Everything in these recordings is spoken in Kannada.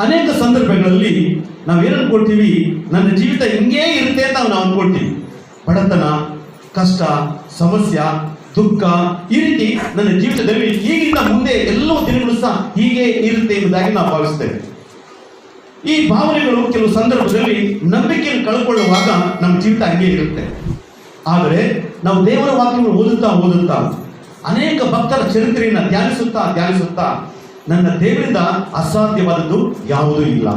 ಅನೇಕ ಸಂದರ್ಭಗಳಲ್ಲಿ ನಾವೇನು ಅನ್ಕೊಳ್ತೀವಿ, ನನ್ನ ಜೀವಿತ ಹಿಂಗೇ ಇರುತ್ತೆ ಅಂತ ನಾವು ಅನ್ಕೊಳ್ತೀವಿ. ಬಡತನ, ಕಷ್ಟ, ಸಮಸ್ಯೆ, ದುಃಖ, ಈ ರೀತಿ ನನ್ನ ಜೀವಿತದಲ್ಲಿ ಈಗಿಂದ ಮುಂದೆ ಎಲ್ಲವೂ ದಿನಗಳು ಸಹ ಹೀಗೆ ಇರುತ್ತೆ ಎಂಬುದಾಗಿ ನಾವು ಭಾವಿಸ್ತೇವೆ. ಈ ಭಾವನೆಗಳು ಕೆಲವು ಸಂದರ್ಭದಲ್ಲಿ ನಂಬಿಕೆಯನ್ನು ಕಳ್ಕೊಳ್ಳುವಾಗ ನಮ್ಮ ಜೀವಿತ ಹಂಗೆ ಇರುತ್ತೆ. ಆದರೆ ನಾವು ದೇವರ ವಾಕ್ಯವನ್ನು ಓದುತ್ತಾ ಅನೇಕ ಭಕ್ತರ ಚರಿತ್ರೆಯನ್ನು ಧ್ಯಾನಿಸುತ್ತಾ ನನ್ನ ದೇವರಿಂದ ಅಸಾಧ್ಯವಾದದ್ದು ಯಾವುದೂ ಇಲ್ಲ.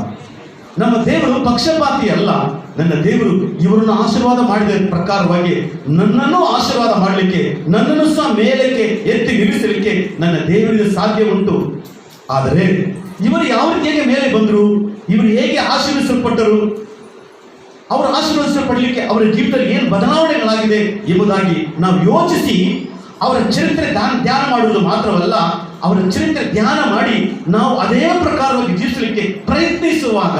ನಮ್ಮ ದೇವರು ಪಕ್ಷಪಾತಿ ಅಲ್ಲ. ನನ್ನ ದೇವರು ಇವರನ್ನು ಆಶೀರ್ವಾದ ಮಾಡಿದ ಪ್ರಕಾರವಾಗಿ ನನ್ನನ್ನು ಆಶೀರ್ವಾದ ಮಾಡಲಿಕ್ಕೆ, ನನ್ನನ್ನು ಸಹ ಮೇಲಕ್ಕೆ ಎತ್ತಿ ನಿಲ್ಲಿಸಲಿಕ್ಕೆ ನನ್ನ ದೇವರಿಗೆ ಸಾಧ್ಯ ಉಂಟು. ಆದರೆ ಇವರು ಯಾವ ರೀತಿಯಾಗಿ ಮೇಲೆ ಬಂದರು, ಇವರು ಹೇಗೆ ಆಶೀರ್ವಿಸಲ್ಪಟ್ಟರು, ಅವರು ಆಶೀರ್ವದಿಸಲ್ಪಡಲಿಕ್ಕೆ ಅವರ ಜೀವಿತದಲ್ಲಿ ಏನು ಬದಲಾವಣೆಗಳಾಗಿದೆ ಎಂಬುದಾಗಿ ನಾವು ಯೋಚಿಸಿ ಅವರ ಚರಿತ್ರೆ ಧ್ಯಾನ ಮಾಡುವುದು ಮಾತ್ರವಲ್ಲ, ಅವರ ಚರಿತ್ರೆ ಧ್ಯಾನ ಮಾಡಿ ನಾವು ಅದೇ ಪ್ರಕಾರವಾಗಿ ಜೀವಿಸಲಿಕ್ಕೆ ಪ್ರಯತ್ನಿಸುವಾಗ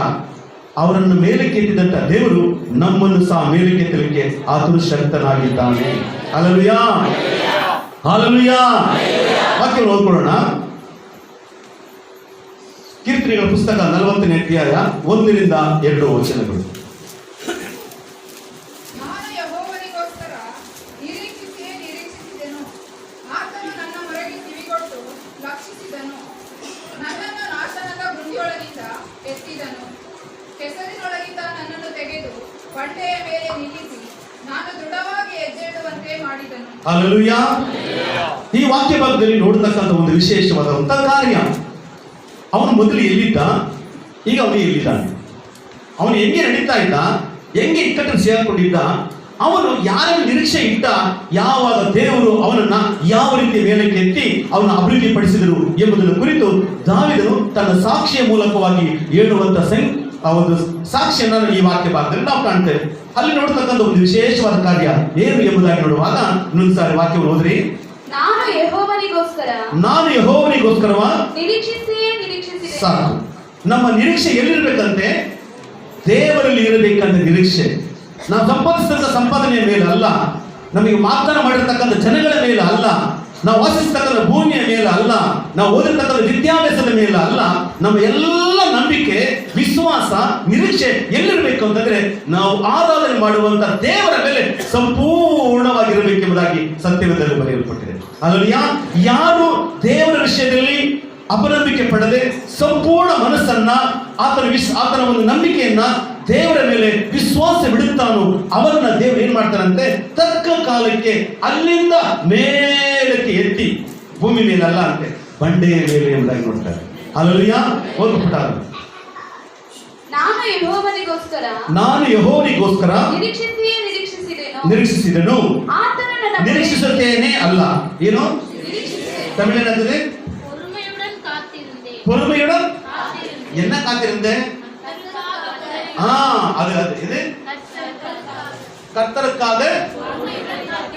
ಅವರನ್ನು ಮೇಲಕ್ಕೆ ಎತ್ತಿದಂತ ದೇವರು ನಮ್ಮನ್ನು ಸಹ ಮೇಲಕ್ಕೆ ಎತ್ತಲಿಕ್ಕೆ ಆತನು ಶಕ್ತನಾಗಿದ್ದಾನೆ. Hallelujah, hallelujah. ವಾಕ್ಯ ಓದ್ಕೊಳ್ಳೋಣ. ಕೀರ್ತನೆಗಳ ಪುಸ್ತಕ 40ನೇ ಅಧ್ಯಾಯ 1ರಿಂದ 2 ವಚನಗಳು. ಹಲ್ಲೆಲೂಯಾ. ಈ ವಾಕ್ಯ ಭಾಗದಲ್ಲಿ ನೋಡತಕ್ಕಂಥ ಒಂದು ವಿಶೇಷವಾದಂಥ ಕಾರ್ಯ, ಅವನು ಮೊದಲು ಎಲ್ಲಿದ್ದ, ಈಗ ಅವನು ಎಲ್ಲಿದ್ದಾನೆ, ಅವನು ಹೆಂಗೆ ನಡೀತಾ ಇದ್ದ, ಹೆಂಗೆ ಇಕ್ಕಟ್ಟನ್ನು ಸೇರಿಕೊಂಡಿದ್ದ, ಅವನು ಯಾರನ್ನು ನಿರೀಕ್ಷೆ ಇಟ್ಟ, ಯಾವಾಗ ದೇವರು ಅವನನ್ನ ಯಾವ ರೀತಿ ಮೇಲಕ್ಕೆ ಎತ್ತಿ ಅವನ ಅಭಿವೃದ್ಧಿ ಪಡಿಸಿದರು ಎಂಬುದನ್ನು ಕುರಿತು ದಾವೀದನು ತನ್ನ ಸಾಕ್ಷಿಯ ಮೂಲಕವಾಗಿ ಹೇಳುವಂತ ಒಂದು ಸಾಕ್ಷಿಯನ್ನು ಈ ವಾಕ್ಯ ಭಾಗದಲ್ಲಿ ನಾವು ಕಾಣ್ತೇವೆ. ಅಲ್ಲಿ ನೋಡ್ತಕ್ಕಂಥ ಒಂದು ವಿಶೇಷವಾದ ಕಾರ್ಯ ಏನು ಎಂಬುದಾಗಿ ನೋಡುವಾಗ ಇನ್ನೊಂದು ಸಾರಿ ವಾಕ್ಯವನ್ನು ಓದ್ರಿ. ನಾನು ಯೆಹೋವನಿಗೋಸ್ಕರ ಸಾಕು. ನಮ್ಮ ನಿರೀಕ್ಷೆ ಎಲ್ಲಿರ್ಬೇಕಂತೆ? ದೇವರಲ್ಲಿ ಇರಬೇಕಂತ ನಿರೀಕ್ಷೆ. ನಾವು ಸಂಪಾದಿಸಿದ ಸಂಪಾದನೆಯ ಮೇಲೆ ಅಲ್ಲ, ನಮಗೆ ವಾಗ್ದಾನ ಮಾಡಿರ್ತಕ್ಕಂಥ ಜನಗಳ ಮೇಲೆ ಅಲ್ಲ, ನಾವು ವಾಸಿಸ್ತಕ್ಕಂಥ ಭೂಮಿಯ ಮೇಲೆ ಅಲ್ಲ, ನಾವು ಓದಿರ್ತಕ್ಕಂಥ ವಿದ್ಯಾಭ್ಯಾಸದ ಮೇಲೆ ಅಲ್ಲ. ನಮ್ಮ ಎಲ್ಲ ನಂಬಿಕೆ, ವಿಶ್ವಾಸ, ನಿರೀಕ್ಷೆ ಎಲ್ಲಿರಬೇಕು ಅಂತಂದ್ರೆ ನಾವು ಆರಾಧನೆ ಮಾಡುವಂತ ದೇವರ ಮೇಲೆ ಸಂಪೂರ್ಣವಾಗಿರಬೇಕೆಂಬುದಾಗಿ ಸತ್ಯವೇದದಲ್ಲಿ ಬರೆಯಲ್ಪಟ್ಟಿದೆ. ಅಲ್ಲಲ್ಲಿ ಯಾರು ದೇವರ ವಿಷಯದಲ್ಲಿ ಅಪನಂಬಿಕೆ ಪಡದೆ ಸಂಪೂರ್ಣ ಮನಸ್ಸನ್ನ ಆತನ ಒಂದು ನಂಬಿಕೆಯನ್ನ ದೇವರ ಮೇಲೆ ವಿಶ್ವಾಸ ಬಿಡುತ್ತಾನೋ ಅವರನ್ನ ದೇವರು ಏನ್ ಮಾಡ್ತಾರಂತೆ, ತಕ್ಕ ಕಾಲಕ್ಕೆ ಅಲ್ಲಿಂದ ಮೇಲಕ್ಕೆ ಎತ್ತಿ, ಭೂಮಿ ಮೇಲೆ ಅಲ್ಲ ಅಂತೆ, ಬಂಡೆಯ ಮೇಲೆ ಎಂಬುದಾಗಿ ನೋಡ್ತಾರೆ. ಹಲ್ಲೆಲೂಯಾ. ಓದ್ಬಿಟ್ಟ. ನಾನು ಯೆಹೋವನಿಗೋಸ್ಕರ ನಿರೀಕ್ಷಿಸಿದೆನು. ನಿರೀಕ್ಷಿಸುತ್ತೇನೆ ಅಲ್ಲ, ಏನು ತಮಿಳಿನಂತಿದೆ, பொறுமையுடன் என்ன காத்திருந்தேன்? அது இது ಕರ್ತರಕ್ಕಾದ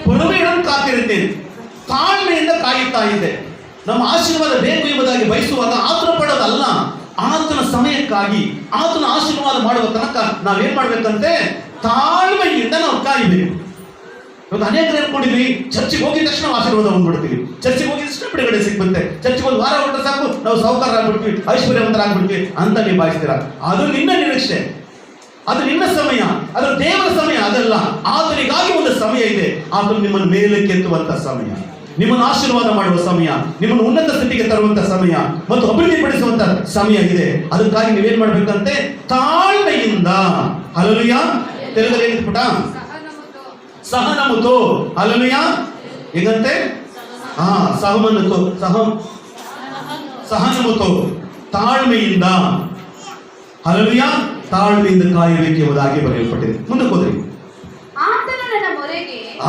பொறுமையுடன் ಕಾತಿರುತ್ತೇನೆ, ತಾಳ್ಮೆಯಿಂದ ಕಾಯುತ್ತಾ ಇದ್ದೆ. ನಮ್ಮ ಆಶೀರ್ವಾದ ಬೇಕು ಎಂಬುದಾಗಿ ಬಯಸುವಾಗ ಆತುರ ಪಡೋದಲ್ಲ, ಆತನ ಸಮಯಕ್ಕಾಗಿ ಆತನ ಆಶೀರ್ವಾದ ಮಾಡುವ ತನಕ ನಾವೇನ್ ಮಾಡ್ಬೇಕಂತೆ, ತಾಳ್ಮೆಯಿಂದ ನಾವು ಕಾಯಬೇಕು. ಇವತ್ತು ಅನೇಕರು ಅನ್ಕೊಂಡಿದ್ವಿ, ಚರ್ಚಿಗೆ ಹೋಗಿದ ತಕ್ಷಣ ಆಶೀರ್ವಾದ ಬಂದ್ಬಿಡ್ತೀವಿ, ಚರ್ಚಿಗೆ ಹೋಗಿದ ತಕ್ಷಣ ಬಿಡುಗಡೆ ಸಿಕ್ಬಂತೆ, ಚರ್ಚಿಗೆ ಒಂದು ವಾರ ಹೊರಟ ಸಾಕು ನಾವು ಸಾಹುಕಾರ ಆಗ್ಬಿಡ್ತೀವಿ, ಐಶ್ವರ್ಯವಂತರಾಗ್ಬಿಡ್ತೀವಿ ಅಂತ ನೀವು ಭಾವಿಸ್ತೀರಾ. ಅದು ನಿನ್ನ ನಿರೀಕ್ಷೆ, ಅದು ನಿನ್ನ ಸಮಯ, ಅದು ದೇವರ ಸಮಯ ಅದಲ್ಲ. ಆತನಿಗಾಗಿ ಒಂದು ಸಮಯ ಇದೆ. ಆತನು ನಿಮ್ಮನ್ನು ಮೇಲಕ್ಕೆ ಎತ್ತುವಂತ ಸಮಯ, ನಿಮ್ಮನ್ನು ಆಶೀರ್ವಾದ ಮಾಡುವ ಸಮಯ, ನಿಮ್ಮನ್ನು ಉನ್ನತ ಸ್ಥಿತಿಗೆ ತರುವಂತ ಸಮಯ ಮತ್ತು ಅಭಿವೃದ್ಧಿ ಪಡಿಸುವಂತ ಸಮಯ ಇದೆ. ಅದಕ್ಕಾಗಿ ನೀವೇನ್ ಮಾಡ್ಬೇಕಂತೆ, ತಾಳ್ಮೆಯಿಂದ. ಹಲ್ಲೆಲೂಯಾ. ತೆಲುಗಲ್ಲಿ ಏನಿತ್ತು ಪುಟ? ಸಹನಮುತೋ. ಹಲ್ಲೆಲೂಯಾ. ಹೇಗಂತೆ? ಸಹನಮುತೋ, ತಾಳ್ಮೆಯಿಂದ. ಹಲ್ಲೆಲೂಯಾ. ತಾಳ್ಮೆಯಿಂದ ಕಾಯಬೇಕು ಎಂಬುದಾಗಿ ಬರೆಯಲ್ಪಟ್ಟಿದೆ. ಮುಂದಕ್ಕೆ ಹೋದ್ರಿ.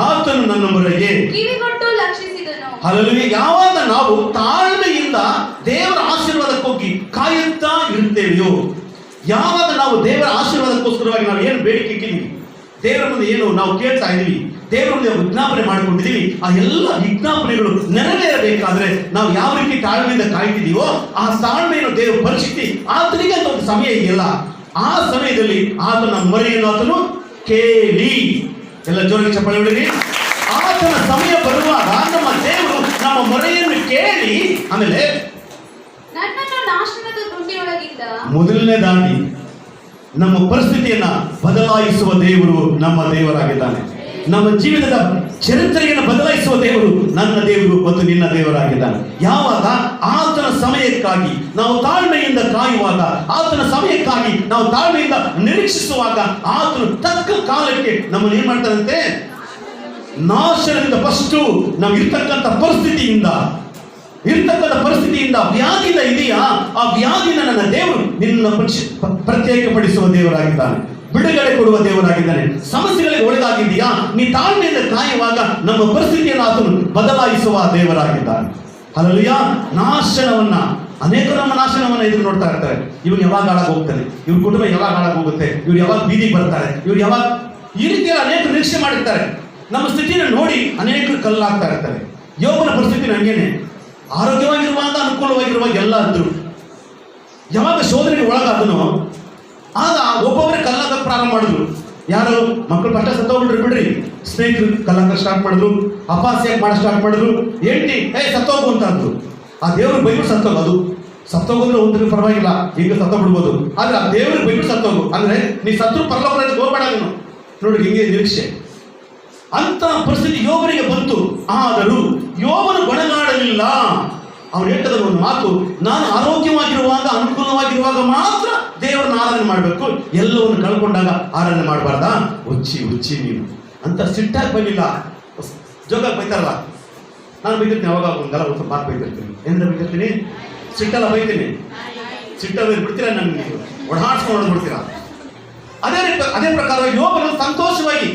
ಆತನು ನನ್ನ ಮೊರೆಗೆ ಕಿವಿಗೊಟ್ಟು ಲಕ್ಷಿಸಿದನು. ಹಲ್ಲೆಲೂಯಾ. ಯಾವಾಗ ನಾವು ತಾಳ್ಮೆಯಿಂದ ದೇವರ ಆಶೀರ್ವಾದಕ್ಕೋಗಿ ಕಾಯುತ್ತಾ ಇರ್ತೇವೆಯೋ, ಯಾವಾಗ ನಾವು ದೇವರ ಆಶೀರ್ವಾದಕ್ಕೋಸ್ಕರವಾಗಿ ನಾವು ಏನು ಬೇಡಿಕೆ ಇಟ್ಟಿದ್ದೀವಿ, ದೇವರ ಮುಂದೆ ಏನು ನಾವು ಕೇಳ್ತಾ ಇದೀವಿ, ದೇವರ ಮುಂದೆ ವಿಜ್ಞಾಪನೆ ಮಾಡಿಕೊಂಡಿದ್ದೀವಿ, ಆ ಎಲ್ಲ ವಿಜ್ಞಾಪನೆಗಳು ನೆರವೇರಬೇಕಾದ್ರೆ ನಾವು ಯಾವ ರೀತಿ ತಾಳ್ಮೆಯಿಂದ ಕಾಯ್ತಿದೀವೋ ಆ ತಾಳ್ಮೆಯನ್ನು ದೇವರು ಪರಿಸ್ಥಿತಿ ಆತನಿಗೆ ಅಂತ ಒಂದು ಸಮಯ ಇದೆಯಲ್ಲ, ಆ ಸಮಯದಲ್ಲಿ ಆತನ ಮೊರೆಯನ್ನು ಆತನು ಕೇಳಿ. ಎಲ್ಲ ಜೋರಾಗಿ ಚಪ್ಪಾಳೆ ಹೊಡೆಯಿರಿ. ಆತನ ಸಮಯ ಬರುವಾಗ ನಮ್ಮ ದೇವರು ನಮ್ಮ ಮೊರೆಯನ್ನು ಕೇಳಿ ಆಮೇಲೆ ನನ್ನನ್ನು ನಾಶನದ ದುಂಡಿಯೊಳಗಿಂದ ಮೊದಲನೇ ದಾಂಡಿ ನಮ್ಮ ಪರಿಸ್ಥಿತಿಯನ್ನ ಬದಲಾಯಿಸುವ ದೇವರು ನಮ್ಮ ದೇವರಾಗಿದ್ದಾನೆ. ನಮ್ಮ ಜೀವನದ ಚರಿತ್ರೆಯನ್ನು ಬದಲಾಯಿಸುವ ದೇವರು ನನ್ನ ದೇವರು ಮತ್ತು ನಿನ್ನ ದೇವರಾಗಿದ್ದಾನೆ. ಯಾವಾಗ ಆತನ ಸಮಯಕ್ಕಾಗಿ ನಾವು ತಾಳ್ಮೆಯಿಂದ ಕಾಯುವಾಗ, ಆತನ ಸಮಯಕ್ಕಾಗಿ ನಾವು ತಾಳ್ಮೆಯಿಂದ ನಿರೀಕ್ಷಿಸುವಾಗ, ಆತನು ತಕ್ಕ ಕಾಲಕ್ಕೆ ನಮ್ಮನ್ನು ಏನ್ ಮಾಡ್ತಾರಂತೆ, ನಾಶನದಿಂದ ಫಸ್ಟು ನಾವು ಇರ್ತಕ್ಕಂಥ ಪರಿಸ್ಥಿತಿಯಿಂದ ವ್ಯಾಧಿಯಿಂದ ಇದೆಯಾ, ಆ ವ್ಯಾಧಿನ ನನ್ನ ದೇವರು ನಿನ್ನ ಪ್ರತ್ಯೇಕಪಡಿಸುವ ದೇವರಾಗಿದ್ದಾನೆ, ಬಿಡುಗಡೆ ಕೊಡುವ ದೇವರಾಗಿದ್ದಾನೆ. ಸಮಸ್ಯೆಗಳಿಗೆ ಒಳಗಾಗಿದೆಯಾ, ನೀ ತಾಳ್ಮೆಯಿಂದ ಕಾಯುವಾಗ ನಮ್ಮ ಪರಿಸ್ಥಿತಿಯನ್ನು ಆತನು ಬದಲಾಯಿಸುವ ದೇವರಾಗಿದ್ದಾನೆ. ಹಲ್ಲೆಲೂಯಾ. ಅನೇಕರು ನಮ್ಮ ನಾಶನವನ್ನ ಎದುರು ನೋಡ್ತಾ ಇರ್ತಾರೆ. ಇವ್ರು ಯಾವಾಗ ಹಾಳಾಗಿ ಹೋಗ್ತಾರೆ, ಇವ್ರ ಕುಟುಂಬ ಯಾವಾಗ ಹಾಳಾಗಿ ಹೋಗುತ್ತೆ, ಇವ್ರು ಯಾವಾಗ ಬೀದಿಗೆ ಬರ್ತಾರೆ, ಇವ್ರು ಯಾವಾಗ, ಈ ರೀತಿಯಲ್ಲಿ ಅನೇಕರು ನಿರೀಕ್ಷೆ ಮಾಡಿರ್ತಾರೆ. ನಮ್ಮ ಸ್ಥಿತಿಯನ್ನು ನೋಡಿ ಅನೇಕರು ಕಲ್ಲಾಗ್ತಾ ಇರ್ತಾರೆ. ಯೋಬನ ಪರಿಸ್ಥಿತಿ ಹಂಗೇನೆ, ಆರೋಗ್ಯವಾಗಿರುವಾಗ, ಅನುಕೂಲವಾಗಿರುವಾಗ ಎಲ್ಲ ಅಂದ್ರು. ಯಾವಾಗ ಶೋಧನೆಗೆ ಒಳಗಾದನೋ ಆಗ ಒಬ್ಬೊಬ್ಬರೇ ಕಲ್ಲಾಕ ಪ್ರಾರಂಭ ಮಾಡಿದ್ರು. ಯಾರು ಮಕ್ಕಳು ಫಸ್ಟ್ ಸತ್ತೋಗ್ಬಿಟ್ರು ಬಿಡ್ರಿ, ಸ್ನೇಹಿತರು ಕಲ್ಲಾಕ ಸ್ಟಾರ್ಟ್ ಮಾಡಿದ್ರು, ಅಪಾಸ್ಯ ಮಾಡಿ ಸ್ಟಾರ್ಟ್ ಮಾಡಿದ್ರು, ಹೆಂಡತಿ ಸತ್ತೋಗು ಅಂತ ಅಂದ್ರು. ಆ ದೇವ್ರಿಗೆ ಬೈಬಿಟ್ಟು ಸತ್ತೋಗೋದು, ಸತ್ತೋಗೋದ್ರೆ ಒಂದ್ರ ಪರವಾಗಿಲ್ಲ, ಈಗ ಸತ್ತೋಗ್ಬಿಡ್ಬೋದು. ಆದ್ರೆ ಆ ದೇವ್ರಿಗೆ ಬೈಬಿಟ್ಟು ಸತ್ತೋಗು ಅಂದ್ರೆ ನೀ ಸತ್ರು ಪರಲೋಕ ಹೋಗ್ಬೇಡ ನೀನು. ನೋಡಿ ಹಿಂಗೆ ನಿರೀಕ್ಷೆ ಅಂತ ಪರಿಸ್ಥಿತಿ ಯೋಬನಿಗೆ ಬಂತು. ಆದರೂ ಯೋಬನು ಗೊಣಗಾಡಲಿಲ್ಲ. ಅವನು ಹೇಳ್ತದ ಒಂದು ಮಾತು, ನಾನು ಆರೋಗ್ಯವಾಗಿರುವಾಗ, ಅನುಕೂಲವಾಗಿರುವಾಗ ಮಾತ್ರ ದೇವರನ್ನ ಆರಾಧನೆ ಮಾಡಬೇಕು, ಎಲ್ಲವನ್ನು ಕಳ್ಕೊಂಡಾಗ ಆರಾಧನೆ ಮಾಡಬಾರ್ದಾ, ಹುಚ್ಚಿ ನೀನು ಅಂತ ಸಿಟ್ಟಾಗಿ ಬಂದಿಲ್ಲ. ಜೋಗಾಗಿ ಬೈತಾರಲ್ಲ, ನಾನು ಬೈತಿರ್ತೀನಿ, ಅವಾಗ ಒಂದಲ್ಲ ಒಂದು ಮಾತು ಬೈತಿರ್ತೀನಿ. ಎಂದ ಬೈತಿರ್ತೀನಿ, ಸಿಟ್ಟಲ್ಲ ಬೈತೀನಿ, ಸಿಟ್ಟಲ್ಲಿ ಬಿಡ್ತೀರಾ, ನನಗೆ ಒಡಾಡ್ಸ್ಕೊಂಡು ಬಿಡ್ತೀರಾ. ಅದೇ ಪ್ರಕಾರ ಯೋಬನು ಸಂತೋಷವಾಗಿ,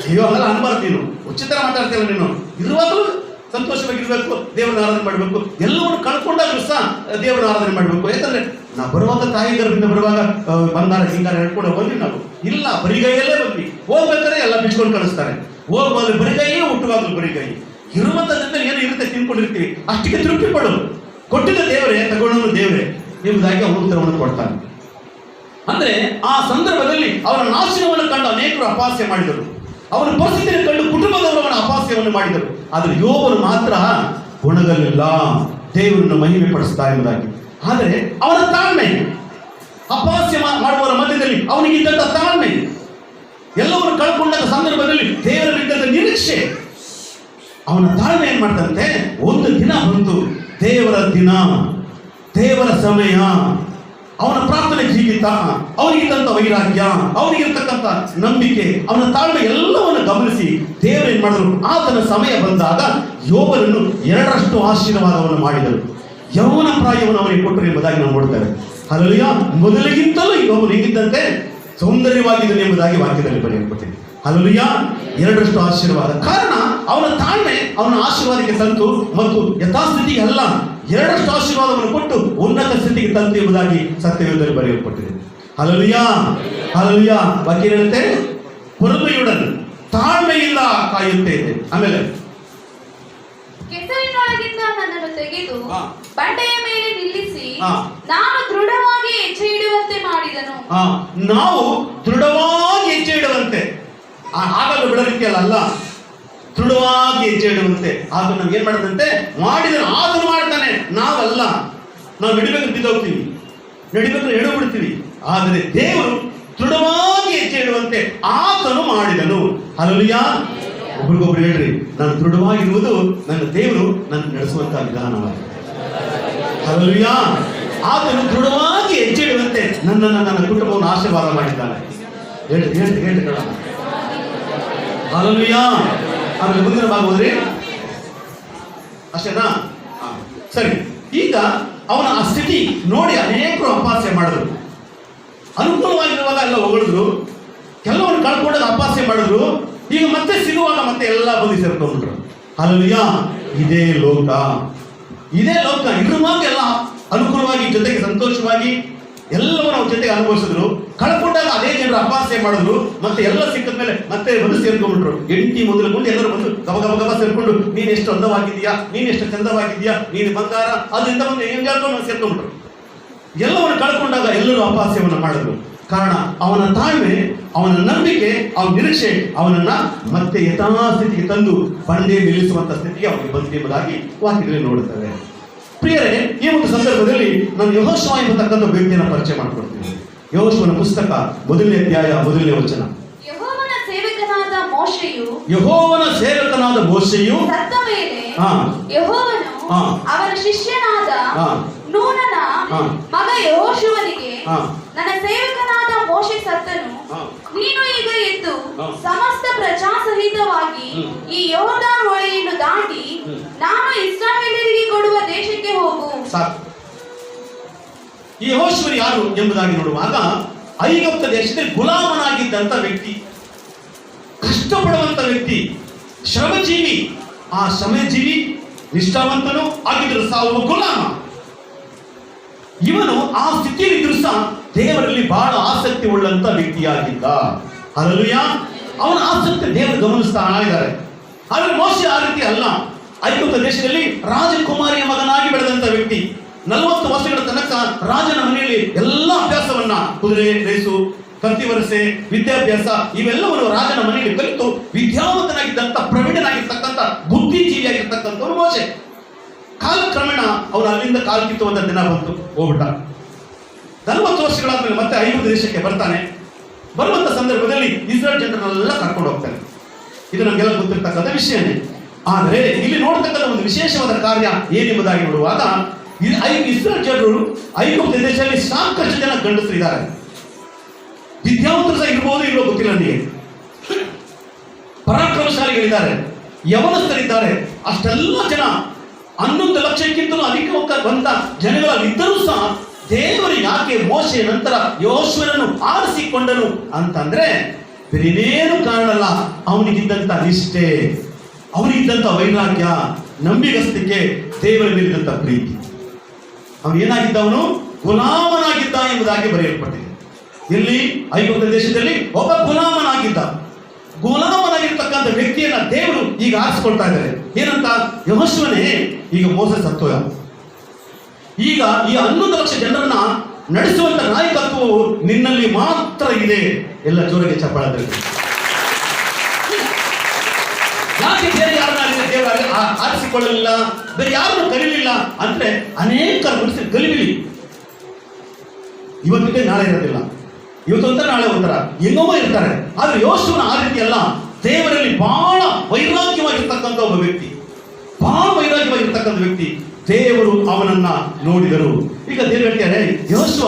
ಅಯ್ಯೋ ಅಲ್ಲ ಅನ್ಬಾರ್ದು, ನೀನು ಉಚಿತರ ಮಾತಾಡ್ತೀರ, ನೀನು ಇರುವಾಗಲೂ ಸಂತೋಷವಾಗಿರ್ಬೇಕು, ದೇವರನ್ನ ಆರಾಧನೆ ಮಾಡಬೇಕು, ಎಲ್ಲವನ್ನು ಕಳ್ಕೊಂಡಾಗಲೂ ಸಹ ದೇವರನ್ನ ಆರಾಧನೆ ಮಾಡಬೇಕು. ಯಾಕಂದ್ರೆ ನಾವು ಬರುವಾಗ ತಾಯಿ ಗರ್ಭದಿಂದ ಬರುವಾಗ ಬಂಗಾರ ಹಿಂಗಾರ ಹೇಳ್ಕೊಂಡು ಬಂದ್ವಿ, ನಾವು ಇಲ್ಲ ಬರಿಗೈಯಲ್ಲೇ ಬಂದ್ವಿ. ಹೋಗ್ಬೇಕಾದ್ರೆ ಎಲ್ಲ ಬಿಚ್ಕೊಂಡು ಕಳಿಸ್ತಾರೆ, ಹೋಗುವಾಗ ಬರಿಗೈಯೇ, ಹುಟ್ಟುವಾಗಲೂ ಬರಿಗೈ. ಇರುವಂತದ್ರಿಂದ ಏನು ಇರುತ್ತೆ ತಿನ್ಕೊಂಡಿರ್ತೀವಿ, ಅಷ್ಟಕ್ಕೆ ತೃಪ್ತಿ ಪಡು. ಕೊಟ್ಟಿದ್ದ ದೇವರೇ, ತಗೊಂಡು ದೇವರೇ ಎಂಬುದಾಗಿ ಅವನು ಉತ್ತರವನ್ನು ಕೊಡ್ತಾನೆ. ಅಂದ್ರೆ ಆ ಸಂದರ್ಭದಲ್ಲಿ ಅವನ ನಾಶನವನ್ನು ಕಂಡು ಅನೇಕರು ಅಪಹಾಸ್ಯ ಮಾಡಿದರು, ಅವನ ಪರಿಸ್ಥಿತಿಯನ್ನು ಕಂಡು ಕುಟುಂಬದವರು ಅವನ ಅಪಹಾಸ್ಯವನ್ನು ಮಾಡಿದರು. ಆದರೆ ಯೋಬನು ಮಾತ್ರ ಗೊಣಗಲಿಲ್ಲ, ದೇವರನ್ನು ಮಹಿಮೆ ಪಡಿಸ್ತಾ ಎಂಬುದಾಗಿ. ಆದರೆ ಅವನ ತಾಳ್ಮೆ, ಅಪಹಾಸ್ಯ ಮಾಡುವವರ ಮಧ್ಯದಲ್ಲಿ ಅವನಿಗಿದ್ದಂತ ತಾಳ್ಮೆ, ಎಲ್ಲವನ್ನು ಕಳ್ಕೊಂಡಂತ ಸಂದರ್ಭದಲ್ಲಿ ದೇವರಲ್ಲಿದ್ದಂತ ನಿರೀಕ್ಷೆ, ಅವನ ತಾಳ್ಮೆ ಏನ್ ಮಾಡ್ತಂತೆ, ಒಂದು ದಿನ ಬಂತು, ದೇವರ ದಿನ, ದೇವರ ಸಮಯ, ಅವನ ಪ್ರಾರ್ಥನೆ ಜೀವಿತ, ಅವನಿಗಿದ್ದಂಥ ವೈರಾಗ್ಯ, ಅವನಿಗಿರ್ತಕ್ಕಂಥ ನಂಬಿಕೆ, ಅವನ ತಾಳ್ಮೆ ಎಲ್ಲವನ್ನು ಗಮನಿಸಿ ದೇವರು ಏನ್ ಮಾಡಿದ್ರು, ಆತನ ಸಮಯ ಬಂದಾಗ ಯೋಬನನ್ನು 2ರಷ್ಟು ಆಶೀರ್ವಾದವನ್ನು ಮಾಡಿದರು. ಯೌವನ ಪ್ರಾಯವನ್ನು ಅವನಿಗೆ ಕೊಟ್ಟರು ಎಂಬುದಾಗಿ ನಾವು ನೋಡ್ತೇವೆ. ಹಲ್ಲೆಲೂಯಾ. ಮೊದಲಿಗಿಂತಲೂ ಯೋಬನು ಹೇಗಿದ್ದಂತೆ ಸೌಂದರ್ಯವಾಗಿದ್ದನು ಎಂಬುದಾಗಿ ವಾಕ್ಯದಲ್ಲಿ ಬರೆಯಲ್ಪಟ್ಟಿದೆ. ಹಲ್ಲೆಲೂಯಾ. 2ರಷ್ಟು ಆಶೀರ್ವಾದ. ಕಾರಣ ಅವನ ತಾಳ್ಮೆ ಅವನ ಆಶೀರ್ವಾದಕ್ಕೆ ತಂತು, ಮತ್ತು ಯಥಾಸ್ಥಿತಿಗೆ ಅಲ್ಲ, 2ರಷ್ಟು ಆಶೀರ್ವಾದವನ್ನು ಕೊಟ್ಟು ಉನ್ನತ ಸ್ಥಿತಿಗೆ ತಂತು ಎಂಬುದಾಗಿ ಸತ್ಯವೇದದಲ್ಲಿ ಬರೆಯಲ್ಪಟ್ಟಿದೆ. Hallelujah, hallelujah. ವಾಕ್ಯ ಹೇಳುತ್ತೆ, பொறுமையுடன் ತಾಳ್ಮೆಯಿಂದ ಕಾಯುತ್ತೇನೆ. ಆಮೇಲೆ ಕೆಸರಿನೊಳಗಿಂದ ನನ್ನನ್ನು ತೆಗೆದು ಬಂಡೆಯ ಮೇಲೆ ನಿಲ್ಲಿಸಿ ನಾನು ದೃಢವಾಗಿ ಹೆಜ್ಜೆ ಇಡುವಂತೆ ಮಾಡಿದನು. ನಾವು ದೃಢವಾಗಿ ಹೆಜ್ಜೆ ಇಡುವಂತೆ, ಆಗಲು ಬಿಡಲಿಕ್ಕೆ ಅಲ್ಲ, ದೃಢವಾಗಿ ಹೆಜ್ಜೆ ಇಡುವಂತೆ ಆಗ ನಮ್ಗೆ ಏನ್ ಮಾಡದಂತೆ ಮಾಡಿದ್ರೆ ಆತನು ಮಾಡ್ತಾನೆ, ನಾವಲ್ಲ. ನಾವು ನಡಿಬೇಕು ಬಿದ್ದೋಗ್ತೀವಿ, ನಡಿಬೇಕು ಎಡು ಬಿಡ್ತೀವಿ. ಆದರೆ ದೇವರು ದೃಢವಾಗಿ ಹೆಜ್ಜೆ ಇಡುವಂತೆ ಆತನು ಮಾಡಿದನು. ಹಲ್ಲೆಲೂಯಾ. ಒಬ್ರಿಗೊಬ್ರು ಹೇಳ್ರಿ, ನಾನು ದೃಢವಾಗಿರುವುದು ನನ್ನ ದೇವರು ನನ್ನ ನಡೆಸುವಂತಹ ವಿಧಾನವಾಗಿದೆ. ಹಲ್ಲೆಲೂಯಾ. ಆತನು ದೃಢವಾಗಿ ಹೆಜ್ಜೆ ಇಡುವಂತೆ ನನ್ನನ್ನು, ನನ್ನ ಕುಟುಂಬವನ್ನು ಆಶೀರ್ವಾದ ಮಾಡಿದ್ದಾನೆ. ಹೇಳ್ರಿ ಹೇಳ್ರಿ ಹೇಳ್ರಿ. ಹಲ್ಲೆಲೂಯಾ. ಆಮೇಲೆ ಮುಂದಿನ ಭಾಗ ಹೋದ್ರಿ, ಅಷ್ಟೇನಾ? ಸರಿ. ಈಗ ಅವನ ಆ ಸ್ಥಿತಿ ನೋಡಿ ಅನೇಕರು ಅಪಹಾಸ್ಯ ಮಾಡಿದ್ರು. ಅನುಕೂಲವಾಗಿರುವಾಗ ಎಲ್ಲ ಹೊಗಳಿದ್ರು, ಕೆಲವನ್ನು ಕಳ್ಕೊಂಡಾಗ ಅಪಹಾಸ್ಯ ಮಾಡಿದ್ರು. ಈಗ ಮತ್ತೆ ಸಿಗುವಾಗ ಮತ್ತೆ ಎಲ್ಲ ಬಂದು ಸೇರ್ಕೊಂಡ್ಬಿಟ್ರು. ಹಲ್ಲೆಲೂಯಾ. ಇದೇ ಲೋಕ, ಇದೇ ಲೋಕ. ಇರುವಾಗ ಎಲ್ಲ ಅನುಕೂಲವಾಗಿ, ಜೊತೆಗೆ ಸಂತೋಷವಾಗಿ ಎಲ್ಲವೂ ನಾವು ಜೊತೆಗೆ ಅನುಭವಿಸಿದ್ರು. ಕಳ್ಕೊಂಡಾಗ ಅದೇ ಜನರು ಅಪಹಾಸ್ಯ ಮಾಡಿದ್ರು. ಮತ್ತೆ ಎಲ್ಲ ಸಿಕ್ಕಿದ ಮೇಲೆ ಮತ್ತೆ ಬಂದು ಸೇರ್ಕೊಂಡ್ಬಿಟ್ರು. ಹೆಂಡತಿ ಮೊದಲುಕೊಂಡು ಎಲ್ಲರೂ ಬಂದು ಗಬ ಗಬ ಗಬ ಸೇರ್ಕೊಂಡು, ನೀನ್ ಎಷ್ಟು ಅಂದವಾಗಿದ್ಯಾ, ನೀನ್ ಎಷ್ಟು ಚಂದವಾಗಿದ್ಯಾ, ನೀನು ಬಂಗಾರ, ಅದರಿಂದ ಬಂದು ಹೆಂಗ್ ಹೇಳ್ಕೊಂಡು ಸೇರ್ಕೊಂಡ್ಬಿಟ್ರು. ಎಲ್ಲವನ್ನು ಕಳ್ಕೊಂಡಾಗ ಎಲ್ಲರೂ ಅಪಹಾಸ್ಯವನ್ನು ಮಾಡಿದ್ರು. ಕಾರಣ ಅವನ ತಾಳ್ಮೆ, ಅವನ ನಂಬಿಕೆ, ಅವನ ನಿರೀಕ್ಷೆ ಅವನನ್ನ ಮತ್ತೆ ಯಥಾಸ್ಥಿತಿಗೆ ತಂದು ಬಂಡೆ ನಿಲ್ಲಿಸುವಂತ ಸ್ಥಿತಿಗೆ ಅವನಿಗೆ ಬಂತು ಎಂಬುದಾಗಿ ವಾಕ್ಯದಲ್ಲಿ ನೋಡುತ್ತೇವೆ. ಪ್ರಿಯರೇ, ಈ ಒಂದು ಸಂದರ್ಭದಲ್ಲಿ ನಾನು ಯೆಹೋಶುವ ಎಂಬತಕ್ಕಂಥ ವ್ಯಕ್ತಿಯನ್ನು ಪರಿಚಯ ಮಾಡಿಕೊಡ್ತೀನಿ. ಯೆಹೋಶುವನ ಪುಸ್ತಕ 1ನೇ ಅಧ್ಯಾಯ 1ನೇ ವಚನ. ಯೆಹೋವನ ಸೇವಕನಾದ ಮೋಶೆಯು ಸತ್ತ ಮೇಲೆ ಯೆಹೋವನು ಅವನ ಶಿಷ್ಯನಾದ ನೂನನ ಮಗ ಯೆಹೋಶುವನಿಗೆ, ನನ್ನ ಸೇವಕನಾದ ಮೋಶೆ ಸತ್ತನು, ನೀನು ಈಗ ಎದ್ದು ಸಮಸ್ತ ಪ್ರಜಾ ಸಹಿತವಾಗಿ ಈ ಯೊರ್ದಾನ್ ಹೊಳೆಯನ್ನು ದಾಟಿ ನಾನು ಇಸ್ರಾಯೇಲರಿಗೆ ಕೊಡುವ ದೇಶಕ್ಕೆ ಹೋಗು. ಈ ಯೆಹೋಶುವ ಯಾರು ಎಂಬುದಾಗಿ ನೋಡುವಾಗ, ಐಗುಪ್ತ ದೇಶದಲ್ಲಿ ಗುಲಾಮನಾಗಿದ್ದಂತ ವ್ಯಕ್ತಿ, ಕಷ್ಟಪಡುವಂತ ವ್ಯಕ್ತಿ, ಶ್ರಮಜೀವಿ. ಆ ಶ್ರಮಜೀವಿ ನಿಷ್ಠಾವಂತನು ಆಗಿದ್ರು ಸಹ ಒಬ್ಬ ಗುಲಾಮ. ಇವನು ಆ ಸ್ಥಿತಿಯಲ್ಲಿದ್ದರೂ ಸಹ ದೇವರಲ್ಲಿ ಬಹಳ ಆಸಕ್ತಿ ಉಳ್ಳಂತ ವ್ಯಕ್ತಿಯಾಗಿದ್ದ. ಹಲ್ಲೆಲೂಯಾ. ಅವನ ಆಸಕ್ತಿ ದೇವರು ಗಮನಿಸ್ತಾ ಇದ್ದಾರೆ. ಆದರೆ ಮೋಶೆ ಆ ರೀತಿ ಅಲ್ಲ. ಐಗುಪ್ತ ದೇಶದಲ್ಲಿ ರಾಜಕುಮಾರಿಯ ಮಗನಾಗಿ ಬೆಳೆದಂತ ವ್ಯಕ್ತಿ. 40 ವರ್ಷಗಳ ತನಕ ರಾಜನ ಮನೆಯಲ್ಲಿ ಎಲ್ಲ ಅಭ್ಯಾಸವನ್ನ, ಕುದುರೆ ರೇಸು, ಕತ್ತಿ ವರಸೆ, ವಿದ್ಯಾಭ್ಯಾಸ ಇವೆಲ್ಲವನ್ನು ರಾಜನ ಮನೆಯಲ್ಲಿ ಕಲಿತು ವಿದ್ಯಾವಂತನಾಗಿದ್ದಂತ, ಪ್ರವೀಣನಾಗಿರ್ತಕ್ಕಂಥ, ಬುದ್ಧಿಜೀವಿಯಾಗಿರ್ತಕ್ಕಂಥವನು ಮೋಶೆ. ಕಾಲಕ್ರಮೇಣ ಅವನು ಅಲ್ಲಿಂದ ಕಾಲು ಕಿತ್ತುವಂತ ದಿನ ಬಂತು, ಹೋಗ್ಬಿಟ್ಟ. 40 ವರ್ಷಗಳಾದ್ಮೇಲೆ ಮತ್ತೆ ಐಗುಪ್ತ ದೇಶಕ್ಕೆ ಬರ್ತಾನೆ. ಬರುವಂತ ಸಂದರ್ಭದಲ್ಲಿ ಇಸ್ರಾಯೇಲ್ ಜನರನ್ನೆಲ್ಲ ಕರ್ಕೊಂಡು ಹೋಗ್ತಾನೆ. ಇದು ನಮಗೆಲ್ಲ ಗೊತ್ತಿರ್ತಕ್ಕಂಥ ವಿಷಯನೇ. ಆದರೆ ಇಲ್ಲಿ ನೋಡ್ತಕ್ಕಂಥ ಒಂದು ವಿಶೇಷವಾದ ಕಾರ್ಯ ಏನೆಂಬುದಾಗಿ ನೋಡುವಾಗ, ಇಸ್ರಾಯೇಲ್ ಜನರು ಐಗುಪ್ತ ದೇಶದಲ್ಲಿ ಸಾಕಷ್ಟು ಜನ ಗಂಡಸರಿದ್ದಾರೆ. ವಿದ್ಯಾವಂತರು ಸಹ ಇರ್ಬೋದು ಇಲ್ಲೋ ಗೊತ್ತಿಲ್ಲ ನನಗೆ. ಪರಾಕ್ರಮಶಾಲಿಗಳಿದ್ದಾರೆ, ಯವನಸ್ಥರಿದ್ದಾರೆ. ಅಷ್ಟೆಲ್ಲ ಜನ 11 ಲಕ್ಷಕ್ಕಿಂತಲೂ ಅಧಿಕವಂತ ಜನಗಳಲ್ಲಿದ್ದರೂ ಸಹ ದೇವರು ಯಾಕೆ ಮೋಶೆ ನಂತರ ಯೆಹೋಶುವನನ್ನು ಆರಿಸಿಕೊಂಡನು ಅಂತಂದ್ರೆ, ಬೇರೇನೇನು ಕಾರಣ ಅಲ್ಲ, ಅವನಿಗಿದ್ದಂತ ನಿಷ್ಠೆ, ಅವನಿಗಿದ್ದಂತ ವೈರಾಗ್ಯ, ನಂಬಿಗಸ್ತಿಕೆ, ದೇವರ ಮೇಲಿದ್ದಂತ ಪ್ರೀತಿ. ಅವನು ಏನಾಗಿದ್ದವನು? ಗುಲಾಮನಾಗಿದ್ದ ಎಂಬುದಾಗಿ ಬರೆಯಲ್ಪಟ್ಟಿದೆ. ಇಲ್ಲಿ ಐಗುಪ್ತ ದೇಶದಲ್ಲಿ ಒಬ್ಬ ಗುಲಾಮನಾಗಿದ್ದ. ಗುಲಾಮನಾಗಿರ್ತಕ್ಕಂಥ ವ್ಯಕ್ತಿಯನ್ನ ದೇವರು ಈಗ ಆರಿಸಿಕೊಳ್ತಾ ಇದ್ದಾರೆ. ಏನಂತ? ಯೆಹೋಶುವನೇ, ಈಗ ಮೋಸೆ ಸತ್ತೋಯ, ಈಗ ಈ 11 ಲಕ್ಷ ಜನರನ್ನ ನಡೆಸುವಂತ ನಾಯಕತ್ವವು ನಿನ್ನಲ್ಲಿ ಮಾತ್ರ ಇದೆ. ಎಲ್ಲ ಜೋರಿಗೆ ಚಪ್ಪಾಳೆ. ಯಾಕೆ ಬೇರೆ ಯಾರನ್ನ ದೇವರು ಆರಿಸಿಕೊಳ್ಳಲಿಲ್ಲ, ಬೇರೆ ಯಾರನ್ನು ಕರೀಲಿಲ್ಲ ಅಂದ್ರೆ, ಅನೇಕ ಮನುಷ್ಯರು ಗಲಿಬಿಲಿ. ಇವತ್ತಿಗೆ ನಾಳೆ ಇರೋದಿಲ್ಲ, ಇವತ್ತು ಒಂಥರ ನಾಳೆ ಒಂಥರ ಹೆಂಗೋ ಇರ್ತಾರೆ. ಆದ್ರೆ ಯೆಹೋಶುವನ ಆ ರೀತಿ ಅಲ್ಲ. ದೇವರಲ್ಲಿ ಬಹಳ ವೈರಾಗ್ಯವಾಗಿರ್ತಕ್ಕಂಥ ಒಬ್ಬ ವ್ಯಕ್ತಿ, ಬಹಳ ವೈರಾಗ್ಯವಾಗಿರ್ತಕ್ಕಂಥ ವ್ಯಕ್ತಿ. ದೇವರು ಅವನನ್ನ ನೋಡಿದರು. ಈಗ ದೇವರು ಹೇಳ್ತಾರೆ, ಯೆಹೋಶುವ,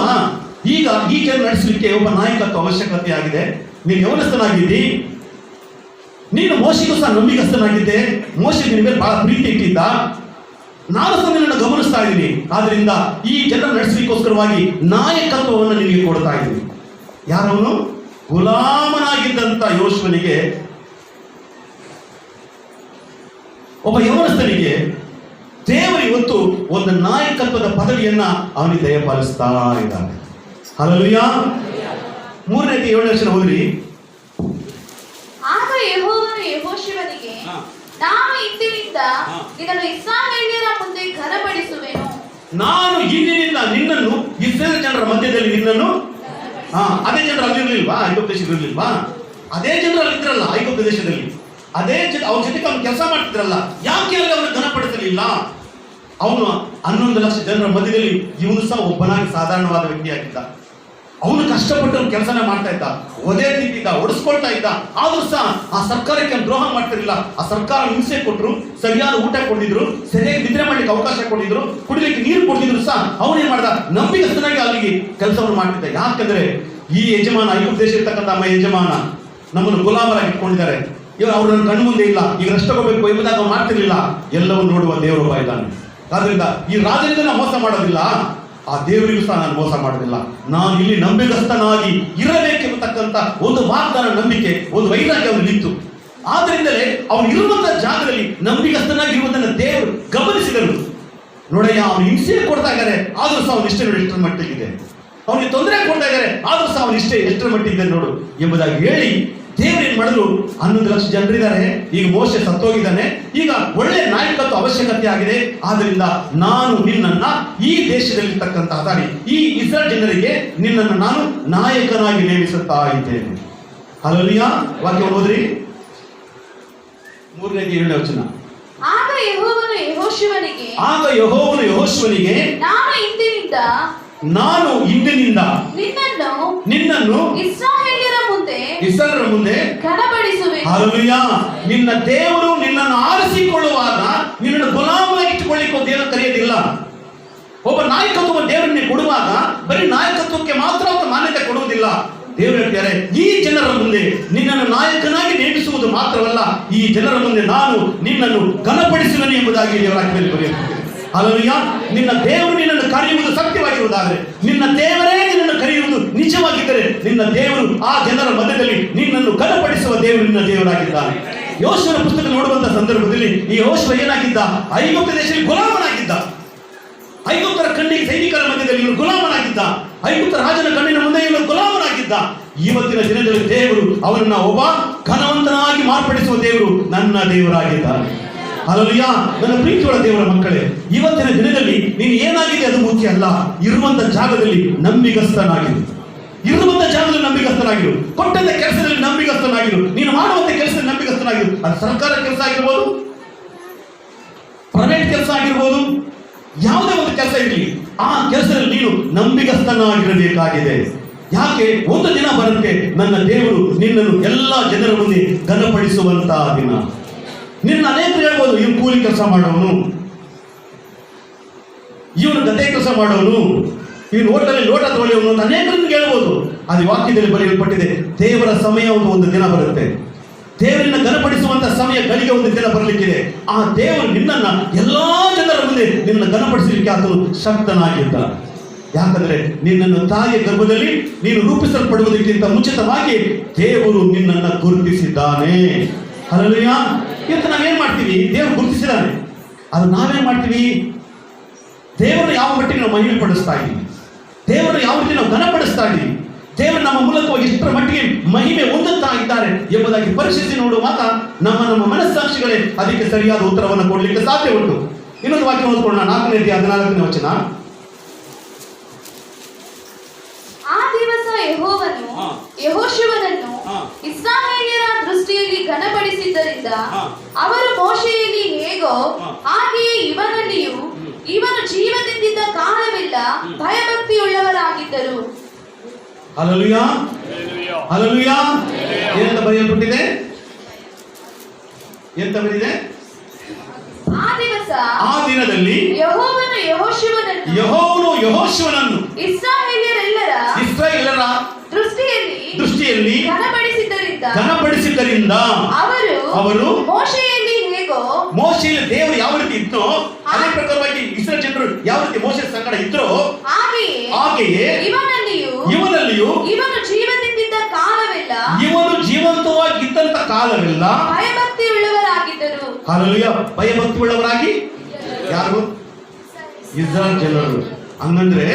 ಈಗ ಈ ಜನ ನಡೆಸಲಿಕ್ಕೆ ಒಬ್ಬ ನಾಯಕತ್ವ ಅವಶ್ಯಕತೆ ಆಗಿದೆ. ನೀನು ಯವನಸ್ಥನಾಗಿದ್ದಿ, ನೀನು ಮೋಶೆಗೂ ಸಹ ನಂಬಿಗಸ್ತನಾಗಿದ್ದೆ. ಮೋಶೆ ನಿನ್ನ ಮೇಲೆ ಬಹಳ ಪ್ರೀತಿ ಇಟ್ಟಿದ್ದ. ನಾನು ಸಹ ನಿನ್ನನ್ನು ಗಮನಿಸ್ತಾ ಇದ್ದೀನಿ. ಆದ್ರಿಂದ ಈ ಜನ ನಡೆಸಲಿಕ್ಕೋಸ್ಕರವಾಗಿ ನಾಯಕತ್ವವನ್ನು ನಿನಗೆ ಕೊಡ್ತಾ ಇದ್ದೀನಿ. ಯಾರವನು? ಗುಲಾಮನಾಗಿದ್ದಂತ ಯೆಹೋಶುವನಿಗೆ, ಒಬ್ಬ ಯವನಸ್ಥನಿಗೆ ದೇವರು ಇವತ್ತು ಒಂದು ನಾಯಕತ್ವದ ಪದವಿಯನ್ನ ಅವನಿಗೆ ದಯಪಾಲಿಸ್ತಾ ಇದ್ದಾನೆ. ಹಲ್ಲೆಲೂಯಾ. 3ನೇ 7ನೇ ವಚನ ಓದ್ರಿ. ಆಗ ಯೆಹೋವನು ಯೆಹೋಶುವನಿಗೆ, ನಾನು ಇಂದಿನಿಂದ ನಿನ್ನನ್ನು ಇಸ್ರಾಯೇಲ್ಯರ ಮುಂದೆ ಘನಪಡಿಸುವೆನು. ನಾನು ಇಂದಿನಿಂದ ನಿನ್ನನ್ನು ಇಸ್ರಾಯೇಲ್ ಜನರ ಮಧ್ಯದಲ್ಲಿ ನಿನ್ನನ್ನು, ಅದೇ ಜನರು ಅಲ್ಲಿರ್ಲಿಲ್ವಾ? ಐಗುಪ್ತ ದೇಶದಲ್ಲಿರ್ಲಿಲ್ವಾ? ಅದೇ ಜನರು ಅಲ್ಲಿದ್ರಲ್ಲ ಐಗುಪ್ತ ದೇಶದಲ್ಲಿ. ಅದೇ ಅವ್ರ ಜೊತೆಗೆ ಅವನು ಕೆಲಸ ಮಾಡ್ತಿದ್ರಲ್ಲ, ಯಾಕೆ ಅಲ್ಲಿ ಅವನು ಘನಪಡಿಸಲಿಲ್ಲ? ಅವನು 11 ಲಕ್ಷ ಜನರ ಮಧ್ಯದಲ್ಲಿ ಇವನು ಸಹ ಒಬ್ಬನಾಗಿ ಸಾಧಾರಣವಾದ ವ್ಯಕ್ತಿಯಾಗಿದ್ದ. ಅವನು ಕಷ್ಟಪಟ್ಟು ಕೆಲಸನ ಮಾಡ್ತಾ ಇದ್ದ, ಒದೆ ತಿಂತಿದ್ದ, ಒಡಿಸ್ಕೊಳ್ತಾ ಇದ್ದ. ಆದ್ರೂ ಸಹ ಆ ಸರ್ಕಾರಕ್ಕೆ ದ್ರೋಹ ಮಾಡ್ತಿರ್ಲಿಲ್ಲ. ಆ ಸರ್ಕಾರ ಹಿಂಸೆ ಕೊಟ್ಟರು, ಸರಿಯಾದ ಊಟ ಕೊಟ್ಟಿದ್ರು, ಸರಿಯಾಗಿ ನಿದ್ರೆ ಮಾಡ್ಲಿಕ್ಕೆ ಅವಕಾಶ ಕೊಟ್ಟಿದ್ರು, ಕುಡಿಲಿಕ್ಕೆ ನೀರು ಕೊಟ್ಟಿದ್ರು ಸಹ ಅವನೇನ್ ಮಾಡ್ದ? ನಂಬಿಗಸ್ತನಾಗಿ ಅಲ್ಲಿಗೆ ಕೆಲಸವನ್ನು ಮಾಡ್ತಿದ್ದ. ಯಾಕಂದ್ರೆ ಈ ಯಜಮಾನ, ಐಗುಪ್ತ ದೇಶ ಇರ್ತಕ್ಕಂಥ ನಮ್ಮ ಯಜಮಾನ ನಮ್ಮನ್ನು ಗುಲಾಮರಾಗಿ ಇಟ್ಕೊಂಡಿದ್ದಾರೆ. ಇವರು ಅವ್ರನ್ನ ಕಣ್ಣು ಮುಂದೆ ಇಲ್ಲ, ಈಗ ರಷ್ಟ ಕೊಡಬೇಕು ಎಂಬುದಾಗಿ ಮಾಡ್ತಿರ್ಲಿಲ್ಲ. ಎಲ್ಲವನ್ನು ನೋಡುವ ದೇವರೊಬ್ಬ ಇದ್ದಾನೆ. ಆದ್ರಿಂದ ಈ ರಾಜನಿಂದ ನಾವು ಮೋಸ ಮಾಡೋದಿಲ್ಲ, ಆ ದೇವರಿಗೂ ಸಹ ನಾನು ಮೋಸ ಮಾಡೋದಿಲ್ಲ. ನಾನು ಇಲ್ಲಿ ನಂಬಿಗಸ್ತನಾಗಿ ಇರಬೇಕೆಂಬತಕ್ಕಂಥ ಒಂದು ವಾಗ್ದಾನ, ನಂಬಿಕೆ, ಒಂದು ವೈರಾಗ್ಯ ಅವನು ನಿಂತು. ಆದ್ರಿಂದಲೇ ಅವನು ಇರುವಂತಹ ಜಾಗದಲ್ಲಿ ನಂಬಿಗಸ್ತನಾಗಿರುವುದನ್ನು ದೇವರು ಗಮನಿಸಿದರು. ನೋಡಯ್ಯ, ಅವನು ಹಿಂಸೆ ಕೊಡ್ತಾ ಇದ್ದಾರೆ, ಆದ್ರೂ ಸಹ ಅವನು ಇಷ್ಟೇ ನೋಡಿ ಎಷ್ಟರ ಮಟ್ಟಿಗಿದೆ. ಅವನಿಗೆ ತೊಂದರೆ ಕೊಡ್ತಾ ಇದ್ದಾರೆ, ಆದ್ರೂ ಸಹ ಅವನು ಇಷ್ಟೇ ಎಷ್ಟರ ಮಟ್ಟಿದೆ ನೋಡು ಎಂಬುದಾಗಿ ಹೇಳಿ ದೇವರು ಏನ್ ಮಾಡಿದ್ರು? 11 ಲಕ್ಷ ಜನರಿದ್ದಾರೆ. ಈಗ ಮೋಶೆ ಸತ್ತೋಗಿದ್ದಾನೆ. ಈಗ ಒಳ್ಳೆ ನಾಯಕತ್ವ ಅವಶ್ಯಕತೆ ಆಗಿದೆ. ಆದ್ರಿಂದ ನಾನು ನಿನ್ನನ್ನ ಈ ದೇಶದಲ್ಲಿರ್ತಕ್ಕಂಥ ಈ ಇಸ್ರಾಯೇಲ್ ಜನರಿಗೆ ನಿನ್ನನ್ನು ನಾನು ನಾಯಕನಾಗಿ ನೇಮಿಸುತ್ತಾ ಇದ್ದೇನೆ. ಹಲ್ಲೆಲೂಯಾ. ವಾಕ್ಯ ಓದ್ರಿ. 3ನೇ 7ನೇ ವಚನ. ಆಗ ಯೆಹೋವನು ಯೆಹೋಶುವನಿಗೆ, ಆಗ ಯೆಹೋವನು ಯೆಹೋಶುವನಿಗೆ, ನಾನು ಇಂದಿನಿಂದ ನಿನ್ನನ್ನು ಇಸ್ರಾಯೇಲ್ಯರ ಮುಂದೆ ಘನಪಡಿಸುವೆ. ಹಲ್ಲೆಲೂಯಾ. ನಿನ್ನ ದೇವರು ನಿನ್ನನ್ನು ಆರಿಸಿಕೊಳ್ಳುವಾಗ ನಿನ್ನನ್ನು ಗುಲಾಮನಾಗಿ ಇಟ್ಟುಕೊಳ್ಳಿಕ್ಕೆ ದೇವರು ಕರೆಯೋದಿಲ್ಲ. ಒಬ್ಬ ನಾಯಕತ್ವ ದೇವರನ್ನೇ ಕೊಡುವಾಗ ಬರೀ ನಾಯಕತ್ವಕ್ಕೆ ಮಾತ್ರ ಅವರು ಮಾನ್ಯತೆ ಕೊಡುವುದಿಲ್ಲ. ದೇವರು ಹೇಳ್ತಾರೆ, ಈ ಜನರ ಮುಂದೆ ನಿನ್ನನ್ನು ನಾಯಕನಾಗಿ ನೇಮಿಸುವುದು ಮಾತ್ರವಲ್ಲ, ಈ ಜನರ ಮುಂದೆ ನಾನು ನಿನ್ನನ್ನು ಘನಪಡಿಸುವೆನು ಎಂಬುದಾಗಿ ದೇವರ ವಾಕ್ಯದಲ್ಲಿ ಬರೆಯುತ್ತದೆ. ಹಲ್ಲೆಲೂಯಾ. ನಿನ್ನ ದೇವರು ನಿನ್ನನ್ನು ಕರೆಯುವುದು ಸತ್ಯವಾಗಿರುವುದಾದರೆ, ನಿನ್ನ ದೇವರೇ ನಿನ್ನನ್ನು ಕರೆಯುವುದು ನಿಜವಾಗಿದ್ದರೆ, ನಿನ್ನ ದೇವರು ಆ ಜನರ ಮಧ್ಯದಲ್ಲಿ ನಿನ್ನನ್ನು ಘನಪಡಿಸುವ ದೇವರು ನಿನ್ನ ದೇವರಾಗಿದ್ದಾನೆ. ಯೆಹೋಶುವನ ಪುಸ್ತಕ ನೋಡುವಂತಹ ಸಂದರ್ಭದಲ್ಲಿ ಈ ಯೆಹೋಶುವ ಏನಾಗಿದ್ದ? ಐಗುಪ್ತ ದೇಶದಲ್ಲಿ ಗುಲಾಮನಾಗಿದ್ದ. ಐಗುಪ್ತರ ಕಣ್ಣಿಗೆ ಸೈನಿಕರ ಮಧ್ಯದಲ್ಲಿ ಇವನು ಗುಲಾಮನಾಗಿದ್ದ. ಐಗುಪ್ತ ರಾಜನ ಕಣ್ಣಿನ ಮುಂದೆ ಇವನು ಗುಲಾಮನಾಗಿದ್ದ. ಇವತ್ತಿನ ದಿನದಲ್ಲಿ ದೇವರು ಅವನನ್ನ ಒಬ್ಬ ಘನವಂತನಾಗಿ ಮಾರ್ಪಡಿಸುವ ದೇವರು ನನ್ನ ದೇವರಾಗಿದ್ದಾನೆ. ಹಲ್ಲೆಲೂಯಾ. ನನ್ನ ಪ್ರೀತಿಯುಳ್ಳ ದೇವರ ಮಕ್ಕಳೇ, ಇವತ್ತಿನ ದಿನದಲ್ಲಿ ನೀನು ಏನಾಗಿದೆ ಅದು ಮುಖ್ಯ ಅಲ್ಲ. ಇರುವಂತ ಜಾಗದಲ್ಲಿ ನಂಬಿಗಸ್ತನಾಗಿರು. ಇರುವಂತ ಜಾಗದಲ್ಲಿ ನಂಬಿಗಸ್ತನಾಗಿರು. ಕೊಟ್ಟಂತ ಕೆಲಸದಲ್ಲಿ ನಂಬಿಗಸ್ತನಾಗಿರು. ನೀನು ಮಾಡುವಂತ ಕೆಲಸದಲ್ಲಿ ನಂಬಿಗಸ್ತನಾಗಿರು. ಅದು ಸರ್ಕಾರ ಕೆಲಸ ಆಗಿರ್ಬೋದು, ಪ್ರೈವೇಟ್ ಕೆಲಸ ಆಗಿರ್ಬೋದು, ಯಾವುದೇ ಒಂದು ಕೆಲಸ ಇರಲಿ, ಆ ಕೆಲಸದಲ್ಲಿ ನೀನು ನಂಬಿಗಸ್ತನಾಗಿರಬೇಕಾಗಿದೆ. ಯಾಕೆ? ಒಂದು ದಿನ ಬರುತ್ತೆ ನನ್ನ ದೇವರು ನಿನ್ನನ್ನು ಎಲ್ಲ ಜನರ ಮುಂದೆ ಘನಪಡಿಸುವಂತಹ ದಿನ. ನಿನ್ನ ಅನೇಕರು ಹೇಳ್ಬೋದು, ಇವನು ಕೂಲಿ ಕೆಲಸ ಮಾಡೋನು, ಇವನು ಗದ್ದೆ ಕೆಲಸ ಮಾಡೋನು, ಇವನು ಹೋಟೆಲ್ ಲೋಟ ತೊಳೆಯೋನು ಅಂತ ಅನೇಕರನ್ನು ಹೇಳ್ಬೋದು. ಅದು ವಾಕ್ಯದಲ್ಲಿ ಬರೆಯಲ್ಪಟ್ಟಿದೆ. ದೇವರ ಸಮಯ ಒಂದು ದಿನ ಬರುತ್ತೆ. ದೇವರನ್ನ ಘನಪಡಿಸುವಂತ ಸಮಯ ಗಳಿಗೆ ಒಂದು ದಿನ ಬರಲಿಕ್ಕಿದೆ. ಆ ದೇವರು ನಿನ್ನನ್ನ ಎಲ್ಲಾ ಜನರ ಮುಂದೆ ನಿನ್ನ ಘನಪಡಿಸಲಿಕ್ಕೆ ಆತನು ಶಕ್ತನಾಗಿದ್ದ. ಯಾಕಂದ್ರೆ ನಿನ್ನನ್ನು ತಾಯಿಯ ಗರ್ಭದಲ್ಲಿ ನೀನು ರೂಪಿಸಲ್ಪಡುವುದಕ್ಕಿಂತ ಮುಂಚಿತವಾಗಿ ದೇವರು ನಿನ್ನನ್ನು ಗುರುತಿಸಿದ್ದಾನೆ. ಹಲ್ಲೆಲೂಯಾ. ಇವತ್ತು ನಾವೇನ್ ಮಾಡ್ತೀವಿ? ದೇವರು ಗುರುತಿಸಿದ್ದಾನೆ, ಅದು ನಾವೇನ್ ಮಾಡ್ತೀವಿ? ದೇವರು ಯಾವ ಮಟ್ಟಿಗೆ ನಾವು ಮಹಿಮೆ ಪಡಿಸ್ತಾ ಇದ್ದೀವಿ, ದೇವರು ಯಾವ ರೀತಿ ನಾವು ಘನಪಡಿಸ್ತಾ ಇದ್ದೀವಿ, ದೇವರು ನಮ್ಮ ಮೂಲಕವಾಗಿ ಎಷ್ಟರ ಮಟ್ಟಿಗೆ ಮಹಿಮೆ ಹೊಂದುತ್ತಾ ಇದ್ದಾರೆ ಎಂಬುದಾಗಿ ಪರಿಶೀಲಿಸಿ ನೋಡುವಾಗ ನಮ್ಮ ಮನಸ್ಸಾಕ್ಷಿಗಳೇ ಅದಕ್ಕೆ ಸರಿಯಾದ ಉತ್ತರವನ್ನು ಕೊಡಲಿಕ್ಕೆ ಸಾಧ್ಯ ಉಂಟು. ಇನ್ನೊಂದು ವಾಕ್ಯ ಓದ್ಕೊಳ್ಳೋಣ, 4ನೇ ಅಧ್ಯಾಯ 14ನೇ ವಚನ. ಆ ದಿವಸ ಯೆಹೋವನು ಯೆಹೋಶುವನನ್ನು ಇಸ್ರಾಯೇಲ್ಯರ ದೃಷ್ಟಿಯಲ್ಲಿ ಘನಪಡಿಸಿದ್ದರಿಂದ ಅವರು ಮೋಶೆಯಲ್ಲಿ ಹೇಗೋ ಹಾಗೆಯೇ ಇವನಲ್ಲಿಯೂ ಇವನು ಜೀವದಿಂದಿದ್ದ ಕಾಲವೆಲ್ಲ ಭಯಭಕ್ತಿಯುಳ್ಳವರಾಗಿದ್ದರು. ಹಲ್ಲೆಲೂಯಾ. ಹಲ್ಲೆಲೂಯಾ. ಏನಂತ ಬರೆಯಲ್ಪಟ್ಟಿದೆ? ಎಂತ ಬರೆದಿದೆ? ಆ ದಿನದಲ್ಲಿ ಯೆಹೋವನು ಯೆಹೋಶುವನನ್ನು ಇಸ್ರಾಯೇಲ್ಯರ ದೃಷ್ಟಿಯಲ್ಲಿ ಘನಪಡಿಸಿದ್ದರಿಂದ ಅವರು ಮೋಶೆಯಲ್ಲಿ ದೇವರು ಯಾವ ರೀತಿ ಇತ್ತೋ ಅದೇ ಪ್ರಕಾರವಾಗಿ ಇಸ್ರಾಯೇಲ್ ಜನರು ಯಾವ ರೀತಿ ಮೋಶೆ ಸಂಗಡ ಇದ್ರೋ ಹಾಗೆಯೇ ಇವನಲ್ಲಿಯೂ ಇವನು ಜೀವಂತವಾಗಿದ್ದಂತ ಕಾಲವೆಲ್ಲ ಭಯಭಕ್ತಿಯುಳ್ಳವರಾಗಿದ್ದರು. ಹಲ್ಲೆಲೂಯಾ. ಭಯಭಕ್ತಿಯುಳ್ಳವರಾಗಿ ಯಾರು? ಇಸ್ರಾಯೇಲ್ ಜನರು. ಹಂಗಂದ್ರೆ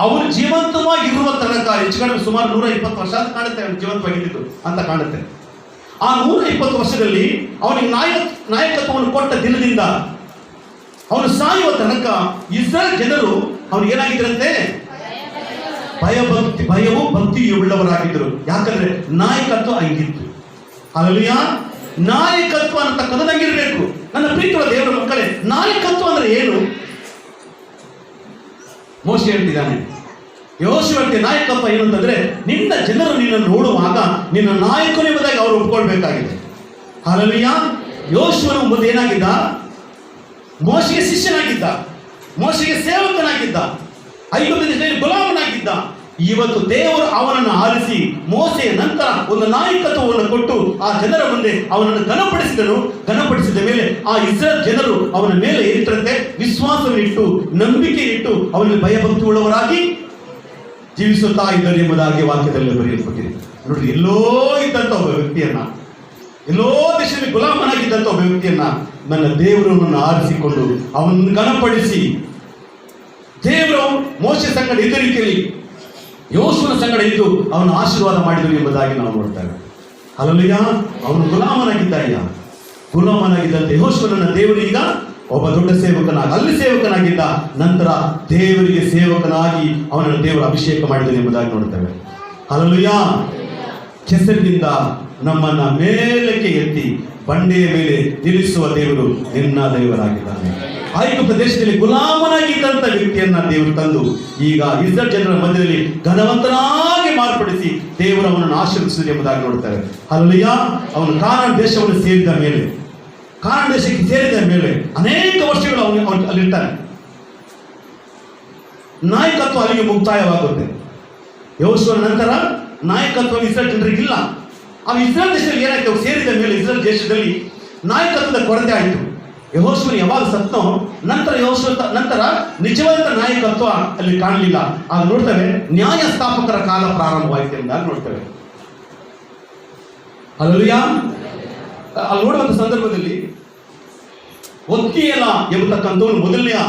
ಅವರು ಜೀವಂತವಾಗಿರುವ ತನಕ ಹೆಚ್ಚು ಕಡಿಮೆ ಸುಮಾರು 120 ವರ್ಷ ಅಂತ ಕಾಣುತ್ತೆ. ಅವನು ಜೀವಂತವಾಗಿದ್ದು ಅಂತ ಕಾಣುತ್ತೆ. ಆ 120 ವರ್ಷದಲ್ಲಿ ಅವನಿಗೆ ನಾಯಕತ್ವವನ್ನು ಕೊಟ್ಟ ದಿನದಿಂದ ಅವನು ಸಾಯುವ ತನಕ ಇಸ್ರಾಯೇಲ್ ಜನರು ಅವನಿಗೆ ಏನಾಗಿದ್ದರಂತೆ? ಭಯವು ಭಕ್ತಿಯು ಉಳ್ಳವರಾಗಿದ್ದರು. ಯಾಕಂದ್ರೆ ನಾಯಕತ್ವ ಹಂಗಿತ್ತು. ಹಲ್ಲೆಲೂಯಾ. ನಾಯಕತ್ವ ಅನ್ನತಕ್ಕಂಥದ್ದು ಹಂಗಿರ್ಬೇಕು. ನನ್ನ ಪ್ರೀತಿಯ ದೇವರ ಮಕ್ಕಳೇ, ನಾಯಕತ್ವ ಅಂದ್ರೆ ಏನು? ಮೋಶೆ ಹೇಳ್ತಿದ್ದಾನೆ, ಯೆಹೋಶುವ ನಾಯಕತ್ವ ಏನು ಅಂತಂದ್ರೆ ನಿನ್ನ ಜನರು ನಿನ್ನನ್ನು ನೋಡುವಾಗ ನಿನ್ನ ನಾಯಕನು ಎಂಬುದಾಗಿ ಅವರು ಒಪ್ಕೊಳ್ಬೇಕಾಗಿದೆ. ಹಲ್ಲೆಲೂಯಾ. ಯೆಹೋಶುವನು ಮುಂದೆ ಏನಾಗಿದ್ದ? ಮೋಶೆಗೆ ಶಿಷ್ಯನಾಗಿದ್ದ, ಮೋಶೆಗೆ ಸೇವಕನಾಗಿದ್ದ, ಐಗುಪ್ತ ದೇಶದಲ್ಲಿ ಗುಲಾಮನಾಗಿದ್ದ. ಇವತ್ತು ದೇವರು ಅವನನ್ನು ಆರಿಸಿ ಮೋಸೆಯ ನಂತರ ಒಂದು ನಾಯಕತ್ವವನ್ನು ಕೊಟ್ಟು ಆ ಜನರ ಮುಂದೆ ಅವನನ್ನು ಘನಪಡಿಸಿದನು. ಘನಪಡಿಸಿದ ಮೇಲೆ ಆ ಇಸ್ರಾಯೇಲ್ ಜನರು ಅವನ ಮೇಲೆ ಏರಿತರಂತೆ ವಿಶ್ವಾಸವಿಟ್ಟು ನಂಬಿಕೆ ಇಟ್ಟು ಅವನಲ್ಲಿ ಭಯಭಕ್ತಿ ಉಳ್ಳವರಾಗಿ ಜೀವಿಸುತ್ತಾ ಇದ್ದರು ಎಂಬುದಾಗಿ ವಾಕ್ಯದಲ್ಲಿ ಬರೆಯಲ್ಪಟ್ಟಿದೆ. ನೋಡ್ರಿ, ಎಲ್ಲೋ ಇದ್ದಂತ ಒಬ್ಬ ವ್ಯಕ್ತಿಯನ್ನ, ಎಲ್ಲೋ ದೇಶದಲ್ಲಿ ಗುಲಾಮನಾಗಿದ್ದಂತ ಒಬ್ಬ ವ್ಯಕ್ತಿಯನ್ನ ನನ್ನ ದೇವರನ್ನು ಆರಿಸಿಕೊಂಡು ಅವನನ್ನು ಘನಪಡಿಸಿ ದೇವರು ಮೋಶೆ ಸಂಗಡ ಇದ್ದ ರೀತಿಯಲ್ಲಿ ಯೆಹೋಶುವನ ಸಂಗಡ ಇದ್ದು ಅವನು ಆಶೀರ್ವಾದ ಮಾಡಿದರು ಎಂಬುದಾಗಿ ನಾವು ನೋಡ್ತೇವೆ. ಹಲ್ಲೆಲೂಯಾ. ಅವನು ಗುಲಾಮನಾಗಿದ್ದಂತೆ ಯೆಹೋಶುವನನ್ನ ದೇವರು ಈಗ ಒಬ್ಬ ದೊಡ್ಡ ಅಲ್ಲಿ ಸೇವಕನಾಗಿದ್ದ ನಂತರ ದೇವರಿಗೆ ಸೇವಕನಾಗಿ ಅವನನ್ನು ದೇವರು ಅಭಿಷೇಕ ಮಾಡಿದನು ಎಂಬುದಾಗಿ ನೋಡ್ತೇವೆ. ಹಲ್ಲೆಲೂಯಾ. ಕೆಸರಿನಿಂದ ನಮ್ಮನ್ನ ಮೇಲಕ್ಕೆ ಎತ್ತಿ ಬಂಡೆಯ ಮೇಲೆ ನಿಲ್ಲಿಸುವ ದೇವರು ನಿನ್ನ ದೇವರಾಗಿದ್ದಾನೆ. ಐಗುಪ್ತ ದೇಶದಲ್ಲಿ ಗುಲಾಮನಾಗಿದ್ದಂಥ ವ್ಯಕ್ತಿಯನ್ನ ದೇವರು ತಂದು ಈಗ ಇಸ್ರಾಯೇಲ್ ಜನರ ಮಧ್ಯದಲ್ಲಿ ಘನವಂತನಾಗಿ ಮಾರ್ಪಡಿಸಿ ದೇವರು ಅವನನ್ನು ಆಶೀರ್ವದಿಸಿದ ಎಂಬುದಾಗಿ ನೋಡ್ತಾರೆ. ಹಲ್ಲೆಲೂಯಾ. ಅವನು ಕಾನಾನ್ ದೇಶವನ್ನು ಸೇರಿದ ಮೇಲೆ, ಕಾನಾನ್ ದೇಶಕ್ಕೆ ಸೇರಿದ ಮೇಲೆ ಅನೇಕ ವರ್ಷಗಳು ಅವನು ಅಲ್ಲಿರ್ತಾನೆ. ನಾಯಕತ್ವ ಅಲ್ಲಿಗೆ ಮುಕ್ತಾಯವಾಗುತ್ತೆ. ಯೆಹೋಶುವನ ನಂತರ ನಾಯಕತ್ವ ಇಸ್ರಾಯೇಲ್ ಜನರಿಗಿಲ್ಲ. ಆ ಇಸ್ರಾಯೇಲ್ ದೇಶದಲ್ಲಿ ಏನಾಯ್ತು, ಸೇರಿದ ಮೇಲೆ ಇಸ್ರಾಯೇಲ್ ದೇಶದಲ್ಲಿ ನಾಯಕತ್ವದ ಕೊರತೆ ಆಯಿತು. ಯೆಹೋಶುವನು ಯಾವಾಗ ಸತ್ತೋ ನಂತರ ನಂತರ ನಿಜವಾದ ನಾಯಕತ್ವ ಅಲ್ಲಿ ಕಾಣಲಿಲ್ಲ. ಆಗ ನೋಡ್ತೇವೆ ನ್ಯಾಯ ಸ್ಥಾಪಕರ ಕಾಲ ಪ್ರಾರಂಭವಾಯಿತು ಎಂದಾಗ ನೋಡ್ತೇವೆ. ಹಲ್ಲೆಲೂಯಾ. ಅಲ್ಲಿ ನೋಡುವಂತ ಸಂದರ್ಭದಲ್ಲಿ ಒತ್ನಿಯೇಲ ಎಂಬತಕ್ಕಂಥವನು ಮೊದಲನೆಯ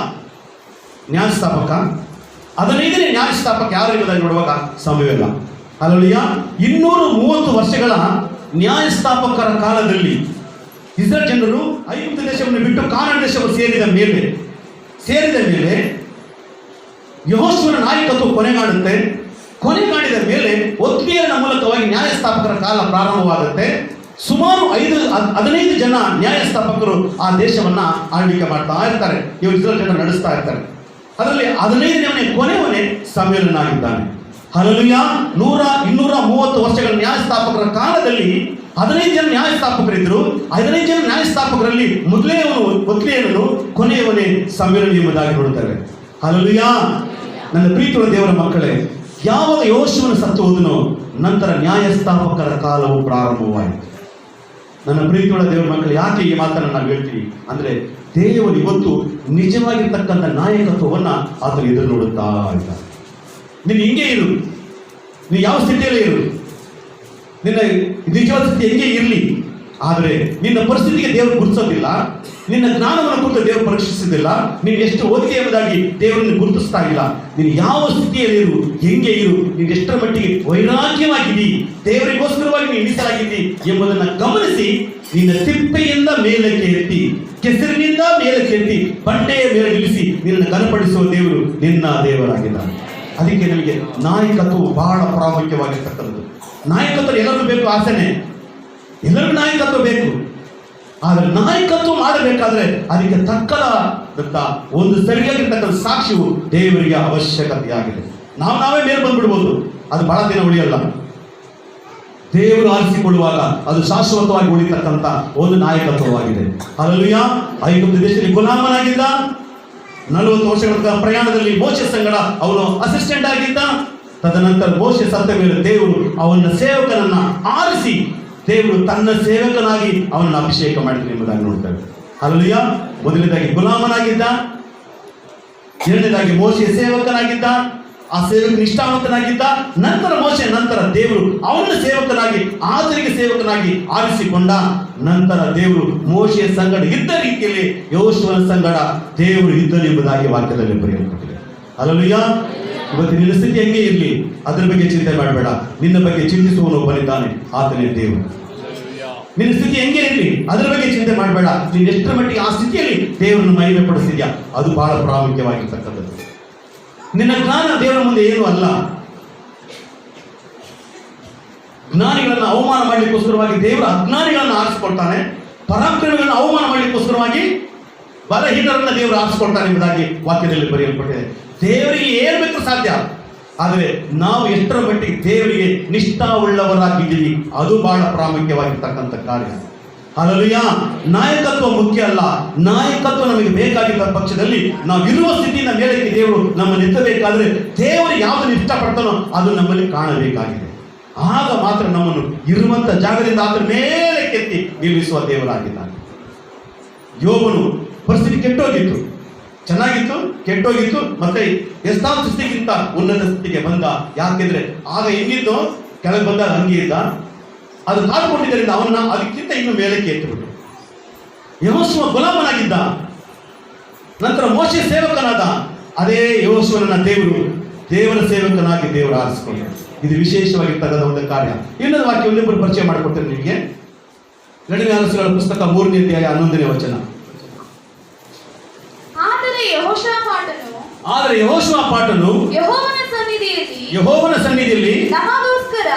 ನ್ಯಾಯಸ್ಥಾಪಕ, 15ನೇ ನ್ಯಾಯಸ್ಥಾಪಕ ಯಾರು ಎಂಬುದಾಗಿ ನೋಡುವಾಗ ಸಮಯವಿಲ್ಲ. ಹಲ್ಲೆಲೂಯಾ. 230 ವರ್ಷಗಳ ನ್ಯಾಯಸ್ಥಾಪಕರ ಕಾಲದಲ್ಲಿ ಇಸ್ರಾಯೇಲ್ ಜನರು ಐಗುಪ್ತ ದೇಶವನ್ನು ಬಿಟ್ಟು ಕಾನಾನ್ ದೇಶವನ್ನು ಸೇರಿದ ಮೇಲೆ ಯೆಹೋಶುವನ ನಾಯಕತ್ವ ಕೊನೆಗಾಣಿದ ಮೇಲೆ ಒತ್ನಿಯೇಲನ ಮೂಲಕವಾಗಿ ನ್ಯಾಯಸ್ಥಾಪಕರ ಕಾಲ ಪ್ರಾರಂಭವಾಗುತ್ತೆ. ಸುಮಾರು 15 ಜನ ನ್ಯಾಯಸ್ಥಾಪಕರು ಆ ದೇಶವನ್ನ ಆಳ್ವಿಕೆ ಮಾಡ್ತಾ ಇರ್ತಾರೆ. ಇವರು ಇಸ್ರಾಯೇಲ್ ಜನರು ನಡೆಸ್ತಾ ಇರ್ತಾರೆ. ಅದರಲ್ಲಿ 15ನೇ ಕೊನೆಯವನೇ ಸಮುವೇಲನಾಗಿದ್ದಾನೆ. ಹಲ್ಲೆಲೂಯಾ. 230 ವರ್ಷಗಳ ನ್ಯಾಯಸ್ಥಾಪಕರ ಕಾಲದಲ್ಲಿ 15 ಜನ ನ್ಯಾಯಸ್ಥಾಪಕರಿದ್ದರು. 15 ಜನ ನ್ಯಾಯಸ್ಥಾಪಕರಲ್ಲಿ ಮೊದಲನೆಯವನು ಒತ್ನಿಯೇಲನು, ಕೊನೆಯವನೇ ಸಮುವೇಲನು ಎಂಬುದಾಗಿ ನೋಡುತ್ತೇವೆ. ಹಲ್ಲೆಲೂಯಾ. ನನ್ನ ಪ್ರೀತಿಯ ದೇವರ ಮಕ್ಕಳೇ, ಯಾವಾಗ ಯೆಹೋಶುವನು ಸತ್ತು ಹೋದನೋ ನಂತರ ನ್ಯಾಯಸ್ಥಾಪಕರ ಕಾಲವು ಪ್ರಾರಂಭವಾಯಿತು. ನನ್ನ ಪ್ರೀತಿಯ ದೇವರ ಮಕ್ಕಳು, ಯಾಕೆ ಈ ಮಾತನ್ನು ನಾವು ಹೇಳ್ತೀವಿ ಅಂದ್ರೆ, ದೇವರು ಇವತ್ತು ನಿಜವಾಗಿರ್ತಕ್ಕಂಥ ನಾಯಕತ್ವವನ್ನ ಆತನು ಎದುರು ನೋಡುತ್ತಾ ಇದ್ದಾನೆ. ನೀನು ಹಿಂಗೆ ಇರು, ನೀನು ಯಾವ ಸ್ಥಿತಿಯಲ್ಲೇ ಇರು, ನಿನ್ನ ನಿಜವಾದ ಸ್ಥಿತಿ ಹೆಂಗೆ ಇರಲಿ, ಆದರೆ ನಿನ್ನ ಪರಿಸ್ಥಿತಿಗೆ ದೇವರು ಗುರುತಿಸೋದಿಲ್ಲ, ನಿನ್ನ ಜ್ಞಾನವನ್ನು ಕುರಿತು ದೇವರು ಪರೀಕ್ಷಿಸೋದಿಲ್ಲ, ನೀನು ಎಷ್ಟು ಓದಿಕೆ ಎಂಬುದಾಗಿ ದೇವರನ್ನು ಗುರುತಿಸ್ತಾ ಇಲ್ಲ. ನೀನು ಯಾವ ಸ್ಥಿತಿಯಲ್ಲಿ ಇರು, ಹೆಂಗೆ ಇರು, ನೀನು ಎಷ್ಟರ ಮಟ್ಟಿಗೆ ವೈರಾಗ್ಯವಾಗಿದ್ದಿ, ದೇವರಿಗೋಸ್ಕರವಾಗಿ ನೀನು ಮೀಸಲಾಗಿದ್ದಿ ಎಂಬುದನ್ನು ಗಮನಿಸಿ ನಿನ್ನ ತಿಪ್ಪೆಯಿಂದ ಮೇಲಕ್ಕೆ ಎತ್ತಿ, ಕೆಸರಿನಿಂದ ಮೇಲಕ್ಕೆ ಎತ್ತಿ ಬಂಡೆಯ ಮೇಲೆ ನಿಲ್ಲಿಸಿ ನಿನ್ನನ್ನು ಘನಪಡಿಸುವ ದೇವರು ನಿನ್ನ ದೇವರಾಗಿದ್ದಾನೆ. ಅದಕ್ಕೆ ನಮಗೆ ನಾಯಕತ್ವವು ಬಹಳ ಪ್ರಾಮುಖ್ಯವಾಗಿರ್ತಕ್ಕಂಥದ್ದು. ನಾಯಕತ್ವ ಎಲ್ಲರಿಗೂ ಬೇಕು, ಆಸೆನೆ, ಎಲ್ಲರಿಗೂ ನಾಯಕತ್ವ ಬೇಕು. ಆದರೆ ನಾಯಕತ್ವ ಮಾಡಬೇಕಾದ್ರೆ ಅದಕ್ಕೆ ತಕ್ಕದಾದಂಥ ಒಂದು ಸರಿಯಾಗಿರ್ತಕ್ಕಂಥ ಸಾಕ್ಷಿಯು ದೇವರಿಗೆ ಅವಶ್ಯಕತೆಯಾಗಿದೆ. ನಾವೇ ಮೇಲೆ ಬಂದ್ಬಿಡ್ಬೋದು, ಅದು ಬಹಳ ದಿನ ಉಳಿಯಲ್ಲ. ದೇವರು ಆರಿಸಿಕೊಳ್ಳುವಾಗ ಅದು ಶಾಶ್ವತವಾಗಿ ಉಳಿತಕ್ಕಂಥ ಒಂದು ನಾಯಕತ್ವವಾಗಿದೆ. ಹಲ್ಲೆಲೂಯಾ. ಐಗುಪ್ತ ದೇಶದಲ್ಲಿ ಗುಲಾಮನಾಗಿದ್ದ, 40 ವರ್ಷಗಳ ಪ್ರಯಾಣದಲ್ಲಿ ಮೋಶೆ ಸಂಗಡ ಅವನು ಅಸಿಸ್ಟೆಂಟ್ ಆಗಿದ್ದ. ತದನಂತರ ಮೋಶೆ ಸತ್ತ ಮೇಲೆ ದೇವರು ಅವನ ಸೇವಕನನ್ನ ಆರಿಸಿ ದೇವರು ತನ್ನ ಸೇವಕನಾಗಿ ಅವನನ್ನು ಅಭಿಷೇಕ ಮಾಡಿದ್ರು ಎಂಬುದಾಗಿ ನೋಡ್ತೇವೆ. ಹಲ್ಲೆಲೂಯಾ. ಮೊದಲನೇದಾಗಿ ಗುಲಾಮನಾಗಿದ್ದ, ಎರಡನೇದಾಗಿ ಮೋಶೆ ಸೇವಕನಾಗಿದ್ದ, ಆ ಸೇವಕ ನಿಷ್ಠಾವಂತನಾಗಿದ್ದ. ನಂತರ ದೇವರು ಅವನ ಸೇವಕನಾಗಿ, ಆತನಿಗೆ ಸೇವಕನಾಗಿ ಆರಿಸಿಕೊಂಡ. ನಂತರ ದೇವರು ಮೋಶೆಯ ಸಂಗಡ ಇದ್ದ ರೀತಿಯಲ್ಲಿ ಯೆಹೋಶುವನ ಸಂಗಡ ದೇವರು ಇದ್ದನು ಎಂಬುದಾಗಿ ವಾಕ್ಯದಲ್ಲಿ ಬರೆಯಲ್ಪಟ್ಟಿದೆ. ಹಲ್ಲೆಲೂಯಾ. ಇವತ್ತು ನಿನ್ನ ಸ್ಥಿತಿ ಹೆಂಗೆ ಇರಲಿ, ಅದರ ಬಗ್ಗೆ ಚಿಂತೆ ಮಾಡಬೇಡ. ನಿನ್ನ ಬಗ್ಗೆ ಚಿಂತಿಸುವನು ಒಬ್ಬನಿದ್ದಾನೆ, ಆತನೇ ದೇವರು. ನಿನ್ನ ಸ್ಥಿತಿ ಹೆಂಗೆ ಇರಲಿ, ಅದರ ಬಗ್ಗೆ ಚಿಂತೆ ಮಾಡಬೇಡ. ನೀನು ಎಷ್ಟರ ಮಟ್ಟಿಗೆ ಆ ಸ್ಥಿತಿಯಲ್ಲಿ ದೇವರನ್ನು ಮಹಿಮೆ ಪಡಿಸಿದ್ಯಾ, ಅದು ಬಹಳ ಪ್ರಾಮುಖ್ಯವಾಗಿರ್ತಕ್ಕಂಥದ್ದು. ನಿನ್ನ ಜ್ಞಾನ ದೇವರ ಮುಂದೆ ಏನೂ ಅಲ್ಲ. ಜ್ಞಾನಿಗಳನ್ನು ಅವಮಾನ ಮಾಡಲಿಕ್ಕೋಸ್ಕರವಾಗಿ ದೇವರು ಅಜ್ಞಾನಿಗಳನ್ನು ಆರಿಸಿಕೊಳ್ತಾನೆ, ಪರಾಕ್ರಮಿಗಳನ್ನು ಅವಮಾನ ಮಾಡಲಿಕ್ಕೋಸ್ಕರವಾಗಿ ಬಲಹೀನರನ್ನ ದೇವರು ಆರಿಸಿಕೊಳ್ತಾನೆ ಎಂಬುದಾಗಿ ವಾಕ್ಯದಲ್ಲಿ ಬರೆಯಲ್ಪಟ್ಟಿದೆ. ದೇವರಿಗೆ ಏನು ಬೇಕು ಸಾಧ್ಯ, ಆದರೆ ನಾವು ಎಷ್ಟರ ಮಟ್ಟಿಗೆ ದೇವರಿಗೆ ನಿಷ್ಠಾವುಳ್ಳವರಾಗಿದ್ದೀವಿ, ಅದು ಬಹಳ ಪ್ರಾಮುಖ್ಯವಾಗಿರ್ತಕ್ಕಂಥ ಕಾರ್ಯ. ಹಲ್ಲೆಲೂಯಾ. ನಾಯಕತ್ವ ಮುಖ್ಯ ಅಲ್ಲ, ನಾಯಕತ್ವ ನಮಗೆ ಬೇಕಾಗಿದ್ದ ಪಕ್ಷದಲ್ಲಿ ನಾವಿರುವ ಸ್ಥಿತಿಯಿಂದ ಮೇಲಕ್ಕೆ ದೇವರು ನಮ್ಮನ್ನು ಎತ್ತಬೇಕಾದ್ರೆ ದೇವರು ಯಾವುದನ್ನು ಇಷ್ಟಪಡ್ತಾನೋ ಅದು ನಮ್ಮಲ್ಲಿ ಕಾಣಬೇಕಾಗಿದೆ. ಆಗ ಮಾತ್ರ ನಮ್ಮನ್ನು ಇರುವಂತ ಜಾಗದಿಂದ ಆತ ಮೇಲಕ್ಕೆತ್ತಿ ನಿಲ್ಲಿಸುವ ದೇವರಾಗಿದ್ದಾನೆ. ಯೋಬನು ಪರಿಸ್ಥಿತಿ ಕೆಟ್ಟೋಗಿತ್ತು, ಚೆನ್ನಾಗಿತ್ತು, ಕೆಟ್ಟೋಗಿತ್ತು, ಮತ್ತೆ ಎಷ್ಟಾದ ಸ್ಥಿತಿಗಿಂತ ಉನ್ನತ ಸ್ಥಿತಿಗೆ ಬಂದ. ಯಾಕೆಂದ್ರೆ ಆಗ ಹೆಂಗಿದ್ದು ಕೆಳಗೆ ಬಂದಾಗ ಹಂಗೆ ಇದ್ದ, ಅದು ಕಾದುಕೊಂಡಿದ್ದರಿಂದ ಅವನ್ನ ಅದಕ್ಕಿಂತ ಇನ್ನು ಮೇಲಕ್ಕೆ ಎತ್ತಿಬಿಟ್ಟು. ಯೆಹೋಶುವ ಗುಲಾಮನಾಗಿದ್ದ, ನಂತರ ಮೋಶೆ ಸೇವಕನಾದ. ಅದೇ ಯೆಹೋಶುವನನ್ನ ದೇವರ ಸೇವಕನಾಗಿ ದೇವರು ಆರಿಸಿಕೊಂಡ. ಇದು ವಿಶೇಷವಾಗಿರ್ತಕ್ಕಂಥ ಒಂದು ಕಾರ್ಯ. ಇನ್ನೊಂದು ವಾಕ್ಯ ಒಂದಿಬ್ಬರು ಪರಿಚಯ ಮಾಡಿಕೊಡ್ತೇನೆ ನಿಮಗೆ. ಎರಡನೇ ಅರಸುಗಳ ಪುಸ್ತಕ 3ನೇ ಅಧ್ಯಾಯ 11ನೇ ವಚನ. ಆದರೆ ಯೆಹೋಷಾಫಾಟನು ಯೆಹೋವನ ಸನ್ನಿಧಿಯಲ್ಲಿ ನಮಗೋಸ್ಕರ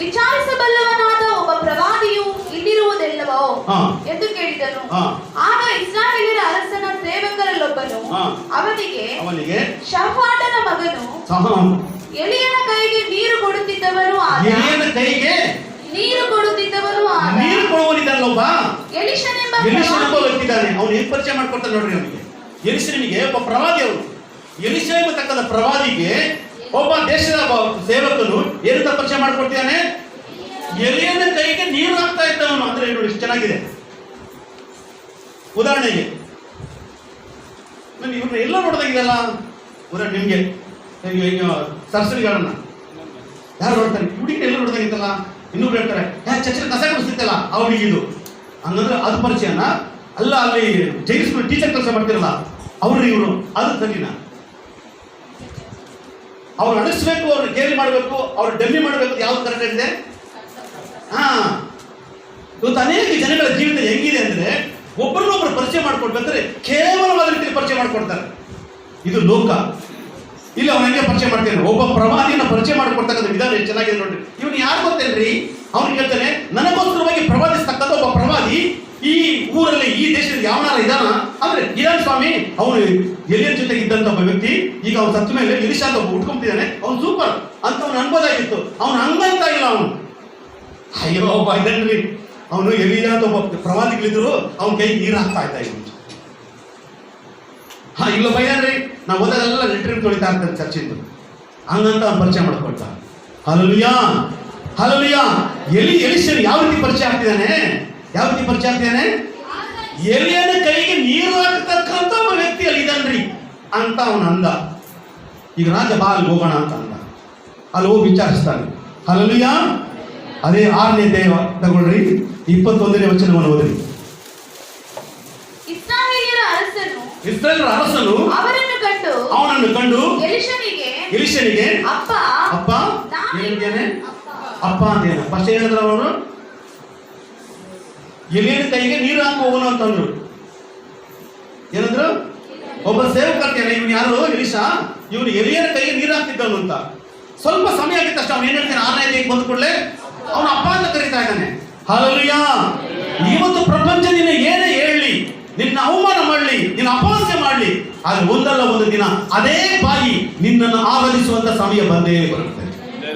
ವಿಚಾರಿಸಬಲ್ಲವನಾದ ಒಬ್ಬ ಇಲ್ಲವೋ ಹಾ. ಎಂದು ಕೇಳಿದನು. ಹಾ. ಆಗ ಇಸ್ರಾಯೇಲ್ಯರ ಅರಸನ ಸೇವಕರಲ್ಲೊಬ್ಬನು ಹಾ. ಅವನಿಗೆ ಶಾಫಾಟನ ಮಗನು ಎಲಿಯನ ಕೈಗೆ ನೀರು ಕೊಡುತ್ತಿದ್ದವನು ಆದ ಎಲಿಯನ ಕೈಗೆ ನೀರು ಕೊಡುತ್ತಿದ್ದವನು ಆದ ನೀರು ಕೊಡುವನಿದ್ದಾನಲ್ಲ ಒಬ್ಬ ಎಲಿಷನೆಂಬ ಎಲಿಷನೆಂಬ ವ್ಯಕ್ತಿ ಇದ್ದಾನೆ. ಅವನು ಏನ್ ಪರಿಚಯ ಮಾಡ್ಕೊಡ್ತಾನೆ ನೋಡ್ರಿ ನಮಗೆ. ಎಲಿಷನಿಗೆ ಒಬ್ಬ ಪ್ರವಾದಿ, ಅವನು ಎಲಿಷ ಎಂಬತಕ್ಕಂಥ ಪ್ರವಾದಿಗೆ ಒಬ್ಬ ದೇಶದ ಸೇವಕನು ಏನಂತ ಪರಿಚಯ ಮಾಡ್ಕೊಡ್ತಿದ್ದಾನೆ? ಎಲಿಯನ ಕೈಗೆ ನೀರು ಹಾಕ್ತಾ ಇದ್ದವನು. ಅಂದ್ರೆ ನೋಡಿ ಎಷ್ಟು ಚೆನ್ನಾಗಿದೆ. ಉದಾಹರಣೆಗೆ ನಾನು ಇವ್ರನ್ನ ಎಲ್ಲ ನೋಡ್ದಾಗಿದೆಲ್ಲ. ಉದಾಹರಣೆ ನಿಮ್ಗೆ ಸರಸ್ವತಿಗಳನ್ನ ಯಾರು ನೋಡ್ತಾರೆ? ಹುಡುಗಿ ಎಲ್ಲ ನೋಡ್ದಾಗಿತ್ತಲ್ಲ. ಇನ್ನೊಬ್ರು ಹೇಳ್ತಾರೆ ಚರ್ಚೆ ಕಸ ಗುಡಿಸ್ತಿತ್ತಲ್ಲ ಆ ಹುಡುಗಿದು. ಹಂಗಂದ್ರೆ ಅದು ಪರಿಚಯನ ಅಲ್ಲ. ಅಲ್ಲಿ ಜೈಲ್ ಸ್ಕೂಲ್ ಟೀಚರ್ ಕೆಲಸ ಮಾಡ್ತಿರಲ್ಲ ಅವ್ರು ಇವರು, ಅದು ಸರಿನ? ಅವ್ರು ನಡೆಸಬೇಕು, ಅವ್ರನ್ನ ಕೇಳಿ ಮಾಡಬೇಕು, ಅವ್ರು ಡಮ್ಮಿ ಮಾಡಬೇಕು, ಯಾವ್ದು ಕರೆಕ್ಟ್ ಇದೆ? ಹಾ, ಇವತ್ತು ಅನೇಕ ಜನಗಳ ಜೀವಿತ ಹೆಂಗಿದೆ ಅಂದ್ರೆ ಒಬ್ಬರನ್ನೊಬ್ಬರು ಪರಿಚಯ ಮಾಡ್ಕೊಡ್ಬೇಕಾದ್ರೆ ಕೇವಲವಾದ ರೀತಿಯಲ್ಲಿ ಪರಿಚಯ ಮಾಡ್ಕೊಡ್ತಾರೆ. ಇದು ಲೋಕ. ಇಲ್ಲಿ ಅವ್ನ ಹೆಂಗೆ ಪರಿಚಯ ಮಾಡ್ತೇನೆ? ಒಬ್ಬ ಪ್ರವಾದಿನ ಪರಿಚಯ ಮಾಡ್ಕೊಡ್ತಕ್ಕಂಥ ವಿಧಾನ ಎಷ್ಟು ಚೆನ್ನಾಗಿದೆ ನೋಡ್ರಿ. ಇವನು ಯಾರು ಗೊತ್ತೇನ್ರಿ? ಅವ್ನು ಹೇಳ್ತಾನೆ, ನನಗೋಸ್ಕರವಾಗಿ ಪ್ರವಾದಿಸ್ತಕ್ಕಂಥ ಒಬ್ಬ ಪ್ರವಾದಿ ಈ ಊರಲ್ಲಿ, ಈ ದೇಶದಲ್ಲಿ ಯಾವನಾರ ಇದಾನ ಅಂದ್ರೆ ಇದಾನ್ ಸ್ವಾಮಿ. ಅವನು ಎಲಿಯನ್ ಜೊತೆಗೆ ಇದ್ದಂತ ಒಬ್ಬ ವ್ಯಕ್ತಿ. ಈಗ ಅವ್ನು ಸತ್ತ ಮೇಲೆ ಎಲಿಶಾ ಅಂತ ಒಬ್ಬ ಉಟ್ಕೊಂತಿದ್ದಾನೆ. ಅವ್ನು ಸೂಪರ್ ಅಂತ ಅವ್ನು ಅನ್ಬೋದಾಗಿತ್ತು. ಅವ್ನು ಹಂಗಂತ ಇಲ್ಲ. ಅವನು ಅಯ್ಯೋ ಒಬ್ಬ ಇದನ್ರಿ, ಅವನು ಎಲಿಯಾ ಅಂತ ಒಬ್ಬ ಪ್ರವಾದಿಗಳಿದ್ರು, ಅವನ ಕೈ ನೀರು ಹಾಕ್ತಾ ಇದ್ದ. ಇವನು ಹಾ ಇಲ್ಲ ಬೈಯನ್ರಿ, ನಾವು ಓದೋದೆಲ್ಲ ಲೆಟ್ರಿನ್ ತೊಳಿತಾ ಇರ್ತಾರೆ ಚರ್ಚಿಂದು. ಹಂಗಂತ ಅವ್ನು ಪರಿಚಯ ಮಾಡ್ಕೊಳ್ತಾ. Hallelujah, hallelujah. ಎಲಿಷನ್ ಯಾವ ರೀತಿ ಪರಿಚಯ ಆಗ್ತಿದ್ದಾನೆ? ಯಾವ ರೀತಿ ಪರಿಚಯ ಆಗ್ತಿದ್ದಾನೆ? ಎಲಿಯನ ಕೈಗೆ ನೀರು ಹಾಕತಕ್ಕಂತ ಒಬ್ಬ ವ್ಯಕ್ತಿ ಅಲ್ಲಿ ಇದ್ದಾನ್ರಿ ಅಂತ ಅವನು ಅಂದ. ಈಗ ರಾಜ ಬಾ ಅಲ್ಲಿ ಹೋಗೋಣ ಅಂತ ಅಂದ. ಅಲ್ಲಿ ಹೋಗಿ ವಿಚಾರಿಸ್ತಾನೆ. ಹಲ್ಲೆಲೂಯಾ. ಅದೇ 6ನೇ ದೇವ ತಗೊಳ್ರಿ, 21ನೇ ವಚನವನ್ನು ಓದ್ರಿ. ಇಸ್ರಾಯೇಲ್ಯರ ಅರಸನು ಅವನನ್ನು ಕಂಡು ಎಲಿಷನಿಗೆ ಅಪ್ಪ ಏನಂತೇನೆ? ಅಪ್ಪ ಅಂತೇನೆ. ಫಸ್ಟ್ ಹೇಳಿದ್ರು ಅವರು ಎಲಿಯನ ಕೈಗೆ ನೀರು ಹಾಕಿ ಹೋಗೋಣ ಅಂತಂದ್ರು. ಏನಂದ್ರು? ಒಬ್ಬ ಸೇವಕರ್ತೇನೆ, ಇವನು ಯಾರು? ಎಲಿಶಾ. ಇವನು ಎಲಿಯನ ಕೈಗೆ ನೀರು ಹಾಕ್ತಿದ್ದವನು ಅಂತ. ಸ್ವಲ್ಪ ಸಮಯ ಆಗಿತ್ತು ಅಷ್ಟೇ. ಅವ್ನು ಏನ್ ಹೇಳ್ತಾನೆ? 6ನೇ ದೇವಕ್ಕೆ ಬಂದ ಕೂಡಲೇ ಅವನು ಅಪ್ಪ ಅಂತ ಕರೀತಾ ಇದ್ದಾನೆ. ಹಲ್ಲೆಲೂಯಾ. ಇವತ್ತು ಪ್ರಪಂಚ ನಿನ್ನ ಏನೇ ಹೇಳಲಿ, ನಿನ್ನ ಅವಮಾನ ಮಾಡಲಿ, ನಿನ್ನ ಅಪಹಾಸ್ಯ ಮಾಡಲಿ, ಆದ್ರೆ ಒಂದಲ್ಲ ಒಂದು ದಿನ ಅದೇ ಬಾಯಿ ನಿನ್ನನ್ನು ಆರಾಧಿಸುವಂತ ಸಮಯ ಬಂದೇ ಬರುತ್ತೆ.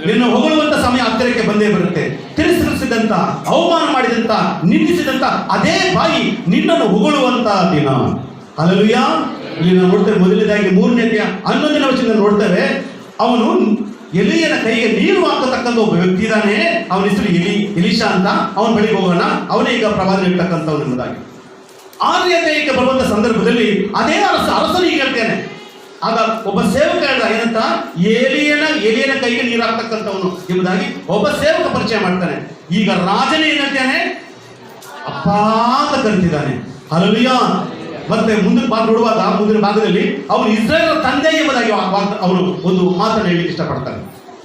ನಿನ್ನ ಹೊಗಳುವಂತ ಸಮಯ ಹತ್ತಿರಕ್ಕೆ ಬಂದೇ ಬರುತ್ತೆ. ತಿರಸ್ಕರಿಸಿದಂತ, ಅವಮಾನ ಮಾಡಿದಂತ, ನಿಂದಿಸಿದಂತ ಅದೇ ಬಾಯಿ ನಿನ್ನನ್ನು ಹೊಗಳುವಂತ ದಿನ. ಹಲ್ಲೆಲೂಯಾ. ಇಲ್ಲಿ ನಾವು ನೋಡ್ತೇವೆ, ಮೊದಲನೇದಾಗಿ 3ನೇ 11ನೇ ವಚನ ನೋಡ್ತೇವೆ. ಅವನು ಎಲಿಯನ ಕೈಗೆ ನೀರು ಹಾಕತಕ್ಕಂಥ ಒಬ್ಬ ವ್ಯಕ್ತಿ ಇದ್ದಾನೆ. ಅವನ ಹೆಸರು ಎಲಿಶಾ ಅಂತ. ಅವನ ಬಳಿಗೆ ಹೋಗೋಣ. ಅವನೇ ಈಗ ಪ್ರವಾದಿ ಹೇಳ್ತಕ್ಕಂಥವ್ರು ಎಂಬುದಾಗಿ 6ನೇ ಅಧ್ಯಾಯಕ್ಕೆ ಬರುವಂತ ಸಂದರ್ಭದಲ್ಲಿ ಅದೇ ಅರಸನಿಗೆ ಹೇಳ್ತೇನೆ. ಆಗ ಒಬ್ಬ ಸೇವಕ ಹೇಳ್ದ ಏನಂತ? ಎಲಿಯನ ಕೈಗೆ ನೀರು ಹಾಕ್ತಕ್ಕಂಥವನು ಎಂಬುದಾಗಿ ಒಬ್ಬ ಸೇವಕ ಪರಿಚಯ ಮಾಡ್ತಾನೆ. ಈಗ ರಾಜನೇ ಏನ್ ಹೇಳ್ತಾನೆ? ಅಪ್ಪ ಅಂತ ಕರಿತಿದ್ದಾನೆ. ಹಲ್ಲೆಲೂಯಾ. ಮತ್ತೆ ಮುಂದಕ್ಕೆ ನೋಡುವಾಗ ಮುಂದಿನ ಭಾಗದಲ್ಲಿ ಅವನು ಇಸ್ರಾಯೇಲರ ತಂದೆ ಎಂಬುದಾಗಿ ಅವರು ಒಂದು ಮಾತನ್ನು ಹೇಳಲಿಕ್ಕೆ ಇಷ್ಟಪಡ್ತಾರೆ.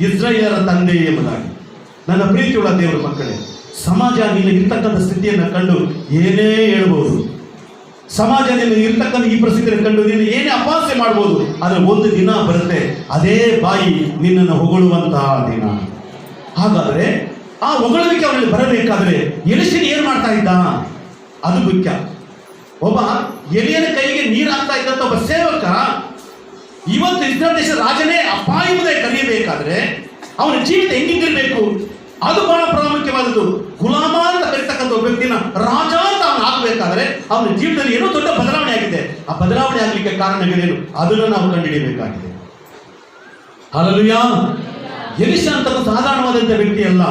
ಇಸ್ರಾಯೇಲರ ತಂದೆ ಎಂಬುದಾಗಿ. ನನ್ನ ಪ್ರೀತಿಯುಳ್ಳ ದೇವರ ಮಕ್ಕಳೇ, ಸಮಾಜ ನಿನ್ನ ಇರ್ತಕ್ಕಂಥ ಸ್ಥಿತಿಯನ್ನು ಕಂಡು ಏನೇ ಹೇಳ್ಬೋದು. ಸಮಾಜ ನಿನ್ನ ಇರ್ತಕ್ಕಂಥ ಈ ಪರಿಸ್ಥಿತಿಯನ್ನು ಕಂಡು ನೀನು ಏನೇ ಅಪಹಾಸ್ಯ ಮಾಡ್ಬೋದು. ಆದರೆ ಒಂದು ದಿನ ಬರುತ್ತೆ, ಅದೇ ಬಾಯಿ ನಿನ್ನನ್ನು ಹೊಗಳುವಂತಹ ದಿನ. ಹಾಗಾದ್ರೆ ಆ ಹೊಗಳುವಿಕೆ ಅವನಲ್ಲಿ ಬರಬೇಕಾದ್ರೆ ಎಲಿಷನ ಏನ್ ಮಾಡ್ತಾ ಇದ್ದ? ಅದು ಮುಖ್ಯ. ಒಬ್ಬ ಎಲಿಯನ ಕೈಗೆ ನೀರು ಹಾಕ್ತಾ ಇದ್ದಂತ ಒಬ್ಬ ಸೇವಕ ಇವತ್ತು ಇಸ್ರಾಯೇಲ್ ದೇಶದ ರಾಜನೇ ಅಪ್ಪ ಎಂಬುದಾಗಿ ಕರೆಯಬೇಕಾದ್ರೆ ಅವನ ಜೀವಿತ ಹೆಂಗಿರ್ಬೇಕು? ಅದು ಬಹಳ ಪ್ರಾಮುಖ್ಯವಾದದ್ದು. ಗುಲಾಮ ಅಂತ ಕರೀತಕ್ಕಂಥ ಒಬ್ಬ ವ್ಯಕ್ತಿನ ರಾಜ ಅಂತ ಅವನು ಆಗಬೇಕಾದ್ರೆ ಅವನ ಜೀವಿತದಲ್ಲಿ ಏನೋ ದೊಡ್ಡ ಬದಲಾವಣೆ ಆಗಿದೆ. ಆ ಬದಲಾವಣೆ ಆಗಲಿಕ್ಕೆ ಕಾರಣಗಳೇನು? ಅದನ್ನು ನಾವು ಕಂಡುಹಿಡಿಯಬೇಕಾಗಿದೆ. ಹಲ್ಲೆಲೂಯಾ. ಎಲಿಶಾ ಅಂತ ಸಾಧಾರಣವಾದಂಥ ವ್ಯಕ್ತಿ ಅಲ್ಲ.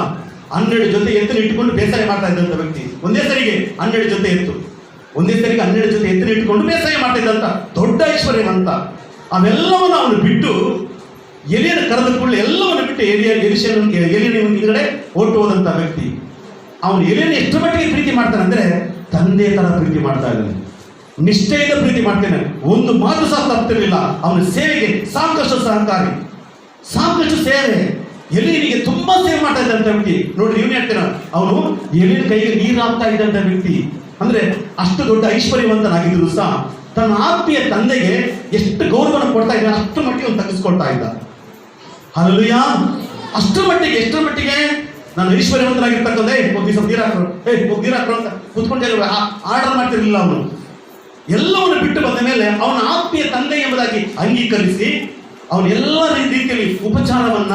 12 ಜೊತೆ ಎತ್ತನ್ನು ಇಟ್ಟುಕೊಂಡು ಬೇಸಾಯ ಮಾಡ್ತಾ ಇದ್ದಂಥ ವ್ಯಕ್ತಿ. ಒಂದೇ ಸರಿಗೆ 12 ಜೊತೆ ಎತ್ತು, ಒಂದೇ ಸರಿಗೆ 12 ಜೊತೆ ಎತ್ತನ್ನು ಇಟ್ಟುಕೊಂಡು ಬೇಸಾಯ ಮಾಡ್ತಾ ಇದ್ದಂತ ದೊಡ್ಡ ಐಶ್ವರ್ಯವಂತ. ಅವೆಲ್ಲವನ್ನು ಅವನು ಬಿಟ್ಟು ಎಲಿಯನ ಕರೆದ ಕೂಡಲೇ ಎಲ್ಲವನ್ನು ಬಿಟ್ಟು ಎಲಿಯನ ಹಿಂಗಡೆ ಹೊರಟು ಹೋದಂತ ವ್ಯಕ್ತಿ. ಅವನು ಎಲಿಯನ ಎಷ್ಟು ಮಟ್ಟಿಗೆ ಪ್ರೀತಿ ಮಾಡ್ತಾನೆ ಅಂದ್ರೆ ತಂದೆ ತರ ಪ್ರೀತಿ ಮಾಡ್ತಾ ಇದ್ದಾನೆ. ನಿಷ್ಠೆಯಿಂದ ಪ್ರೀತಿ ಮಾಡ್ತೇನೆ. ಒಂದು ಮಾತು ಸಹ ತಪ್ಪಿರಲಿಲ್ಲ. ಅವನ ಸೇವೆಗೆ ಸಾಕಷ್ಟು ಸಹಕಾರಿ, ಸಾಕಷ್ಟು ಸೇವೆ. ಎಲಿಯನಿಗೆ ತುಂಬಾ ಸೇವೆ ಮಾಡ್ತಾ ಇದ್ದಂತ ವ್ಯಕ್ತಿ. ನೋಡ್ರಿ, ಇವನು ಹೇಳ್ತೇನೆ, ಅವನು ಎಲಿಯನ ಕೈಗೆ ನೀರು ಹಾಕ್ತಾ ಇದ್ದಂತ ವ್ಯಕ್ತಿ. ಅಂದ್ರೆ ಅಷ್ಟು ದೊಡ್ಡ ಐಶ್ವರ್ಯವಂತನಾಗಿದ್ರು ಸಹ ತನ್ನ ಆತ್ಮೀಯ ತಂದೆಗೆ ಎಷ್ಟು ಗೌರವವನ್ನು ಕೊಡ್ತಾ ಇದ್ದ, ಅಷ್ಟು ಮಟ್ಟಿಗೆ ಅವನು ತಗ್ಗಿಸ್ಕೊಳ್ತಾ ಇದ್ದ. ಹಲ್ಲೆಲೂಯಾ. ಅಷ್ಟು ಮಟ್ಟಿಗೆ, ಎಷ್ಟರ ಮಟ್ಟಿಗೆ? ನಾನು ಐಶ್ವರ್ಯವಂತನಾಗಿರ್ತಕ್ಕಂಥ ನೀರು ಹಾಕ್ರು ಅಂತ ಕೂತ್ಕೊಂಡು ಆರ್ಡರ್ ಮಾಡ್ತಿರ್ಲಿಲ್ಲ. ಅವನು ಎಲ್ಲವನ್ನು ಬಿಟ್ಟು ಬಂದ ಮೇಲೆ ಅವನ ಆತ್ಮೀಯ ತಂದೆ ಎಂಬುದಾಗಿ ಅಂಗೀಕರಿಸಿ ಅವನು ಎಲ್ಲ ರೀತಿಯಲ್ಲಿ ಉಪಚಾರವನ್ನ,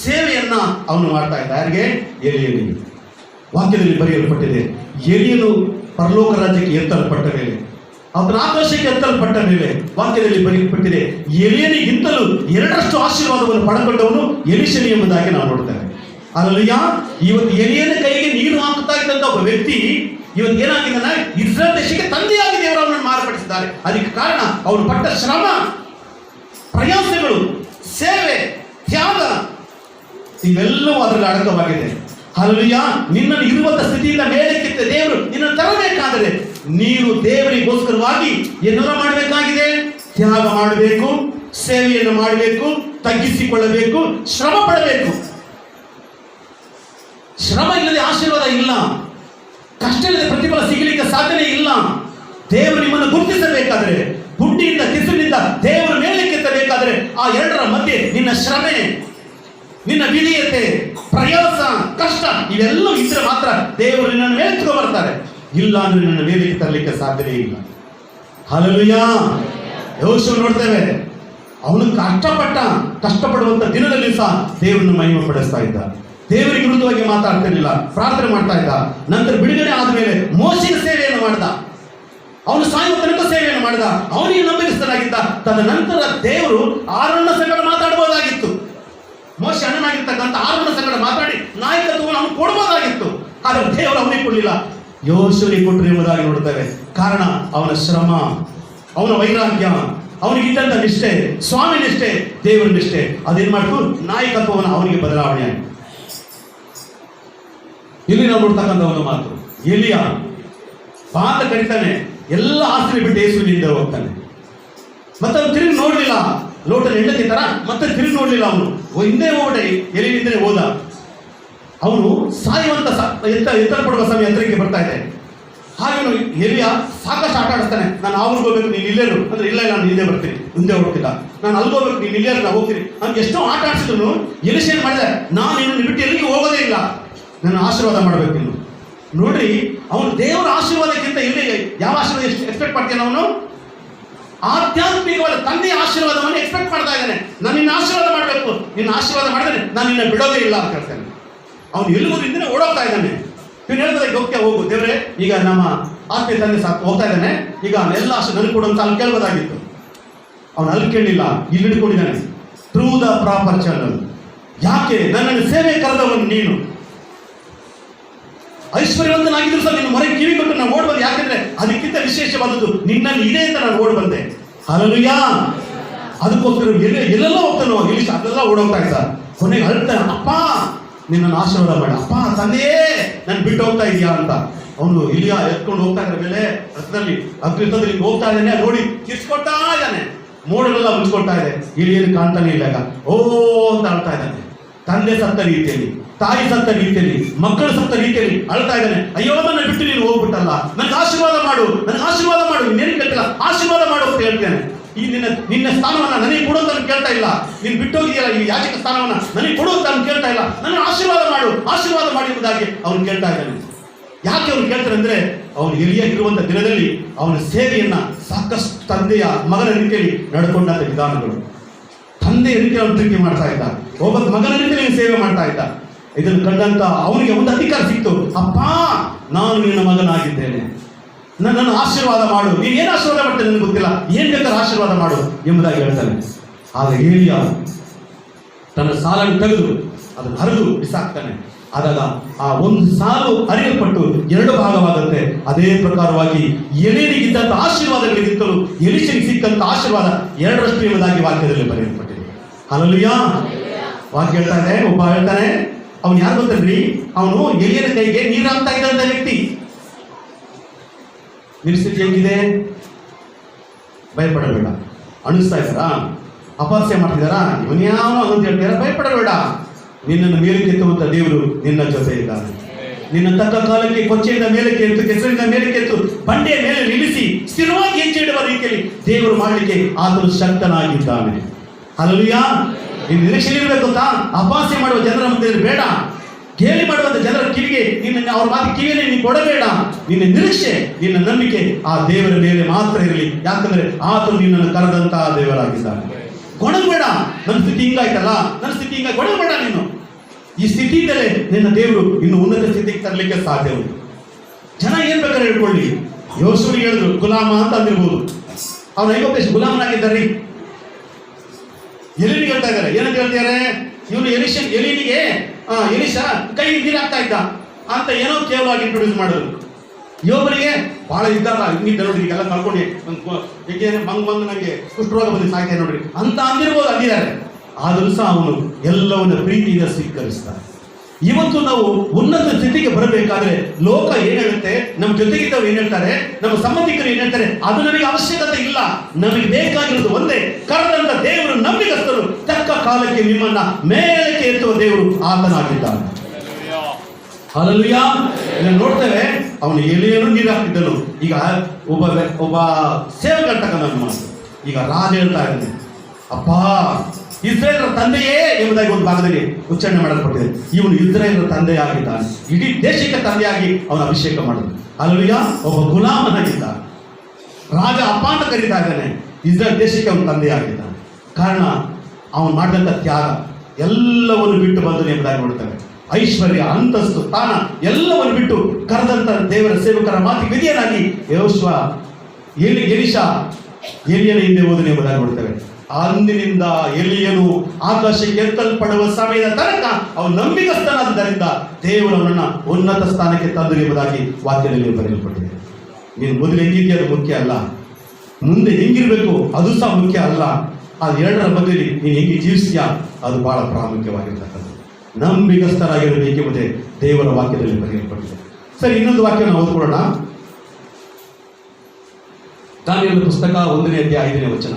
ಸೇವೆಯನ್ನ ಅವನು ಮಾಡ್ತಾ ಇದ್ದ. ಯಾರಿಗೆ? ಎಲಿಯನಿಗೆ. ವಾಕ್ಯದಲ್ಲಿ ಬರೆಯಲ್ಪಟ್ಟಿದೆ, ಎಲಿಯನು ಪರಲೋಕ ರಾಜ್ಯಕ್ಕೆ ಎತ್ತಲ್ಪಟ್ಟ ಮೇಲೆ, ಅವನ ಆಕಾಶಕ್ಕೆ ಎತ್ತಲ್ಪಟ್ಟ ಮೇಲೆ ವಾಕ್ಯದಲ್ಲಿ ಬರೆಯಲ್ಪಟ್ಟಿದೆ, ಎಲಿಯನಿಗಿಂತಲೂ 2ರಷ್ಟು ಆಶೀರ್ವಾದವನ್ನು ಪಡೆದುಕೊಂಡವನು ಎಲಿಷನು ಎಂಬುದಾಗಿ ನಾವು ನೋಡ್ತೇವೆ. ಅಲ್ಲಯ್ಯ, ಇವತ್ತು ಎಲಿಯನ ಕೈಗೆ ನೀರು ಹಾಕುತ್ತಾ ಇದ್ದಂತ ಒಬ್ಬ ವ್ಯಕ್ತಿ ಇವತ್ತು ಏನಾಗಿದ್ದಾನೆ? ಇಸ್ರೇಲ್ ದೇಶಕ್ಕೆ ತಂದೆಯಾಗಿ ದೇವರು ಅವನನ್ನು ಮಾರ್ಪಡಿಸಿದ್ದಾರೆ. ಅದಕ್ಕೆ ಕಾರಣ ಅವನು ಪಟ್ಟ ಶ್ರಮ, ಪ್ರಯಾಸಗಳು, ಸೇವೆ, ತ್ಯಾಗ ಇವೆಲ್ಲವೂ ಅದರಲ್ಲಿ ಅಡಕವಾಗಿದೆ. ಹಲ್ಲೆಲೂಯಾ. ನಿನ್ನನ್ನು ಇರುವಂತ ಸ್ಥಿತಿಯಿಂದ ಮೇಲಕ್ಕೆತ್ತ ದೇವರು ನಿನ್ನನ್ನು ತರಬೇಕಾದರೆ ನೀನು ದೇವರಿಗೋಸ್ಕರವಾಗಿ ಏನೆಲ್ಲ ಮಾಡಬೇಕಾಗಿದೆ? ತ್ಯಾಗ ಮಾಡಬೇಕು, ಸೇವೆಯನ್ನು ಮಾಡಬೇಕು, ತಗ್ಗಿಸಿಕೊಳ್ಳಬೇಕು, ಶ್ರಮ ಪಡಬೇಕು. ಶ್ರಮ ಇಲ್ಲದೆ ಆಶೀರ್ವಾದ ಇಲ್ಲ. ಕಷ್ಟ ಇಲ್ಲದೆ ಪ್ರತಿಫಲ ಸಿಗಲಿಕ್ಕೆ ಸಾಧ್ಯನೇ ಇಲ್ಲ. ದೇವರು ನಿಮ್ಮನ್ನು ಗುರುತಿಸಬೇಕಾದ್ರೆ, ಬುಡ್ಡಿಯಿಂದ ಕೆಸರಿನಿಂದ ದೇವರು ಮೇಲಕ್ಕೆತ್ತಬೇಕಾದ್ರೆ ಆ ಎರಡರ ಮಧ್ಯೆ ನಿನ್ನ ಶ್ರಮೆ, ನಿನ್ನ ವಿಧೇಯತೆ, ಪ್ರಯಾಸ, ಕಷ್ಟ ಇವೆಲ್ಲ ಇದ್ರೆ ಮಾತ್ರ ದೇವರು ನಿನ್ನನ್ನು ಮೇಲೆತ್ಕೊ ಬರ್ತಾರೆ. ಇಲ್ಲ ಅಂದ್ರೆ ನಿನ್ನ ಮೇಲಕ್ಕೆ ತರಲಿಕ್ಕೆ ಸಾಧ್ಯವೇ ಇಲ್ಲ. ಹಲ್ಲೆಲೂಯಾ. ಯೋಶುವ ನೋಡ್ತೇವೆ, ಅವನು ಕಷ್ಟಪಡುವಂತ ದಿನದಲ್ಲಿ ಸಹ ದೇವರನ್ನು ಮಹಿಮೆ ಪಡಿಸ್ತಾ ಇದ್ದ. ದೇವರಿಗೆ ವಿರುದ್ಧವಾಗಿ ಮಾತಾಡ್ತಿರ್ಲಿಲ್ಲ, ಪ್ರಾರ್ಥನೆ ಮಾಡ್ತಾ ಇದ್ದ. ನಂತರ ಬಿಡುಗಡೆ ಆದ್ಮೇಲೆ ಮೋಶೆಗೆ ಸೇವೆಯನ್ನು ಮಾಡ್ದ. ಅವನು ಸಾಯುವ ತನಕ ಸೇವೆಯನ್ನು ಮಾಡಿದ. ಅವನಿಗೆ ನಂಬಿಕಸ್ಥನಾಗಿದ್ದ. ತದನಂತರ ದೇವರು ಆರೋನನ ಸಂಗಡ ಮಾತಾಡಬಹುದಾಗಿತ್ತು. ಮೋಶೆ ಅಣ್ಣನಾಗಿರ್ತಕ್ಕಂಥ ಆರೋನನ ಸಂಗಡ ಮಾತಾಡಿ ನಾಯಕತ್ವವನ್ನು ಅವನು ಕೊಡಬಹುದಾಗಿತ್ತು. ಆದರೆ ದೇವರು ಅವನಿಗೆ ಕೊಡಲಿಲ್ಲ, ಯೋಶುವನಿಗೆ ಕೊಟ್ಟರು ಎಂಬುದಾಗಿ ನೋಡ್ತೇವೆ. ಕಾರಣ ಅವನ ಶ್ರಮ, ಅವನ ವೈರಾಗ್ಯ, ಅವನಿಗಿದ್ದಂಥ ನಿಷ್ಠೆ, ಸ್ವಾಮಿ ನಿಷ್ಠೆ, ದೇವರ ನಿಷ್ಠೆ ಅದೇನ್ ಮಾಡ್ತು? ನಾಯಕತ್ವವನ್ನು ಅವನಿಗೆ ಬದಲಾವಣೆ ಆಯಿತು. ಇಲ್ಲಿ ನಾವು ನೋಡ್ತಕ್ಕಂಥ ಒಂದು ಮಾತು, ಎಲಿಯ ಪಾತ ಕರಿತಾನೆ, ಎಲ್ಲ ಆಸ್ತಿ ಬಿಟ್ಟು ಯೇಸುವಿನಿಂದ ಹೋಗ್ತಾನೆ. ಮತ್ತೆ ಅವನು ತಿರುಗಿ ನೋಡ್ಲಿಲ್ಲ, ಲೋಟದ ಹೆಂಡತಿ ತರ ಮತ್ತೆ ತಿರುಗಿ ನೋಡ್ಲಿಲ್ಲ. ಅವನು ಹಿಂದೆ ಹೋಗ್ಬಿಟ್ಟೆ, ಎಲಿಯಿಂದಲೇ ಹೋದ. ಅವನು ಸಾಯುವಂತ ಎತ್ತಲ್ಪಡುವ ಸಮಯ ಹತ್ತಿರಕ್ಕೆ ಬರ್ತಾ ಇದೆ. ಹಾಗೆ ಎಲಿಯ ಸಾಕಷ್ಟು ಆಟ ಆಡಿಸ್ತಾನೆ. ನಾನು ಅವ್ರಿಗೆ ಹೋಗ್ಬೇಕು, ನೀನು ಇಲ್ಲೇನು ಅಂದ್ರೆ ಇಲ್ಲ, ನಾನು ಹಿಂದೆ ಬರ್ತೀನಿ, ಹಿಂದೆ ಹೋಗ್ತಿಲ್ಲ, ನಾನು ಅಲ್ಲಿ ಹೋಗ್ಬೇಕು, ನೀನು ಇಲ್ಲೇ ನಾನು ಹೋಗ್ತೀನಿ ಅಂತ ಎಷ್ಟೋ ಆಟ ಆಡಿಸಿದ್ರು. ಎಲಿಶ ಏನ್ ಮಾಡಿದೆ? ನಾನು ಇನ್ನು ಬಿಟ್ಟು ಎಲ್ಲಿಗೆ ಹೋಗೋದೇ ಇಲ್ಲ, ನನ್ನ ಆಶೀರ್ವಾದ ಮಾಡ್ಬೇಕು ನೀನು. ನೋಡ್ರಿ, ಅವನು ದೇವರ ಆಶೀರ್ವಾದಕ್ಕಿಂತ ಇಲ್ಲಿ ಯಾವ ಆಶೀರ್ವಾದ ಎಕ್ಸ್ಪೆಕ್ಟ್ ಮಾಡ್ತಾನೆ? ಅವನು ಆಧ್ಯಾತ್ಮಿಕವಾದ ತಂದೆಯ ಆಶೀರ್ವಾದವನ್ನು ಎಕ್ಸ್ಪೆಕ್ಟ್ ಮಾಡ್ತಾ ಇದ್ದಾನೆ. ನಾನು ನಿನ್ನ ಆಶೀರ್ವಾದ ಮಾಡಬೇಕು, ನಿನ್ನ ಆಶೀರ್ವಾದ ಮಾಡಿದ್ರೆ ನಾನು ನಿನ್ನ ಬಿಡೋದೇ ಇಲ್ಲ ಅಂತ ಹೇಳ್ತಾನೆ. ಅವನು ಎಲ್ಲಿಗೂ ಹಿಂದೆ ಓಡೋಗ್ತಾ ಇದ್ದಾನೆ. ಇವನು ಹೇಳ್ತಾರೆ, ಹೋಗ್ತಾ ಹೋಗು ದೇವರೇ, ಈಗ ನಮ್ಮ ಆತ್ಮೀಯ ತಂದೆ ಹೋಗ್ತಾ ಇದ್ದಾನೆ, ಈಗ ಎಲ್ಲ ನನಗೆ ಕೊಡು ಅಂತ ಅಲ್ಲಿ ಕೇಳ್ಬೋದಾಗಿತ್ತು. ಅವನು ಅಲ್ಲಿ ಕೇಳಲಿಲ್ಲ, ಇಲ್ಲಿ ಹಿಡ್ಕೊಂಡಿದ್ದಾನೆ. Through the proper channel. ಯಾಕೆ? ನನ್ನನ್ನು ಸೇವೆ ಕರೆದವನು ನೀನು. ಐಶ್ವರ್ಯವಂತನಾಗಿದ್ರು ಸಹ ನಿನ್ನ ಮೊರೆ ಕಿವಿ ಕೊಟ್ಟು ನಾನು ಓಡ್ ಬಂದೆ. ಯಾಕೆಂದ್ರೆ ಅದಕ್ಕಿಂತ ವಿಶೇಷವಾದದ್ದು ನಿನ್ನಲ್ಲಿ ಇದೆ ಅಂತ ನಾನು ಓಡ್ ಬಂದೆ. ಹಲ್ಲೆಲೂಯಾ. ಅದಕ್ಕೋಸ್ಕರ ಎಲ್ಲೆಲ್ಲ ಹೋಗ್ತಾನೋ, ಇಲ್ಲಿ ಅದೆಲ್ಲ ಓಡೋಗ್ತಾ ಇದ್ದ. ಕೊನೆಗೆ ಅಳ್ತಾನೆ, ಅಪ್ಪ ನಿನ್ನನ್ನು ಆಶೀರ್ವಾದ ಮಾಡ, ಅಪ್ಪ ತಂದೆಯೇ ನನ್ನ ಬಿಟ್ಟು ಹೋಗ್ತಾ ಇದೆಯಾ ಅಂತ. ಅವನು ಇಲಿಯ ಎತ್ಕೊಂಡು ಹೋಗ್ತಾ ಇದ್ರ ಮೇಲೆ ರಥದಲ್ಲಿ ಅಗ್ನಿತದಲ್ಲಿ ಹೋಗ್ತಾ ಇದ್ದಾನೆ. ನೋಡಿ ಕಿರ್ಸ್ಕೊಳ್ತಾ ಇದ್ದಾನೆ, ಮೋಡಗಳೆಲ್ಲ ಮುಚ್ಕೊಳ್ತಾ ಇದೆ. ಇಲಿಯನ್ನು ಕಾಣ್ತಾನೆ ಇಲ್ಲ. ಓ ಅಂತ ಅಳ್ತಾ ಇದ್ದಾನೆ. ತಂದೆ ಸತ್ತ ರೀತಿಯಲ್ಲಿ, ತಾಯಿ ಸತ್ತ ರೀತಿಯಲ್ಲಿ, ಮಕ್ಕಳು ಸತ್ತ ರೀತಿಯಲ್ಲಿ ಅಳ್ತಾ ಇದ್ದಾನೆ. ಅಯ್ಯೋ, ನನ್ನ ಬಿಟ್ಟು ನೀನು ಹೋಗ್ಬಿಟ್ಟಲ್ಲ, ನನಗೆ ಆಶೀರ್ವಾದ ಮಾಡು, ನನಗೆ ಆಶೀರ್ವಾದ ಮಾಡು. ಇನ್ನೇನು ಕೇಳ್ತಿಲ್ಲ, ಆಶೀರ್ವಾದ ಮಾಡು ಅಂತ ಹೇಳ್ತೇನೆ. ಈ ನಿನ್ನ ಸ್ಥಾನವನ್ನ ನನಗೆ ಕೊಡು ಅಂತ ಕೇಳ್ತಾ ಇಲ್ಲ. ನೀನು ಬಿಟ್ಟೋಗಿದೆಯಲ್ಲ ಈ ಯಾಜಕ ಸ್ಥಾನವನ್ನ ನನಗೆ ಕೊಡು ಅಂತ ಕೇಳ್ತಾ ಇಲ್ಲ. ನನ್ನ ಆಶೀರ್ವಾದ ಮಾಡು, ಆಶೀರ್ವಾದ ಮಾಡಿ ಎಂಬುದಾಗಿ ಅವನು ಕೇಳ್ತಾ ಇದ್ದಾನೆ. ಯಾಕೆ ಅವನು ಕೇಳ್ತಾರೆ ಅಂದ್ರೆ, ಅವನು ಎಲಿಯಾಗಿರುವಂತ ದಿನದಲ್ಲಿ ಅವನ ಸೇವೆಯನ್ನ ಸಾಕಷ್ಟು ತಂದೆಯ ಮಗನ ರೀತಿಯಲ್ಲಿ ನಡ್ಕೊಂಡಂತ ವಿಧಾನಗಳು, ತಂದೆಯ ರೀತಿಯಲ್ಲಿ ಅವನು ಪ್ರೀತಿ ಮಾಡ್ತಾ ಇದ್ದ, ಒಬ್ಬ ಮಗನ ರೀತಿಯಲ್ಲಿ ಸೇವೆ ಮಾಡ್ತಾ ಇದ್ದ. ಇದನ್ನು ಕಂಡಂತ ಅವನಿಗೆ ಒಂದು ಅಧಿಕಾರ ಸಿಕ್ತು, ಅಪ್ಪ ನಾನು ನಿನ್ನ ಮಗನಾಗಿದ್ದೇನೆ, ನನ್ನನ್ನು ಆಶೀರ್ವಾದ ಮಾಡು. ನೀನು ಏನು ಆಶೀರ್ವಾದ ಮಾಡ್ತೇನೆ ನನಗೆ ಗೊತ್ತಿಲ್ಲ, ಏನ್ ಬೇಕಾದ್ರೆ ಆಶೀರ್ವಾದ ಮಾಡು ಎಂಬುದಾಗಿ ಹೇಳ್ತಾನೆ. ಆದರೆ ಏಲಿಯ ತನ್ನ ಸಾಲನ್ನು ತೆಗೆದು ಅದನ್ನು ಹರಿದು ಬಿಸಾಕ್ತಾನೆ. ಆದಾಗ ಆ ಒಂದು ಸಾಲು ಅರಿಯಲ್ಪಟ್ಟು 2 ಭಾಗವಾಗುತ್ತೆ. ಅದೇ ಪ್ರಕಾರವಾಗಿ ಎಲಿಯನಿಗಿದ್ದಂಥ ಆಶೀರ್ವಾದಗಳಿಗಿಂತಲೂ ಎಲಿಷನಿಗೆ ಸಿಕ್ಕಂತ ಆಶೀರ್ವಾದ 2ರಷ್ಟು ಎಂಬುದಾಗಿ ವಾಕ್ಯದಲ್ಲಿ ಬರೆಯಲ್ಪಟ್ಟಿದೆ. ಹಲ್ಲೆಲೂಯಾ. ವಾಕ್ಯ ಹೇಳ್ತಾ ಇದೆ, ಒಬ್ಬ ಹೇಳ್ತಾನೆ, ಅವನು ಯಾರು ಗೊತ್ತಲ್ರಿ? ಅವನು ಎಲಿಯನ ಕೈಗೆ ನೀರು ಹಾಕ್ತಾ ಇದ್ದಂತ ವ್ಯಕ್ತಿ. ಪರಿಸ್ಥಿತಿ ಹೆಂಗಿದೆ? ಭಯಪಡಬೇಡ. ಅಣಿಸ್ತಾ ಇದ್ದಾರಾ? ಅಪಹಾಸ್ಯ ಮಾಡ್ತಿದ್ದಾರಾ? ಇವನ್ಯಾವನು ಅಂತ ಹೇಳ್ತೀರಾ? ಭಯಪಡಬೇಡ. ನಿನ್ನನ್ನು ಮೇಲಕ್ಕೆ ಎತ್ತುವಂತ ದೇವರು ನಿನ್ನ ಜೊತೆ ಇದ್ದಾನೆ. ನಿನ್ನ ತಕ್ಕ ಕಾಲಕ್ಕೆ ಕೊಚ್ಚೆಯಿಂದ ಮೇಲಕ್ಕೆ ಎತ್ತು, ಕೆಸರಿನ ಮೇಲಕ್ಕೆ ಎತ್ತು, ಬಂಡೆಯ ಮೇಲೆ ನಿಲ್ಲಿಸಿ ಸ್ಥಿರವಾಗಿ ಹೆಜ್ಜೆ ಇಡುವ ರೀತಿಯಲ್ಲಿ ದೇವರು ಮಾಡಲಿಕ್ಕೆ ಆತನು ಶಕ್ತನಾಗಿದ್ದಾನೆ. ಹಲ್ಲೆಲೂಯಾ. ನೀನು ನಿರೀಕ್ಷೆ ಇರಬೇಕು ಗೊತ್ತಾ? ಅಪಹಾಸ್ಯ ಮಾಡುವ ಜನರ ಮಧ್ಯೆ ಬೇಡ. ಗೇಲಿ ಮಾಡುವಂತ ಜನರ ಕಿವಿಗೆ ನಿನ್ನ ಅವ್ರ ಮಾತು ಕಿವಿಯನ್ನು ನೀನು ಕೊಡಬೇಡ. ನಿನ್ನ ನಿರೀಕ್ಷೆ, ನಿನ್ನ ನಂಬಿಕೆ ಆ ದೇವರ ಮೇಲೆ ಮಾತ್ರ ಇರಲಿ. ಯಾಕಂದ್ರೆ ಆತನು ನಿನ್ನನ್ನು ಕರೆದಂತಹ ದೇವರಾಗಿದ್ದಾನೆ. ಗೊಣಗಬೇಡ. ನನ್ನ ಸ್ಥಿತಿ ಹಿಂಗಾಯ್ತಲ್ಲ, ನನ್ನ ಸ್ಥಿತಿ ಹಿಂಗಾಗಿ ಗೊಣಗಬೇಡ. ನೀನು ಈ ಸ್ಥಿತಿಯಿಂದಲೇ ನಿನ್ನ ದೇವರು ಇನ್ನು ಉನ್ನತ ಸ್ಥಿತಿಗೆ ತರಲಿಕ್ಕೆ ಸಾಧ್ಯ ಉಂಟು. ಜನ ಏನ್ ಬೇಕಾದ್ರೆ ಹೇಳ್ಕೊಳ್ಳಿ. ಯೋಸುವಿಗೆ ಹೇಳಿದ್ರು ಗುಲಾಮ ಅಂತ ಅಂದಿರ್ಬೋದು. ಅವ್ರು ಐಗೋಪ್ತೇಶ ಗುಲಾಮನಾಗಿದ್ದಾರೆ. ಎಲಿನಿಗೆ ಹೇಳ್ತಾ ಇದ್ದಾರೆ, ಏನಂತ ಹೇಳ್ತಿದ್ದಾರೆ, ಇವನು ಎಲಿನಿಗೆ ಎಲಿಶಾ ಕೈ ನೀರಾಗ್ತಾ ಇದ್ದ ಅಂತ ಏನೋ ಕೇವಲವಾಗಿ ಇಂಟ್ರೊಡ್ಯೂಸ್ ಮಾಡಿದ್ರು. ಯೋಬನಿಗೆ ಬಹಳ ಇದ್ದಾರ ಹಿಂಗಿದ್ದ ನೋಡ್ರಿ, ಈಗೆಲ್ಲ ಕಳ್ಕೊಂಡು ಏಕೆ ಬಂದು ನನಗೆ ಕುಷ್ಠರೋಗ ಬಂದು ಸಾಯ್ತಾ ನೋಡ್ರಿ ಅಂತ ಅಂದಿರ್ಬೋದು, ಅಂದಿದ್ದಾರೆ. ಆದರೂ ಸಹ ಅವನು ಎಲ್ಲವನ್ನ ಪ್ರೀತಿಯಿಂದ ಸ್ವೀಕರಿಸ್ತಾನೆ. ಇವತ್ತು ನಾವು ಉನ್ನತ ಸ್ಥಿತಿಗೆ ಬರಬೇಕಾದ್ರೆ ಲೋಕ ಏನ್ ಹೇಳುತ್ತೆ, ನಮ್ಮ ಜೊತೆಗಿದ್ದವ್ರು ಏನ್ ಹೇಳ್ತಾರೆ, ನಮ್ಮ ಸಂಬಂಧಿಕರು ಏನ್ ಹೇಳ್ತಾರೆ, ಅದು ನಮಗೆ ಅವಶ್ಯಕತೆ ಇಲ್ಲ. ನಮಗೆ ಬೇಕಾಗಿರೋದು ಒಂದೇ, ಕರೆದಂತ ದೇವರು ನಂಬಿಗಸ್ತರು, ತಕ್ಕ ಕಾಲಕ್ಕೆ ನಿಮ್ಮನ್ನ ಮೇಲಕ್ಕೆ ಎತ್ತುವ ದೇವರು ಆತನಾಗಿದ್ದಾನೆ. ಹಲ್ಲೆಲೂಯಾ. ನೋಡ್ತೇವೆ, ಅವನು ಎಲೆಯನ್ನು ನೀರು ಹಾಕ್ತಿದ್ದನು. ಈಗ ಒಬ್ಬ ಸೇವಕ ಅಂತಕ್ಕಂಥ ಮಾತು. ಈಗ ರಾಜ ಹೇಳ್ತಾ ಇದ್ದಾನೆ, ಅಪ್ಪ ಇಸ್ರೇಲರ ತಂದೆಯೇ ಎಂಬುದಾಗಿ ಒಂದು ಭಾಗದಲ್ಲಿ ಉಚ್ಚಾರಣೆ ಮಾಡಲ್ಪಟ್ಟಿದೆ. ಇವನು ಇಸ್ರೇಲರ ತಂದೆ ಆಗಿದ್ದಾನೆ. ಇಡೀ ದೇಶಕ್ಕೆ ತಂದೆಯಾಗಿ ಅವನ ಅಭಿಷೇಕ ಮಾಡಿದ. ಹಲ್ಲೆಲೂಯಾ. ಒಬ್ಬ ಗುಲಾಮನಾಗಿದ್ದ, ರಾಜ ಅಪ್ಪ ಅಂತ ಕರೀತಾ ಇದ್ದಾನೆ. ಇಸ್ರೇಲ್ ದೇಶಕ್ಕೆ ಅವನು ತಂದೆಯಾಗಿದ್ದಾನೆ. ಕಾರಣ ಅವನು ಮಾಡಿದಂಥ ತ್ಯಾಗ, ಎಲ್ಲವನ್ನು ಬಿಟ್ಟು ಬಂದನು ಎಂಬುದಾಗಿ ನೋಡ್ತೇವೆ. ಐಶ್ವರ್ಯ, ಅಂತಸ್ತು, ಸ್ಥಾನ ಎಲ್ಲವನ್ನು ಬಿಟ್ಟು ಕರೆದಂತ ದೇವರ ಸೇವಕರ ಮಾತಿಗೆ ವಿಧಿಯನಾಗಿ ಎಲಿಶಾ ಎಲಿಯನ ಹಿಂದೆ ಹೋದನು ಎಂಬುದಾಗಿ ನೋಡ್ತೇವೆ. ಅಂದಿನಿಂದ ಎಲಿಯನು ಆಕಾಶಕ್ಕೆ ಎತ್ತಲ್ಪಡುವ ಸಮಯದ ತನಕ ಅವನು ನಂಬಿಗಸ್ತನಾದ್ದರಿಂದ ದೇವರವನನ್ನ ಉನ್ನತ ಸ್ಥಾನಕ್ಕೆ ತಂದು ಎಂಬುದಾಗಿ ವಾಕ್ಯದಲ್ಲಿ ಬರೆಯಲ್ಪಟ್ಟಿದೆ. ನೀನು ಮೊದಲು ಹೆಂಗಿದ್ಯಾ ಅದು ಮುಖ್ಯ ಅಲ್ಲ, ಮುಂದೆ ಹೆಂಗಿರ್ಬೇಕು ಅದು ಸಹ ಮುಖ್ಯ ಅಲ್ಲ. ಅದು ಎರಡರ ಮಧ್ಯದಲ್ಲಿ ನೀನು ಹೆಂಗೆ ಜೀವಿಸ್ತೀಯಾ ಅದು ಬಹಳ ಪ್ರಾಮುಖ್ಯವಾಗಿರ್ತಕ್ಕಂಥದ್ದು. ನಂಬಿಗಸ್ತರಾಗಿರಬೇಕೆಂಬುದೇ ದೇವರ ವಾಕ್ಯದಲ್ಲಿ ಬರೆಯಲ್ಪಟ್ಟಿದೆ. ಸರಿ, ಇನ್ನೊಂದು ವಾಕ್ಯ ನಾವು ಓದ್ಕೊಳ್ಳೋಣ. ದಾನಿಯೇಲನ ಪುಸ್ತಕ 1ನೇ ಅಧ್ಯಾಯ 5ನೇ ವಚನ.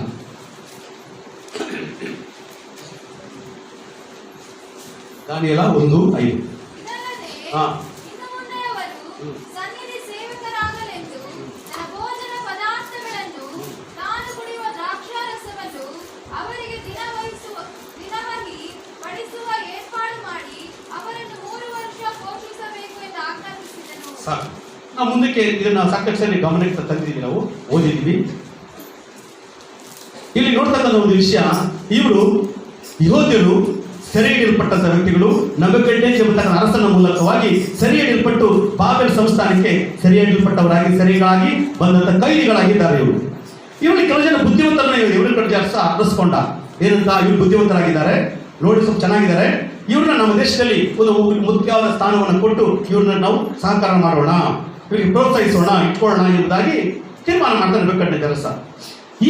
ದಾನಿಯೇಲ 1:5. ನಾವು ಮುಂದಕ್ಕೆ ಇದನ್ನ ಸಾಕಷ್ಟು ಸರಿ ಗಮನಕ್ಕೆ ತಂದಿದ್ದೀವಿ, ನಾವು ಓದಿದ್ದೀವಿ. ಇಲ್ಲಿ ನೋಡ್ತಕ್ಕಂಥ ಒಂದು ವಿಷಯ, ಇವರು ಯೆಹೂದ್ಯರು ಸೆರೆ ಹಿಡಿಯಲ್ಪಟ್ಟಂತ ವ್ಯಕ್ತಿಗಳು, ನೆಬೂಕದ್ನೆಚ್ಚರ್ ಎಂಬತಕ್ಕಂಥ ಅರಸನ ಮೂಲಕವಾಗಿ ಸೆರೆ ಹಿಡಿಯಲ್ಪಟ್ಟು ಬಾಬೆಲ್ ಸಂಸ್ಥಾನಕ್ಕೆ ಸೆರೆ ಹಿಡಿಯಲ್ಪಟ್ಟವರಾಗಿ ಸೆರೆಗಳಾಗಿ ಬಂದಂತ ಕೈದಿಗಳಾಗಿದ್ದಾರೆ. ಇವರಿಗೆ ಕೆಲವು ಜನ ಬುದ್ಧಿವಂತರನ್ನ ಇವರು ಕಡೆ ಜಾಸ್ತಿ ಅರಸ್ಕೊಂಡ. ಏನಂತ, ಇವರು ಬುದ್ಧಿವಂತರಾಗಿದ್ದಾರೆ, ನೋಡಿ ಸ್ವಲ್ಪ ಚೆನ್ನಾಗಿದ್ದಾರೆ, ಇವ್ರನ್ನ ನಮ್ಮ ದೇಶದಲ್ಲಿ ಒಂದು ಮುಖ್ಯವಾದ ಸ್ಥಾನವನ್ನು ಕೊಟ್ಟು ಇವ್ರನ್ನ ನಾವು ಸಹಕಾರ ಮಾಡೋಣ, ಇವರಿಗೆ ಪ್ರೋತ್ಸಾಹಿಸೋಣ, ಇಟ್ಕೊಳ್ಳೋಣ ಎಂಬುದಾಗಿ ತೀರ್ಮಾನ ಮಾಡ್ತಾರೆ ನೆಬೂಕದ್ನೆಚ್ಚರ್ ಅರಸ.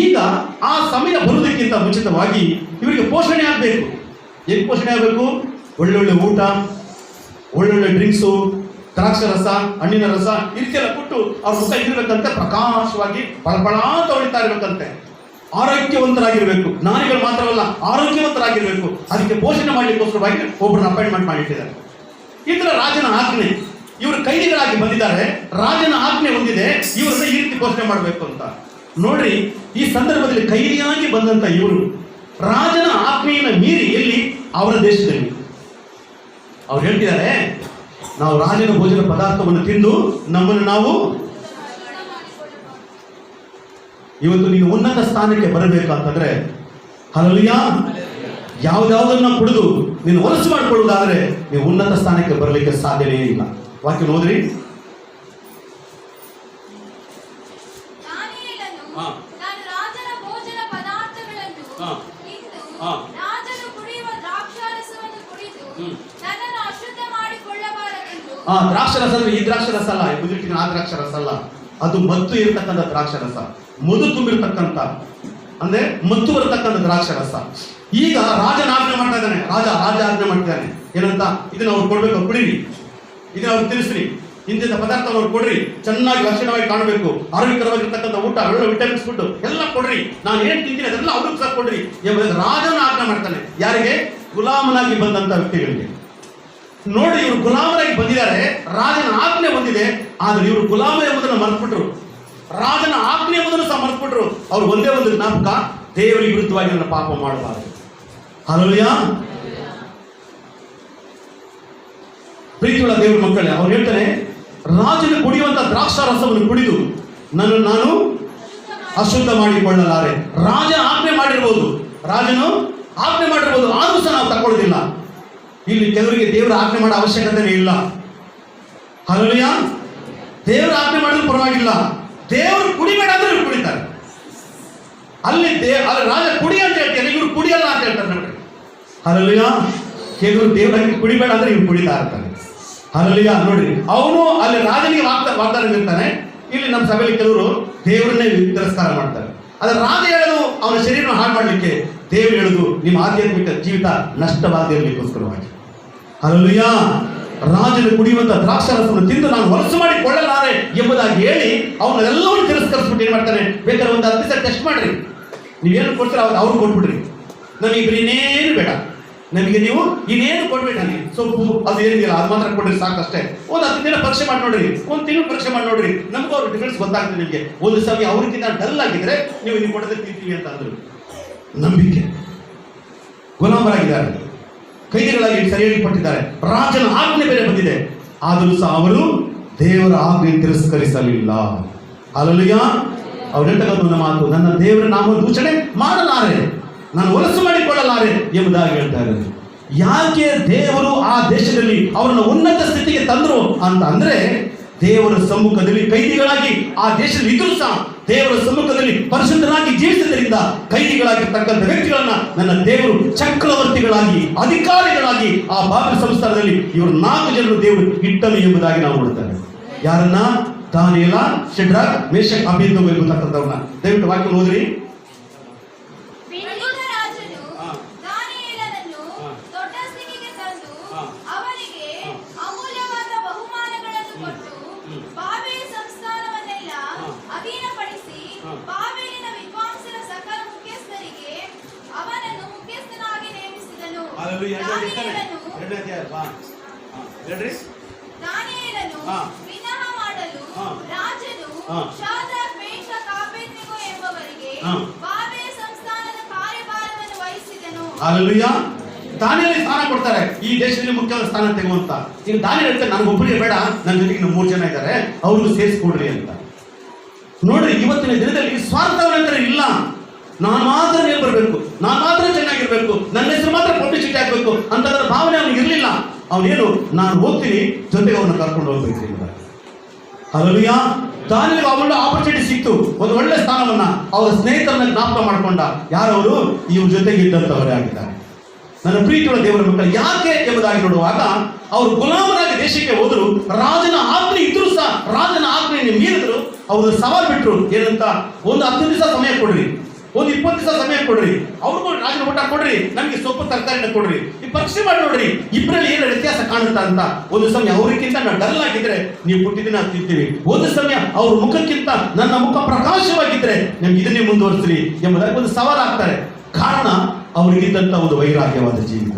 ಈಗ ಆ ಸಮಯ ಬರುವುದಕ್ಕಿಂತ ಮುಂಚಿತವಾಗಿ ಇವರಿಗೆ ಪೋಷಣೆ ಆಗಬೇಕು. ಏನು ಪೋಷಣೆ ಆಗಬೇಕು? ಒಳ್ಳೊಳ್ಳೆ ಊಟ, ಒಳ್ಳೊಳ್ಳೆ ಡ್ರಿಂಕ್ಸು, ದ್ರಾಕ್ಷ ರಸ, ಹಣ್ಣಿನ ರಸ ಈ ರೀತಿಯೆಲ್ಲ ಕೊಟ್ಟು ಅವ್ರ ಮುಖ ಇರಬೇಕಂತೆ, ಪ್ರಕಾಶವಾಗಿ ಬಳಬಳ ಅಂತ ಹೊಳಿತಾ ಇರ್ಬೇಕಂತೆ, ಆರೋಗ್ಯವಂತರಾಗಿರ್ಬೇಕು. ಜ್ಞಾನಿಗಳು ಮಾತ್ರವಲ್ಲ, ಆರೋಗ್ಯವಂತರಾಗಿರ್ಬೇಕು. ಅದಕ್ಕೆ ಪೋಷಣೆ ಮಾಡಲಿಕ್ಕೋಸ್ಕರವಾಗಿ ಒಬ್ಬರನ್ನ ಅಪಾಯಿಂಟ್ಮೆಂಟ್ ಮಾಡಿಟ್ಟಿದ್ದಾರೆ. ಇದರ ರಾಜನ ಆಜ್ಞೆ, ಇವರು ಕೈದಿಗಳಾಗಿ ಬಂದಿದ್ದಾರೆ, ರಾಜನ ಆಜ್ಞೆ ಹೊಂದಿದೆ, ಇವರನ್ನ ಈ ರೀತಿ ಪೋಷಣೆ ಮಾಡಬೇಕು ಅಂತ. ನೋಡ್ರಿ, ಈ ಸಂದರ್ಭದಲ್ಲಿ ಕೈದಿಯಾಗಿ ಬಂದಂತ ಇವರು ರಾಜನ ಆಜ್ಞೆಯನ್ನು ಮೀರಿ ಎಲ್ಲಿ? ಅವರ ದೇಶದಲ್ಲಿ. ಅವ್ರು ಹೇಳ್ತಿದ್ದಾರೆ, ನಾವು ರಾಜನ ಭೋಜನ ಪದಾರ್ಥವನ್ನು ತಿಂದು ನಮ್ಮನ್ನು ನಾವು, ಇವತ್ತು ನೀನು ಉನ್ನತ ಸ್ಥಾನಕ್ಕೆ ಬರಬೇಕಂತಂದ್ರೆ, ಹಲ್ಲೆಲೂಯಾ, ಯಾವ್ದಾವುದನ್ನ ಕುಡಿದು ನೀನು ಹೊಲಸು ಮಾಡಿಕೊಳ್ಳುವುದಾದ್ರೆ ನೀವು ಉನ್ನತ ಸ್ಥಾನಕ್ಕೆ ಬರಲಿಕ್ಕೆ ಸಾಧ್ಯವೇ ಇಲ್ಲ. ವಾಕ್ಯ ನೋಡ್ರಿ. ದ್ರಾಕ್ಷರಸ ಅಂದ್ರೆ ಈ ದ್ರಾಕ್ಷರಸ ಅಲ್ಲ, ಮುದುಕಿನ ಆ ದ್ರಾಕ್ಷರಸ ಅಲ್ಲ, ಅದು ಮತ್ತು ಇರತಕ್ಕಂಥ ದ್ರಾಕ್ಷರಸ, ಮಧು ತುಂಬಿರ್ತಕ್ಕಂಥ, ಅಂದ್ರೆ ಮತ್ತು ಬರತಕ್ಕಂಥ ದ್ರಾಕ್ಷರಸ. ಈಗ ರಾಜನ ಆಜ್ಞೆ ಮಾಡ್ತಾ ಇದ್ದಾನೆ, ರಾಜ ಆಜ್ಞೆ ಮಾಡ್ತಿದ್ದಾನೆ. ಏನಂತ? ಇದನ್ನ ಅವ್ರು ಕೊಡ್ಬೇಕು, ಕುಡೀರಿ, ಇದನ್ನ ಅವ್ರು ತಿಳಿಸ್ರಿ, ಇಂತಿಂತ ಪದಾರ್ಥ ಅವ್ರು ಕೊಡ್ರಿ, ಚೆನ್ನಾಗಿ ಲಕ್ಷಣವಾಗಿ ಕಾಣಬೇಕು, ಆರೋಗ್ಯಕರವಾಗಿರ್ತಕ್ಕಂಥ ಊಟ, ಒಳ್ಳೆ ವಿಟಮಿನ್ಸ್ ಫುಡ್ ಎಲ್ಲ ಕೊಡ್ರಿ, ನಾನು ಏನ್ ತಿಂತೀನಿ ಅದೆಲ್ಲ ಅವ್ರಿಗೆ ಸಹ ಕೊಡ್ರಿ ಎಂಬುದು ರಾಜನ ಆಜ್ಞೆ ಮಾಡ್ತಾನೆ. ಯಾರಿಗೆ? ಗುಲಾಮನಾಗಿ ಬಂದಂತ ವ್ಯಕ್ತಿಗಳಿಗೆ. ನೋಡಿ, ಇವರು ಗುಲಾಮರಾಗಿ ಬಂದಿದ್ದಾರೆ, ರಾಜನ ಆಜ್ಞೆ ಹೊಂದಿದೆ, ಆದ್ರೆ ಇವರು ಗುಲಾಮ ಎಂಬುದನ್ನು ಮರೆತುಬಿಟ್ರು, ರಾಜನ ಆಜ್ಞೆ ಎಂಬುದನ್ನು ಸಹ ಮರೆತುಬಿಟ್ರು. ಅವ್ರು ಒಂದೇ ಒಂದು ಜ್ಞಾಪಕ, ದೇವರಿಗೆ ವಿರುದ್ಧವಾಗಿ ನನ್ನ ಪಾಪ ಮಾಡಬಾರದು. ಹಲ್ಲೆಲೂಯಾ. ಪ್ರೀತಿಯುಳ್ಳ ದೇವರ ಮಕ್ಕಳೇ, ಅವ್ರು ಹೇಳ್ತಾರೆ, ರಾಜನು ಕುಡಿಯುವಂತ ದ್ರಾಕ್ಷಾರಸವನ್ನು ಕುಡಿದು ನಾನು ಅಶುದ್ಧ ಮಾಡಿಕೊಳ್ಳಲಾರೆ. ರಾಜ ಆಜ್ಞೆ ಮಾಡಿರ್ಬೋದು, ರಾಜನು ಆಜ್ಞೆ ಮಾಡಿರ್ಬೋದು, ಆದ್ರೂ ಸಹ ನಾವು ತಗೊಳ್ಳೋದಿಲ್ಲ. ಇಲ್ಲಿ ಕೆಲವರಿಗೆ ದೇವರ ಆಜ್ಞೆ ಮಾಡೋ ಅವಶ್ಯಕತೆನೇ ಇಲ್ಲ. ಹಲ್ಲೆಲೂಯ. ದೇವರ ಆಜ್ಞೆ ಮಾಡಿದ್ರು ಪರವಾಗಿಲ್ಲ, ದೇವರು ಕುಡಿಬೇಡ ಅಂದ್ರೆ ಇವ್ರು ಕುಡಿತಾರೆ. ಅಲ್ಲಿ ರಾಜ ಕುಡಿ ಅಂತ ಹೇಳ್ತಾರೆ, ಇವ್ರು ಕುಡಿಯಲ್ಲ ಅಂತ ಹೇಳ್ತಾರೆ ನೋಡಿ. ಹಲ್ಲೆಲೂಯ. ಕೆಲವರು ದೇವರ ಕುಡಿಬೇಡ ಅಂದ್ರೆ ಇವ್ರು ಕುಡಿತಾ ಇರ್ತಾರೆ. ಹಲ್ಲೆಲೂಯ. ನೋಡ್ರಿ, ಅವನು ಅಲ್ಲಿ ರಾಜನಿಗೆ ವಾಗ್ದಾನ ಇರ್ತಾನೆ, ಇಲ್ಲಿ ನಮ್ಮ ಸಭೆಯಲ್ಲಿ ಕೆಲವರು ದೇವರನ್ನೇ ತಿರಸ್ಕಾರ ಮಾಡ್ತಾರೆ. ಆದ್ರೆ ರಾಜ ಹೇಳೋದು ಅವನ ಶರೀರವನ್ನು ಹಾಳು ಮಾಡಲಿಕ್ಕೆ, ದೇವರು ಹೇಳುದು ನಿಮ್ಮ ಆಧ್ಯಾತ್ಮಿಕ ಜೀವಿತ ನಷ್ಟವಾಗಲಿಕ್ಕೋಸ್ಕರವಾಗಿ. ಹಲ್ಲೆಲೂಯ. ರಾಜನು ಕುಡಿಯುವಂತ ದ್ರಾಕ್ಷಾರಸವನ್ನು ತಿಂದು ನಾನು ಹೊಲಸು ಮಾಡಿಕೊಳ್ಳಲಾರೆ ಎಂಬುದಾಗಿ ಹೇಳಿ ಅವನ್ನೆಲ್ಲವನ್ನು ತಿರಸ್ಕರಿಸ್ಬಿಟ್ಟು ಏನ್ ಮಾಡ್ತಾನೆ, ಬೇಕಾದ್ರೆ ಒಂದು 10 ದಿವಸ ಟೆಸ್ಟ್ ಮಾಡ್ರಿ, ನೀವೇನು ಕೊಡ್ತೀರ ಅವ್ರು ಕೊಟ್ಬಿಡ್ರಿ, ನಮಗೆ ಇನ್ನೇನು ಬೇಡ, ನಮಗೆ ನೀವು ಇನ್ನೇನು ಕೊಡ್ಬೇಡ, ಸೊಪ್ಪು ಅದು ಏನಿಲ್ಲ ಅದು ಮಾತ್ರ ಕೊಡ್ರಿ ಸಾಕಷ್ಟೇ. ಒಂದು 10 ದಿನ ಪರೀಕ್ಷೆ ಮಾಡಿ ನೋಡ್ರಿ, ಒಂದು ತಿಂಗಳು ಪರೀಕ್ಷೆ ಮಾಡಿ ನೋಡ್ರಿ, ನಮಗೂ ಅವ್ರ ಡಿಫರೆನ್ಸ್ ಗೊತ್ತಾಗ್ತದೆ. ನಿಮಗೆ ಒಂದು ಸಮಯ ಅವ್ರಿಗಿಂತ ಡಲ್ ಆಗಿದ್ರೆ ನೀವು ಕೊಡೋದಕ್ಕೆ ತಿಂತೀವಿ ಅಂತ ಅಂದ್ರು. ನಂಬಿಕೆ, ಗುಲಾಮರಾಗಿದ್ದಾರೆ, ಕೈದಿಗಳಾಗಿ ಸೆರೆಹಿಡಿಯಲ್ಪಟ್ಟಿದ್ದಾರೆ, ರಾಜನ ಆಜ್ಞೆ ಬೇರೆ ಬಂದಿದೆ, ಆದರೂ ಸಹ ಅವರು ದೇವರ ಆಜ್ಞೆ ತಿರಸ್ಕರಿಸಲಿಲ್ಲ. ಹಲ್ಲೆಲೂಯ. ಅವ್ರು ಹೇಳ್ತಕ್ಕಂಥ ಮಾತು, ನನ್ನ ದೇವರ ನಾಮ ದೂಷಣೆ ಮಾಡಲಾರೆ, ನಾನು ಹೊಲಸು ಮಾಡಿಕೊಳ್ಳಲಾರೆ ಎಂಬುದಾಗಿ ಹೇಳ್ತಾ ಇದ್ದಾರೆ. ಯಾಕೆ ದೇವರು ಆ ದೇಶದಲ್ಲಿ ಅವರನ್ನು ಉನ್ನತ ಸ್ಥಿತಿಗೆ ತಂದರು ಅಂತ ಅಂದ್ರೆ, ದೇವರ ಸಮ್ಮುಖದಲ್ಲಿ ಕೈದಿಗಳಾಗಿ ಆ ದೇಶದಲ್ಲಿ ಇದ್ರೂ ಸಹ ದೇವರ ಸಮ್ಮುಖದಲ್ಲಿ ಪರಿಶುದ್ಧರಾಗಿ ಜೀವಿಸಿದ್ದರಿಂದ ಕೈದಿಗಳಾಗಿರ್ತಕ್ಕಂಥ ವ್ಯಕ್ತಿಗಳನ್ನ ನನ್ನ ದೇವರು ಚಕ್ರವರ್ತಿಗಳಾಗಿ, ಅಧಿಕಾರಿಗಳಾಗಿ ಆ ಬಾಬೆಲ್ ಸಂಸ್ಥಾನದಲ್ಲಿ ಇವರು 4 ಜನರು ದೇವರು ಇಟ್ಟನು ಎಂಬುದಾಗಿ ನಾವು ನೋಡ್ತೇವೆ. ಯಾರನ್ನ? ದಾನಿಯೇಲ, ಶದ್ರಕ್, ಮೇಷಕ್, ಅಬೇದ್ನೆಗೋ ಎಂಬತಕ್ಕಂಥವ್ರನ್ನ. ದಯವಿಟ್ಟು ವಾಕ್ಯ ಓದ್ರಿ. ಹಲ್ಲೆಲೂಯ. ದಾನಿಯೇಲನಿಗೆ ಸ್ಥಾನ ಕೊಡ್ತಾರೆ, ಈ ದೇಶದಲ್ಲಿ ಮುಖ್ಯವಾದ ಸ್ಥಾನ ತೆಗುವಂತ. ಈಗ ದಾನಿಯೇಲ ಹೇಳ್ತಾರೆ, ನನಗೊಬ್ಬರಿಗೆ ಬೇಡ, ನನ್ನ ಜೊತೆಗೆ 3 ಜನ ಇದ್ದಾರೆ, ಅವ್ರಿಗೂ ಸೇರಿಸ್ಕೊಡ್ರಿ ಅಂತ. ನೋಡ್ರಿ, ಇವತ್ತಿನ ದಿನದಲ್ಲಿ ಸ್ವಾರ್ಥವಂತರ ಇಲ್ಲ, ನಾನು ಮಾತ್ರ ಮೇಲೆ ಬರಬೇಕು, ನಾನು ಮಾತ್ರ ಚೆನ್ನಾಗಿರ್ಬೇಕು, ನನ್ನ ಹೆಸರು ಮಾತ್ರ ಪಬ್ಲಿಸಿಟಿ ಆಗ್ಬೇಕು ಅಂತಂದ್ರೆ ಭಾವನೆ ಅವನಿಗೆ ಇರಲಿಲ್ಲ. ಅವನೇನು, ನಾನು ಹೋಗ್ತೀನಿ, ಜೊತೆಗೆ ಅವನ್ನ ಕರ್ಕೊಂಡು ಹೋಗ್ಬೇಕು. ಹಲ್ಲೆಲೂಯ. ದಾನಿಯೇಲನಿಗೆ ಅವಳ ಆಪರ್ಚುನಿಟಿ ಸಿಕ್ತು, ಒಂದು ಒಳ್ಳೆ ಸ್ಥಾನವನ್ನ ಅವರ ಸ್ನೇಹಿತರನ್ನ ಜ್ಞಾಪಕ ಮಾಡ್ಕೊಂಡ. ಯಾರವರು? ಇವ್ರ ಜೊತೆಗೆ ಇದ್ದಂಥವರೇ ಆಗಿದ್ದಾರೆ. ನನ್ನ ಪ್ರೀತಿಯುಳ್ಳ ದೇವರ ಮಕ್ಕಳು, ಯಾಕೆ ಎಂಬುದಾಗಿ ನೋಡುವಾಗ, ಅವರು ಗುಲಾಮರಾಗಿ ದೇಶಕ್ಕೆ ಹೋದ್ರು, ರಾಜನ ಆಜ್ಞೆ ಇದ್ರು ಸಹ ರಾಜನ ಆಜ್ಞೆಯನ್ನು ಮೀರಿದ್ರು. ಅವರು ಸವಾಲ್ ಬಿಟ್ರು, ಏನಂತ, ಒಂದು 10 ದಿವಸ ಸಮಯ ಕೊಡ್ರಿ, ಒಂದು 20 ದಿವಸ ಸಮಯ ಕೊಡ್ರಿ, ಅವ್ರಿಗೂ ರಾಜನ ಊಟ ಕೊಡ್ರಿ, ನಮಗೆ ಸೊಪ್ಪು ತರಕಾರಿನ ಕೊಡ್ರಿ, ಈ ಪರೀಕ್ಷೆ ಮಾಡಿ ನೋಡ್ರಿ, ಇಬ್ಬರಲ್ಲಿ ಏನು ವ್ಯತ್ಯಾಸ ಕಾಣುತ್ತಾ ಅಂತ. ಒಂದು ಸಮಯ ಅವರಿಗಿಂತ ನಾನು ಡಲ್ ಆಗಿದ್ರೆ ನೀವು ಹುಟ್ಟಿದಿನ ತಿಂತೀವಿ, ಒಂದು ಸಮಯ ಅವ್ರ ಮುಖಕ್ಕಿಂತ ನನ್ನ ಮುಖ ಪ್ರಕಾಶವಾಗಿದ್ರೆ ನಮ್ಗೆ ಇದನ್ನೇ ಮುಂದುವರಿಸ್ರಿ ಎಂಬುದಾಗಿ ಒಂದು ಸವಾಲು ಆಗ್ತಾರೆ. ಕಾರಣ ಅವರಿಗಿದ್ದಂತ ಒಂದು ವೈರಾಗ್ಯವಾದ ಜೀವಿತ.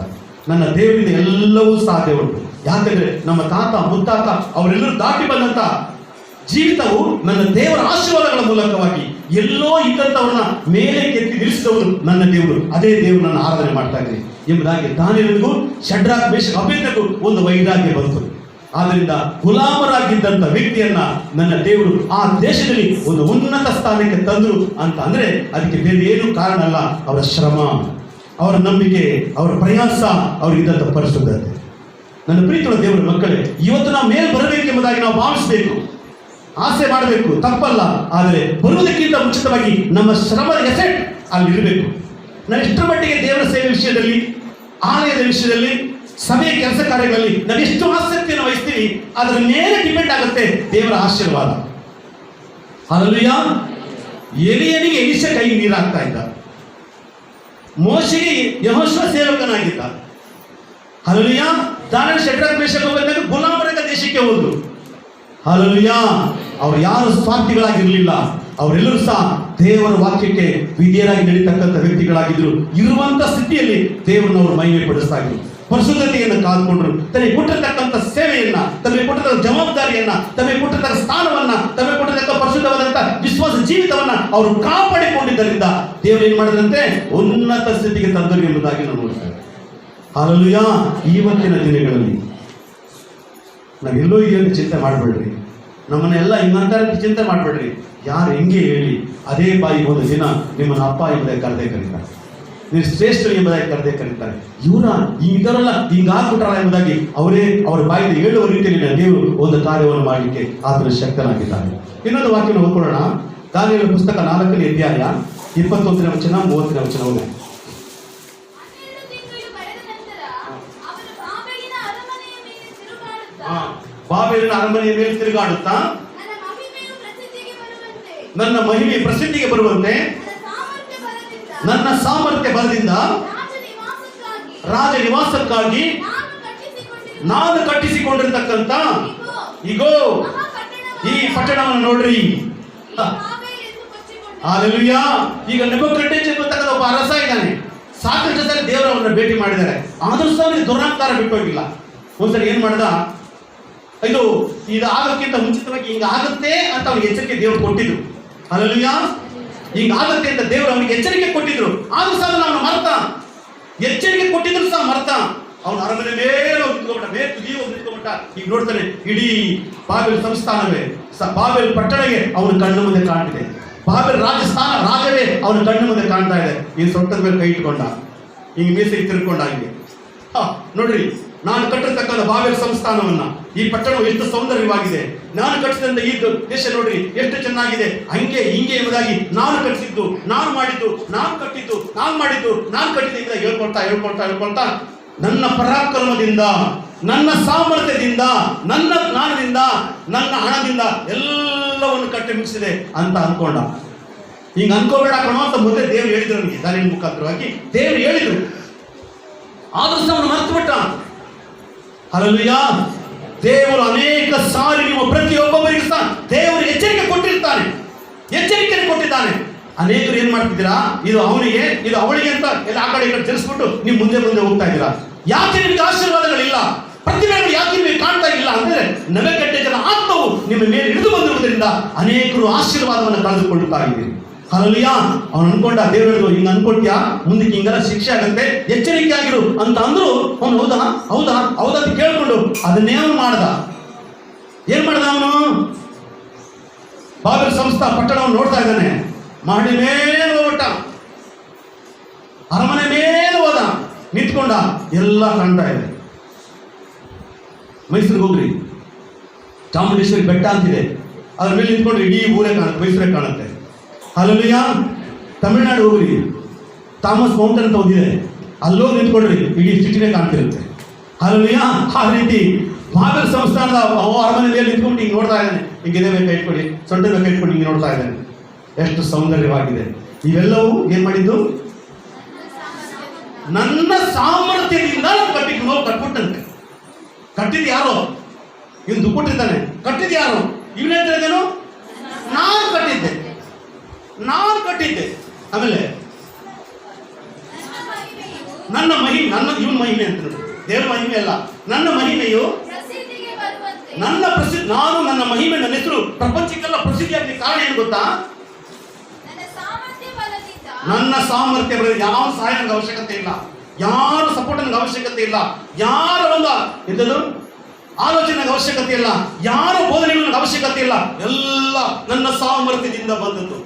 ನನ್ನ ದೇವರಿಂದ ಎಲ್ಲವೂ ಸಾಧ್ಯ ಉಂಟು. ಯಾಕಂದ್ರೆ ನಮ್ಮ ತಾತ ಮುತ್ತಾತ ಅವರೆಲ್ಲರೂ ದಾಟಿ ಬಂದಂತ ಜೀವಿತವು ನನ್ನ ದೇವರ ಆಶೀರ್ವಾದಗಳ ಮೂಲಕವಾಗಿ ಎಲ್ಲೋ ಇದ್ದಂಥವ್ರನ್ನ ಮೇಲೆ ಕೆತ್ತಿ ನಿಲ್ಲಿಸಿದವರು ನನ್ನ ದೇವರು. ಅದೇ ದೇವರು ನನ್ನ ಆರಾಧನೆ ಮಾಡ್ತಾ ಇದ್ದೀನಿ ಎಂಬುದಾಗಿ ದಾನಿಯೇಲನಿಗೂ, ಶದ್ರಕ್, ಮೇಷಕ್, ಅಬೇದ್ನೆಗೋ ಒಂದು ವೈರಾಗ್ಯ ಬಂತು. ಆದ್ದರಿಂದ ಗುಲಾಮರಾಗಿದ್ದಂಥ ವ್ಯಕ್ತಿಯನ್ನ ನನ್ನ ದೇವರು ಆ ದೇಶದಲ್ಲಿ ಒಂದು ಉನ್ನತ ಸ್ಥಾನಕ್ಕೆ ತಂದರು ಅಂತ ಅಂದ್ರೆ ಅದಕ್ಕೆ ಬೇರೆ ಏನು ಕಾರಣ ಅಲ್ಲ, ಅವರ ಶ್ರಮ, ಅವರ ನಂಬಿಕೆ, ಅವರ ಪ್ರಯಾಸ, ಅವರಿಗಿದ್ದಂಥ ಪರಿಶುದ್ಧತೆ. ನನ್ನ ಪ್ರೀತಿಯುಳ್ಳ ದೇವರ ಮಕ್ಕಳೇ, ಇವತ್ತು ನಾವು ಮೇಲೆ ಬರಬೇಕೆಂಬುದಾಗಿ ನಾವು ಭಾವಿಸಬೇಕು, ಆಸೆ ಮಾಡಬೇಕು, ತಪ್ಪಲ್ಲ. ಆದರೆ ಬರುವುದಕ್ಕಿಂತ ಮುಂಚಿತವಾಗಿ ನಮ್ಮ ಶ್ರಮದ ಎಫೆಕ್ಟ್ ಅಲ್ಲಿ ಇರಬೇಕು. ನಾವು ಎಷ್ಟರ ಮಟ್ಟಿಗೆ ದೇವರ ಸೇವೆ ವಿಷಯದಲ್ಲಿ, ಆಲಯದ ವಿಷಯದಲ್ಲಿ, ಸಭೆಯ ಕೆಲಸ ಕಾರ್ಯಗಳಲ್ಲಿ ನಾವು ಎಷ್ಟು ಆಸಕ್ತಿಯನ್ನು ವಹಿಸ್ತೀವಿ ಅದರ ಮೇಲೆ ಡಿಪೆಂಡ್ ಆಗುತ್ತೆ ದೇವರ ಆಶೀರ್ವಾದ. ಹಲ್ಲೆಲೂಯ. ಎಲಿಯನಿಗೆ ಎಲಿಷ ಕೈ ನೀರಾಗ್ತಾ ಇದ್ದ, ಮೋಶೆಗೆ ಯೆಹೋಶುವ ಸೇವಕನಾಗಿದ್ದ. ಹಲ್ಲೆಲೂಯ. ದಾನಿಯೇಲ, ಶದ್ರಕ್, ಮೇಷಕ್, ಅಬೇದ್ನೆಗೋ ಗುಲಾಮರಾದ ದೇಶಕ್ಕೆ ಹೋದ್ರು. ಹಲ್ಲೆಲೂಯ. ಅವ್ರು ಯಾರು ಸ್ವಾರ್ಥಿಗಳಾಗಿರ್ಲಿಲ್ಲ, ಅವರೆಲ್ಲರೂ ಸಹ ದೇವರ ವಾಕ್ಯಕ್ಕೆ ವಿಧೇಯರಾಗಿ ನಡೀತಕ್ಕಂಥ ವ್ಯಕ್ತಿಗಳಾಗಿದ್ರು. ಇರುವಂತ ಸ್ಥಿತಿಯಲ್ಲಿ ದೇವರನ್ನ ಅವರು ಮಹಿಮೆ ಪಡಿಸ್ತಾ ಇದ್ರು, ಪರಿಶುದ್ಧತೆಯನ್ನು ಕಾದುಕೊಂಡ್ರು. ತಮಗೆ ಕೊಟ್ಟಿರ್ತಕ್ಕಂಥ ಸೇವೆಯನ್ನ, ತಮಗೆ ಕೊಟ್ಟಿರ್ತಕ್ಕ ಜವಾಬ್ದಾರಿಯನ್ನ, ತಮಗೆ ಕೊಟ್ಟಿರ್ತಕ್ಕ ಸ್ಥಾನವನ್ನ, ತಮಗೆ ಕೊಟ್ಟಿರ್ತಕ್ಕ ಪರಿಶುದ್ಧವಾದಂತ ವಿಶ್ವಾಸ ಜೀವಿತವನ್ನ ಅವರು ಕಾಪಾಡಿಕೊಂಡಿದ್ದರಿಂದ ದೇವರು ಏನ್ ಮಾಡಿದಂತೆ ಉನ್ನತ ಸ್ಥಿತಿಗೆ ತಂದರು ಎಂಬುದಾಗಿ ನಾವು ನೋಡ್ತೇವೆ. ಹಲ್ಲೆಲೂಯ. ಇವತ್ತಿನ ದಿನಗಳಲ್ಲಿ ನಾವೆಲ್ಲೋ ಇದೆಯೋ ಅಂತ ಚಿಂತೆ ಮಾಡಬೇಡ್ರಿ. ನಮ್ಮನ್ನೆಲ್ಲ ಹಿಂಗಂತಾರೆ ಅಂತ ಚಿಂತೆ ಮಾಡಬೇಡ್ರಿ. ಯಾರು ಹೆಂಗೆ ಹೇಳಿ ಅದೇ ಬಾಯಿಗೆ ಒಂದು ದಿನ ನಿಮ್ಮನ್ನು ಅಪ್ಪ ಎಂಬುದಾಗಿ ಕರೆದೇ ಕರೀತಾರೆ, ನೀವು ಶ್ರೇಷ್ಠರು ಎಂಬುದಾಗಿ ಕರೆದೇ ಕರೀತಾರೆ. ಇವರ ಇದರಲ್ಲ ಹಿಂಗಾಗ್ಬಿಟ್ರಲ್ಲ ಎಂಬುದಾಗಿ ಅವರೇ ಅವರ ಬಾಯಿಂದ ಹೇಳುವ ರೀತಿಯಲ್ಲಿ ದೇವರು ಒಂದು ಕಾರ್ಯವನ್ನು ಮಾಡಲಿಕ್ಕೆ ಆತನ ಶಕ್ತನಾಗಿದ್ದಾನೆ. ಇನ್ನೊಂದು ವಾಕ್ಯನ ಓದ್ಕೊಳ್ಳೋಣ. ದಾನಿಯೇಲನ ಪುಸ್ತಕ 4ನೇ ಅಧ್ಯಾಯ 21ನೇ ವಚನ 30ನೇ ವಚನ. 12 ತಿಂಗಳು ಕಳೆದ ನಂತರ ಅವನು ಬಾಬೆಲಿನ ಅರಮನೆಯ ಮೇಲೆ ತಿರುಗಾಡುತ್ತಾ ಬಾಬೆಲಿನ ಅರಮನೆಯ ಮೇಲೆ ತಿರುಗಾಡುತ್ತಾ ನನ್ನ ಮಹಿಮೆ ಪ್ರಸಿದ್ಧಿಗೆ ಬರುವಂತೆ ನನ್ನ ಸಾಮರ್ಥ್ಯ ಬಲದಿಂದ ರಾಜ ನಿವಾಸಕ್ಕಾಗಿ ನಾನು ಕಟ್ಟಿಸಿಕೊಂಡಿರ್ತಕ್ಕಂಥ ಇಗೋ ಈ ಪಟ್ಟಣವನ್ನು ನೋಡ್ರಿ. ಹಲ್ಲೆಲೂಯಾ. ಈಗ ನೆಬೂಕದ್ನೆಚ್ಚರ್ ಎಂಬತಕ್ಕಂಥ ಒಬ್ಬ ಅರಸ ಇದ್ದಾನೆ. ಸಾಕಷ್ಟು ಸಲ ದೇವರವನ್ನ ಭೇಟಿ ಮಾಡಿದ್ದಾರೆ, ಆದರೂ ಸಹ ಅವನಿಗೆ ದುರಹಂಕಾರ ಬಿಟ್ಟು ಹೋಗಿಲ್ಲ. ಒಂದ್ಸರಿ ಏನ್ ಮಾಡ್ದ, ಇದು ಆಗೋಕ್ಕಿಂತ ಮುಂಚಿತವಾಗಿ ಹಿಂಗ ಆಗುತ್ತೆ ಅಂತ ಅವನಿಗೆ ಎಚ್ಚರಿಕೆ ದೇವರು ಕೊಟ್ಟಿದ್ರು. ಹಲ್ಲೆಲೂಯಾ. ಹಿಂಗ ಆಗುತ್ತೆ ಅಂತ ದೇವರು ಅವನಿಗೆ ಎಚ್ಚರಿಕೆ ಕೊಟ್ಟಿದ್ರು, ಆದ್ರೂ ಸಹ ಅವನು ಮರ್ತ. ಎಚ್ಚರಿಕೆ ಕೊಟ್ಟಿದ್ರು ಸಹ ಮರ್ತ. ಅವನು ಅರಮನೆ ಮೇಲೆ ನಿಂತ್ಕೊಂಡ್ಬಿಟ್ಟ, ಮೇಲೆ ತುದಿ ಹೋಗಿ ನಿಂತ್ಕೊಂಡ್ಬಿಟ್ಟ. ಈಗ ನೋಡ್ತಾನೆ ಇಡೀ ಬಾಬೆಲ್ ಸಂಸ್ಥಾನವೇ, ಬಾಬೆಲ್ ಪಟ್ಟಣಗೆ ಅವನ ಕಣ್ಣು ಮುಂದೆ ಕಾಣ್ತಿದೆ. ಬಾಬೆಲ್ ರಾಜಸ್ಥಾನ ರಾಜವೇ ಅವನ ಕಣ್ಣು ಮುಂದೆ ಕಾಣ್ತಾ ಇದೆ. ಈ ಸೊಟ್ಟದ ಮೇಲೆ ಕೈ ಇಟ್ಕೊಂಡ, ಹಿಂಗ ಮೀಸೆಗೆ ತಿರ್ಕೊಂಡ. ಹಂಗೆ ನೋಡ್ರಿ, ನಾನು ಕಟ್ಟಿರ್ತಕ್ಕಂಥ ಬಾಬೆಲ್ ಸಂಸ್ಥಾನವನ್ನ, ಈ ಪಟ್ಟಣವು ಎಷ್ಟು ಸೌಂದರ್ಯವಾಗಿದೆ, ನಾನು ಕಟ್ಟಿಸಿದಂತ ಈ ದೇಶ ನೋಡ್ರಿ ಎಷ್ಟು ಚೆನ್ನಾಗಿದೆ, ಹಂಗೆ ಹಿಂಗೆ ಎಂಬುದಾಗಿ ನಾನು ಕಟ್ಟಿಸಿದ್ದು, ನಾನು ಮಾಡಿದ್ದು, ನಾನು ಕಟ್ಟಿದ್ದು, ನಾನು ಮಾಡಿದ್ದು, ನಾನು ಕಟ್ಟಿದ್ದು ಹೇಳ್ಕೊಳ್ತಾ ಹೇಳ್ಕೊಳ್ತಾ ಹೇಳ್ಕೊಳ್ತಾ ನನ್ನ ಪರಾಕ್ರಮದಿಂದ, ನನ್ನ ಸಾಮರ್ಥ್ಯದಿಂದ, ನನ್ನ ಜ್ಞಾನದಿಂದ, ನನ್ನ ಹಣದಿಂದ ಎಲ್ಲವನ್ನು ಕಟ್ಟಿ ಮುಗಿಸಿದೆ ಅಂತ ಅನ್ಕೊಂಡ. ಹಿಂಗ ಅನ್ಕೋಬೇಡ ಕಣೋ ಅಂತ ಮೊದಲೇ ದೇವ್ರು ಹೇಳಿದ್ರು ನನಗೆ, ದಾನಿಯೇಲನ ಮುಖಾಂತರವಾಗಿ ದೇವ್ರು ಹೇಳಿದ್ರು. ಆದ್ರೂ ಸಹ ಅವನು ಮರ್ತು ಬಿಟ್ಟ. ಹಲ್ಲೆಲೂಯಾ. ದೇವರು ಅನೇಕ ಸಾರಿ ನಿಮ್ಮ ಪ್ರತಿಯೊಬ್ಬೊಬ್ಬರಿಗೂ ಸಹ ದೇವರು ಎಚ್ಚರಿಕೆ ಕೊಟ್ಟಿರ್ತಾನೆ, ಎಚ್ಚರಿಕೆ ಕೊಟ್ಟಿದ್ದಾನೆ. ಅನೇಕರು ಏನ್ ಮಾಡ್ತಿದ್ದೀರಾ, ಇದು ಅವನಿಗೆ ಇದು ಅವಳಿಗೆ ಅಂತ ಎಲ್ಲ ಆ ಕಡೆ ಈ ಕಡೆ ತಿಳಿಸ್ಬಿಟ್ಟು ನೀವು ಮುಂದೆ ಮುಂದೆ ಹೋಗ್ತಾ ಇದ್ದೀರಾ. ಯಾಕೆ ನಿಮ್ಗೆ ಆಶೀರ್ವಾದಗಳಿಲ್ಲ, ಪ್ರತಿಭೆಗಳು ಯಾಕೆ ನಿಮಗೆ ಕಾಣ್ತಾ ಇಲ್ಲ ಅಂದ್ರೆ ನೆಬೂಕದ್ನೆಚ್ಚರನ ಆತ್ಮವು ನಿಮ್ಮ ಮೇಲೆ ಇಳಿದು ಬಂದಿರುವುದರಿಂದ ಅನೇಕರು ಆಶೀರ್ವಾದವನ್ನು ಕಳೆದುಕೊಳ್ಳುತ್ತಾ ಇದ್ದೀರಿ. ಹಲ್ಲೆಲೂಯಾ. ಅವನು ಅನ್ಕೊಂಡ, ದೇವರು ಹಿಂಗ ಅನ್ಕೊಟ್ಯಾ, ಮುಂದಕ್ಕೆ ಹಿಂಗೆಲ್ಲ ಶಿಕ್ಷೆ ಆಗುತ್ತೆ, ಎಚ್ಚರಿಕೆ ಆಗಿರು ಅಂತ ಅಂದ್ರು. ಅವನು ಹೌದಾ ಹೌದಾ ಹೌದಾ ಅಂತ ಕೇಳ್ಕೊಂಡು ಅದನ್ನೇ ಅವನು ಮಾಡ್ದ. ಏನ್ ಮಾಡ್ದ ಅವನು? ಬಾಬೆಲ್ ಸಂಸ್ಥಾ ಪಟ್ಟಣವನ್ನು ನೋಡ್ತಾ ಇದ್ದಾನೆ. ಮಾಡಿ ಮೇಲೆ ಹೋಗ್ಬಿಟ್ಟ, ಅರಮನೆ ಮೇಲೆ ಹೋದ, ನಿಂತ್ಕೊಂಡ, ಎಲ್ಲ ಕಾಣ್ತಾ ಇದೆ. ಮೈಸೂರಿಗೆ ಹೋಗ್ರಿ, ಚಾಮುಂಡೇಶ್ವರಿ ಬೆಟ್ಟ ಅಂತಿದೆ, ಅದ್ರ ಮೇಲೆ ನಿಂತ್ಕೊಂಡ್ರೆ ಇಡೀ ಊರೇ ಕಾಣುತ್ತೆ, ಮೈಸೂರೇ ಕಾಣುತ್ತೆ. ಹಲ್ಲೆಲೂಯಾ. ತಮಿಳುನಾಡು ಹೋಗ್ರಿ, ಥಾಮಸ್ ಮೌಂಟನ್ ಅಂತ ಹೋಗಿದೆ, ಅಲ್ಲೋ ನಿಂತ್ಕೊಂಡ್ರಿ ಇಡೀ ಸಿಟಿನೇ ಕಾಣ್ತಿರುತ್ತೆ. ಹಲ್ಲೆಲೂಯಾ. ಆ ರೀತಿ ಬಾಬೆಲ್ ಸಂಸ್ಥಾನದ ಅರಮನೆ ಮೇಲೆ ನಿಂತ್ಕೊಂಡು ಹಿಂಗೆ ನೋಡ್ತಾ ಇದ್ದಾನೆ. ಹಿಂಗೆ ಬೇಕಾ ಇಟ್ಕೊಳ್ಳಿ, ಸೊಂಟದ ಬೇಕಾ ಇಟ್ಕೊಂಡು ಹಿಂಗೆ ನೋಡ್ತಾ ಇದ್ದಾನೆ. ಎಷ್ಟು ಸೌಂದರ್ಯವಾಗಿದೆ. ಇವೆಲ್ಲವೂ ಏನ್ ಮಾಡಿದ್ದು? ನನ್ನ ಸಾಮರ್ಥ್ಯದಿಂದ ಕಟ್ಬಿಟ್ಟಂತೆ. ಕಟ್ಟಿದ್ ಯಾರು? ಇವನು ದುಡ್ಡಿದ್ದಾನೆ. ಕಟ್ಟಿದ್ ಯಾರು? ಇವನ ಹೇಳ್ತಿದ್ದೇನು, ನಾನು ಕಟ್ಟಿದ್ದೆ, ನಾನು ಕಟ್ಟಿದ್ದೆ. ಆಮೇಲೆ ನನ್ನ ಮಹಿಮೆ, ಇವನ್ ಮಹಿಮೆ ಅಂತ, ದೇವ್ರ ಮಹಿಮೆ ಅಲ್ಲ, ನನ್ನ ಮಹಿಮೆಯು ನನ್ನ ಪ್ರಸಿದ್ಧಿ, ನಾನು ನನ್ನ ಮಹಿಮೆ, ನನ್ನ ಹೆಸರು ಪ್ರಪಂಚಕ್ಕೆಲ್ಲ ಪ್ರಸಿದ್ಧಿ ಆಗ್ಲಿಕ್ಕೆ ಕಾರಣ ಏನು ಗೊತ್ತಾ? ನನ್ನ ಸಾಮರ್ಥ್ಯ ಬರೋದು. ಯಾವ ಸಹಾಯ ನನಗೆ ಅವಶ್ಯಕತೆ ಇಲ್ಲ, ಯಾರು ಸಪೋರ್ಟ್ ನನಗೆ ಅವಶ್ಯಕತೆ ಇಲ್ಲ, ಯಾರ ಒಂದು ಇದ್ದದು ಆಲೋಚನೆಗೆ ಅವಶ್ಯಕತೆ ಇಲ್ಲ, ಯಾರ ಬೋಧನೆ ನನಗೆ ಅವಶ್ಯಕತೆ ಇಲ್ಲ, ಎಲ್ಲ ನನ್ನ ಸಾಮರ್ಥ್ಯದಿಂದ ಬಂದದ್ದು.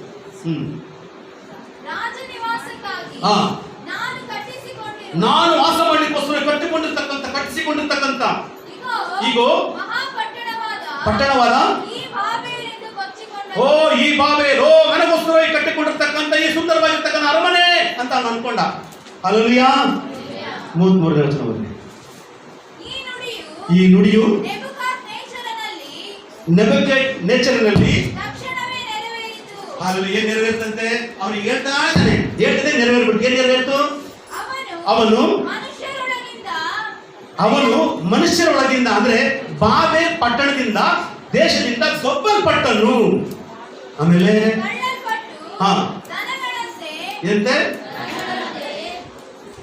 ನಾನು ವಾಸ ಮಾಡಲಿಕ್ಕೋಸ್ಕರ ಕಟ್ಟಿಸಿಕೊಂಡಿರ್ತಕ್ಕಂಥ ಈಗ ಪಟ್ಟಣವಾದ ಓ ಈ ಬಾಬೆಲ್, ಓ ನನಗೋಸ್ಕರ ಕಟ್ಟಿಕೊಂಡಿರ್ತಕ್ಕಂಥ ಈ ಸುಂದರವಾಗಿರ್ತಕ್ಕಂಥ ಅರಮನೆ ಅಂತ ನಾನು ಅನ್ಕೊಂಡ. ಹಲ್ಲೆಲೂಯಾ. 33ನೇ ವಚನ ಓದಿ. ಈ ನುಡಿಯು ನೆಬೂಕದ್ನೆಚ್ಚರನಲ್ಲಿ ಹಲ್ಲೆಲೂಯಾ ನೆರವೇರ್ತಂತೆ. ಅವನಿಗೆ ಹೇಳ್ತಾ ಇದ್ದಾನೆ, ಹೇಳ್ತದೆ ನೆರವೇರ್ಬಿಟ್ಟು. ಏನ್ ನೆರವೇರ್ತು? ಅವನು ಮನುಷ್ಯರೊಳಗಿಂದ ಅಂದ್ರೆ ಬಾಬೆಲ್ ಪಟ್ಟಣದಿಂದ, ದೇಶದಿಂದ ದೊಬ್ಬಲ್ಪಟ್ಟನು. ಆಮೇಲೆ ಎಂತೆ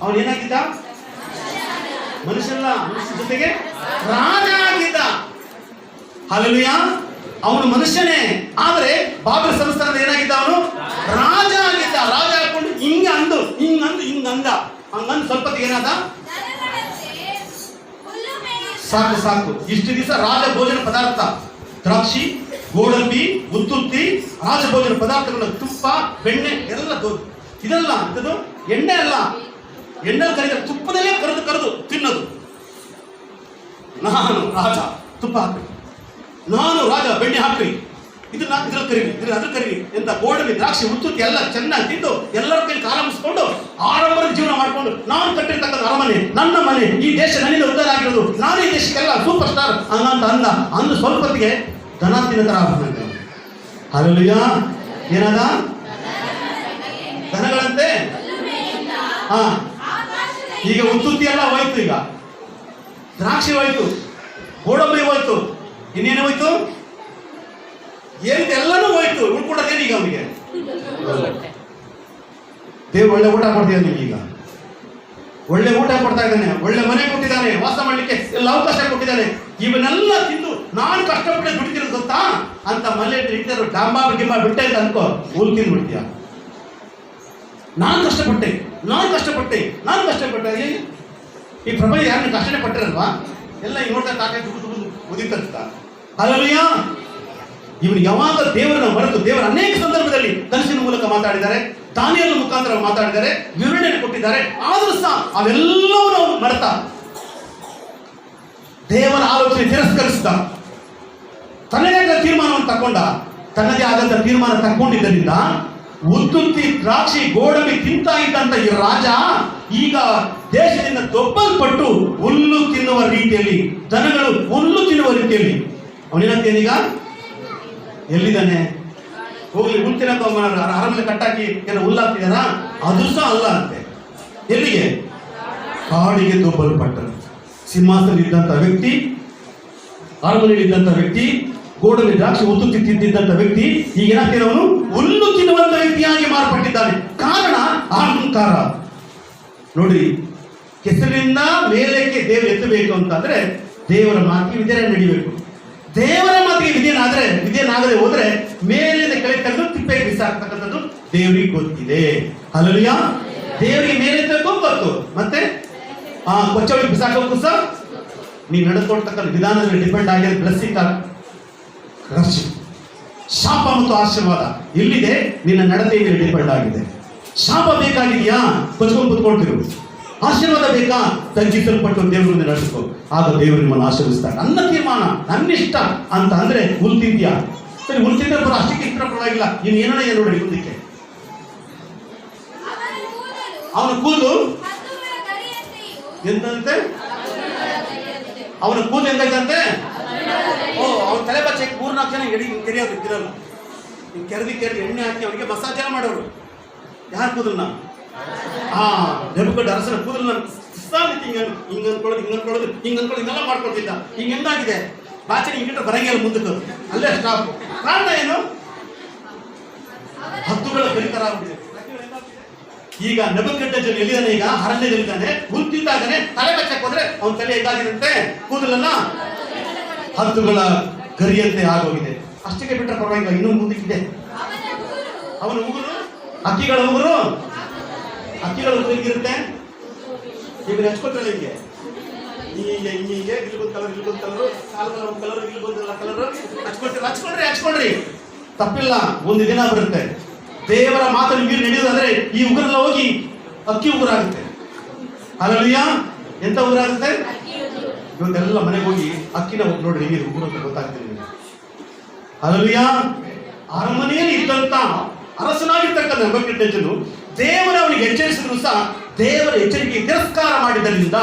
ಅವನು ಏನಾಗಿದ್ದ? ಮನುಷ್ಯಲ್ಲ, ಮನುಷ್ಯ ಜೊತೆಗೆ ರಾಜ ಆಗಿದ್ದ. ಹಲ್ಲೆಲೂಯಾ. ಅವನು ಮನುಷ್ಯನೇ, ಆದರೆ ಬಾಬೆಲ್ ಸಂಸ್ಥಾನದ ಏನಾಗಿದ್ದ? ಅವನು ರಾಜ ಆಗಿದ್ದ. ರಾಜ ಹಾಕೊಂಡು ಹಿಂಗಂದು ಹಂಗಂದು ಸ್ವಲ್ಪ ಏನಾದ? ಸಾಕು ಸಾಕು. ಇಷ್ಟು ದಿವಸ ರಾಜ ಭೋಜನ ಪದಾರ್ಥ, ದ್ರಾಕ್ಷಿ, ಗೋಡಂಬಿ, ಉತ್ತುತ್ತಿ, ರಾಜಭೋಜನ ಪದಾರ್ಥಗಳು, ತುಪ್ಪ, ಬೆಣ್ಣೆ ಎಲ್ಲ ಇದೆಲ್ಲ ಇದು ಎಣ್ಣೆ ಅಲ್ಲ, ಎಣ್ಣೆ ಕರಿದ ತುಪ್ಪದಲ್ಲೇ ಕರೆದು ತಿನ್ನೋದು. ನಾನು ರಾಜ, ತುಪ್ಪ ಹಾಕ್ರಿ, ನಾನು ರಾಜ, ಬೆಣ್ಣೆ ಹಾಕ್ರಿ, ಇದನ್ನ ಇದ್ರಲ್ಲಿ ಕರೀರಿ, ಅದ್ರ ಕರೀರಿ ಎಂತ ಗೋಡಂಬಿ, ದ್ರಾಕ್ಷಿ, ಉತ್ತುತ್ತಿ ಎಲ್ಲ ಚೆನ್ನಾಗಿ ತಿಂದು ಎಲ್ಲರ ಕೈ ಕಾಲ ಮುಗಿಸ್ಕೊಂಡು ಆಡಂಬರದ ಜೀವನ ಮಾಡ್ಕೊಂಡು, ನಾನು ಕಟ್ಟಿರ್ತಕ್ಕಂಥ ಅರಮನೆ ನನ್ನ ಮನೆ, ಈ ದೇಶ ನನ್ನಿಂದ ಉದ್ಧಾರ ಆಗಿರೋದು, ನಾನು ಈ ದೇಶಕ್ಕೆಲ್ಲ ಸೂಪರ್ ಸ್ಟಾರ್ ಅಂತ ಅಂದು ಸ್ವಲ್ಪ ಹೊತ್ತಿಗೆ ದನ ತಿನ್ನ ತರ ಆಗ್ಬಿಟ್ಟು. ಹಲ್ಲೆಲೂಯಾ. ಏನದ ದನಗಳಂತೆ. ಹಾ, ಈಗ ಉತ್ತುತ್ತಿ ಎಲ್ಲ ಹೋಯ್ತು, ಈಗ ದ್ರಾಕ್ಷಿ ಹೋಯ್ತು, ಗೋಡಂಬಿ ಹೋಯ್ತು, ಇನ್ನೇನು ಹೋಯ್ತು? ಏನಿದೆ ಎಲ್ಲನೂ ಹೋಯ್ತು. ಉಳ್ಕೊಡೋದೇನು ಈಗ ಅವನಿಗೆ? ದೇವ್ರು ಒಳ್ಳೆ ಊಟ ಕೊಡ್ತಿದ್ದಾನೆ ನಿಮಗೀಗ, ಒಳ್ಳೆ ಊಟ ಕೊಡ್ತಾ ಇದ್ದಾನೆ, ಒಳ್ಳೆ ಮನೆ ಕೊಟ್ಟಿದ್ದಾನೆ, ವಾಸ ಮಾಡ್ಲಿಕ್ಕೆ ಎಲ್ಲ ಅವಕಾಶ ಕೊಟ್ಟಿದ್ದಾನೆ. ಇವನ್ನೆಲ್ಲ ತಿಂದು ನಾನು ಕಷ್ಟಪಟ್ಟೆ ದುಡಿತಿರೋದು ಗೊತ್ತಾ ಅಂತ ಮನೆ ಇಟ್ಟಿರೋ ಡಾಂಬಾ ಗಿಂಬ ಬಿಟ್ಟೆ ಅಂತ ಅನ್ಕೋ, ಹುಲ್ ತಿಂದ್ಬಿಡ್ತೀಯ. ನಾನು ಕಷ್ಟಪಟ್ಟೆ ಈ ಪ್ರಪಂಚ ಯಾರನ್ನ ಕಷ್ಟನೇ ಪಟ್ಟಿರಲ್ವಾ? ಎಲ್ಲ ಈಗ ನೋಡ್ತಾ ಕಾಕೆ ದುಡ್ಡು ಉದಿತ. ಹಲ್ಲೆಲೂಯಾ. ಇವನು ಯಾವಾಗ ದೇವರನ್ನ ಮರೆತು, ದೇವರ ಅನೇಕ ಸಂದರ್ಭದಲ್ಲಿ ಕನಸಿನ ಮೂಲಕ ಮಾತಾಡಿದ್ದಾರೆ, ದಾನಿಯೇಲನ ಮುಖಾಂತರ ಮಾತಾಡಿದ್ದಾರೆ, ವಿವರಣೆ ಕೊಟ್ಟಿದ್ದಾರೆ. ಆದರೂ ಸಹ ಅವೆಲ್ಲವೂ ನಾವು ಮರೆತ, ದೇವರ ಆಲೋಚನೆ ತಿರಸ್ಕರಿಸಿದ, ತನ್ನದೇ ಆದ ತೀರ್ಮಾನವನ್ನು ತಗೊಂಡ. ತನ್ನದೇ ಆದಂತ ತೀರ್ಮಾನ ತಗೊಂಡಿದ್ದರಿಂದ ಉತ್ತುತ್ತಿ, ದ್ರಾಕ್ಷಿ, ಗೋಡಂಬಿ ತಿಂತಾ ಇದ್ದಂತ ಈ ರಾಜ ಈಗ ದೇಶದಿಂದ ದೊಬ್ಬಲ್ಪಟ್ಟು ಹುಲ್ಲು ತಿನ್ನುವ ರೀತಿಯಲ್ಲಿ, ದನಗಳು ಹುಲ್ಲು ತಿನ್ನುವ ರೀತಿಯಲ್ಲಿ ಅವನೇನಂತೇನೀಗ ಎಲ್ಲಿದ್ದಾನೆ? ಹೋಗ್ಲಿ, ಹುಲ್ಲು ತಿನ್ನಕ ಅರಮನೆ ಕಟ್ಟಾಕಿ ಏನೋ ಹುಲ್ಲಾಗ್ತಿದಾರ? ಅದು ಸಹ ಅಲ್ಲ ಅಂತೆ. ಎಲ್ಲಿಗೆ? ಕಾಡಿಗೆ ದೊಬ್ಬಲ್ಪಟ್ಟರು. ಸಿಂಹಾಸನ ಇದ್ದಂತ ವ್ಯಕ್ತಿ, ಅರಮನೆಯಲ್ಲಿ ಇದ್ದಂತ ವ್ಯಕ್ತಿ, ಗೋಡಂಬಿ, ದ್ರಾಕ್ಷಿ, ಉತ್ತುತ್ತಿ ತಿಂದಿದ್ದಂತ ವ್ಯಕ್ತಿ ಈಗ ಏನಾಗ್ತಿದೆ? ಅವನು ಹುಲ್ಲು ತಿನ್ನುವಂತ ವ್ಯಕ್ತಿಯಾಗಿ ಮಾರ್ಪಟ್ಟಿದ್ದಾನೆ. ಕಾರಣ ಅಹಂಕಾರ. ನೋಡ್ರಿ, ಕೆಸರಿನಿಂದ ಮೇಲಕ್ಕೆ ದೇವರು ಎತ್ತಬೇಕು ಅಂತಂದ್ರೆ ದೇವರ ಮಾತಿಗೆ ವಿಧೇಯ ನಡಿಬೇಕು. ದೇವರ ಮಾತಿಗೆ ವಿಧೇಯನಾಗದೆ ಹೋದ್ರೆ ಮೇಲಿಂದ ಕೆಳಗೆ ತೆಗೆದು ತಿಪ್ಪೆಗೆ ಬಿಸಾಕ್ತಕ್ಕಂಥದ್ದು ದೇವರಿಗೆ ಗೊತ್ತಿದೆ. ಹಲ್ಲೆಲೂಯಾ. ದೇವರಿಗೆ ಮೇಲೆ ಗೊತ್ತು, ಮತ್ತೆ ಕೊಚ್ಚಳಿಗೆ ಬಿಸಾಕೋಕ್ಕೂ ಸಹ ನೀವು ನಡೆದುಕೊಳ್ತಕ್ಕಂಥ ವಿಧಾನದಲ್ಲಿ ಡಿಪೆಂಡ್ ಆಗಿದೆ. ಬ್ಲೆಸ್ಸಿಂಗ್, ಶಾಪ ಮತ್ತು ಆಶೀರ್ವಾದ ಇಲ್ಲಿದೆ, ನಿನ್ನ ನಡತೆ ಮೇಲೆ ಡಿಪೆಂಡ್ ಆಗಿದೆ. ಶಾಪ ಬೇಕಾಗಿದೆಯಾ? ಕೊಚ್ಕೊಂಡು ಕುತ್ಕೊಳ್ತಿರು. ಆಶೀರ್ವಾದ ಬೇಕಾ? ತಗ್ಗಿಸಲ್ಪಟ್ಟು ದೇವ್ರ ಮುಂದೆ ನಡೆಸ್ಕೊ, ಆಗ ದೇವರು ನಿಮ್ಮನ್ನು ಆಶೀರ್ವಿಸ್ತಾರೆ. ನನ್ನ ತೀರ್ಮಾನ, ನನ್ನ ಇಷ್ಟ ಅಂತ ಅಂದ್ರೆ ಹುಲ್ ತಿಂತೀಯಾ? ಸರಿ, ಹುಲ್ ತಿಂದ್ರೆ ಬರೋ ಅಷ್ಟಕ್ಕೆ ಇಷ್ಟ ಪರವಾಗಿಲ್ಲ, ಇನ್ನು ಏನೋ ಇದೆ ನೋಡಿ ಮುಂದಕ್ಕೆ. ಅವನ ಕೂದಲು ಎಂತಂತೆ? ಅವನ ಕೂದಲು ಎಂತಂತೆ? ಅವ್ನ ತಲೆ ಬಚ್ಚೆ 3-4 ಜನ ಕೆರೆಯೋದು ಇದ್ದಿರಲ್ಲ. ಕೆರೆದಿ ಎಣ್ಣೆ ಹಾಕಿ ಅವನಿಗೆ ಮಸಾಜ್ ಮಾಡೋರು. ಯಾರು ಕೂದಲ್ನ? ನೆಬೂಕದ್ನೆಚ್ಚರ್ ಅರಸನ ಕೂದಲನ್ನ ಹಿಂಗ್ ಅನ್ಕೊಳ್ಳೋದು ಹಿಂಗೆಲ್ಲ ಮಾಡ್ಕೊಳ್ತಿದ್ದ. ಹಿಂಗ್ ಹೆಂಗಾಗಿದೆ? ಬಾಚನೆ ಹಿಂಗಿಟ್ರೆ ಬರಂಗಿಲ್ಲ ಮುಂದಕ್ಕೆ, ಅಲ್ಲೇ ಸ್ಟಾಪ್. ಕಾರಣ ಏನು? ಹದ್ದುಗಳ ಬೆರಿತರ ಆಗ್ಬಿಟ್ಟಿದೆ. ಈಗ ನೆಬೂಕದ್ನೆಚ್ಚರ್ ಎಲ್ಲಿದ್ದಾನೆ? ಈಗ ಅರಣ್ಯದಲ್ಲಿದ್ದಾನೆ, ಹುಲ್ ತಿಂದಾಗನೆ. ತಲೆ ಬಚ್ಚಕ್ಕೆ ಹೋದ್ರೆ ಅವನ ತಲೆ ಹೇಗಾಗಿದಂತೆ? ಕೂದಲನ್ನ ಹದ್ದುಗಳ ಗರಿಯಂತೆ ಆಗೋಗಿದೆ. ಅಷ್ಟಕ್ಕೆ ಬಿಟ್ಟರೆ ಪರವಾಗಿಲ್ಲ, ಇನ್ನೂ ಮುಂದಕ್ಕಿದೆ. ಅವನ ಉಗುರು, ಹಕ್ಕಿಗಳ ಉಗುರು ಹೇಗಿರುತ್ತೆ? ಈಗ ಹಚ್ಕೊಳ್ತಾರೆ ಹಿಂಗೆ, ಹೀಗೆ ಇಲ್ಗೊಂದು ಕಲರ್, ಕಾಲುಗಳ ಒಂದು ಕಲರ್, ಇಲ್ಗೊಂದು ಕಲರ್ ಹಚ್ಕೊಳ್ರಿ. ತಪ್ಪಿಲ್ಲ, ಒಂದು ದಿನ ಬರುತ್ತೆ. ದೇವರ ಮಾತನ್ನು ಮೀರಿ ನಡೆಯೋದಾದ್ರೆ ಈ ಉಗುರೆಲ್ಲ ಹೋಗಿ ಅಕ್ಕಿ ಉಗುರಾಗುತ್ತೆ. ಹಲ್ಲೆಲೂಯಾ. ಎಂತ ಉಗುರಾಗುತ್ತೆ? ಇವತ್ತೆಲ್ಲ ಮನೆಗೆ ಹೋಗಿ ಅಕ್ಕಿನ ಹೋಗಿ ನೋಡ್ರಿ, ಹೇಗಿದೆ ಉಗುರು ಅಂತ ಗೊತ್ತಾಗ್ತದೆ ನಿಮಗೆ. ಹಲ್ಲೆಲೂಯಾ. ಅರಮನೆಯಲ್ಲಿ ಇದ್ದಂತ ಅರಸನಾಗಿರ್ತಕ್ಕಂಥ ನೆಬೂಕದ್ನೆಚ್ಚರ್ ದೇವರ ಅವನಿಗೆ ಎಚ್ಚರಿಸಿದ್ರು ಸಹ ದೇವರ ಎಚ್ಚರಿಕೆ ತಿರಸ್ಕಾರ ಮಾಡಿದ್ದರಿಂದ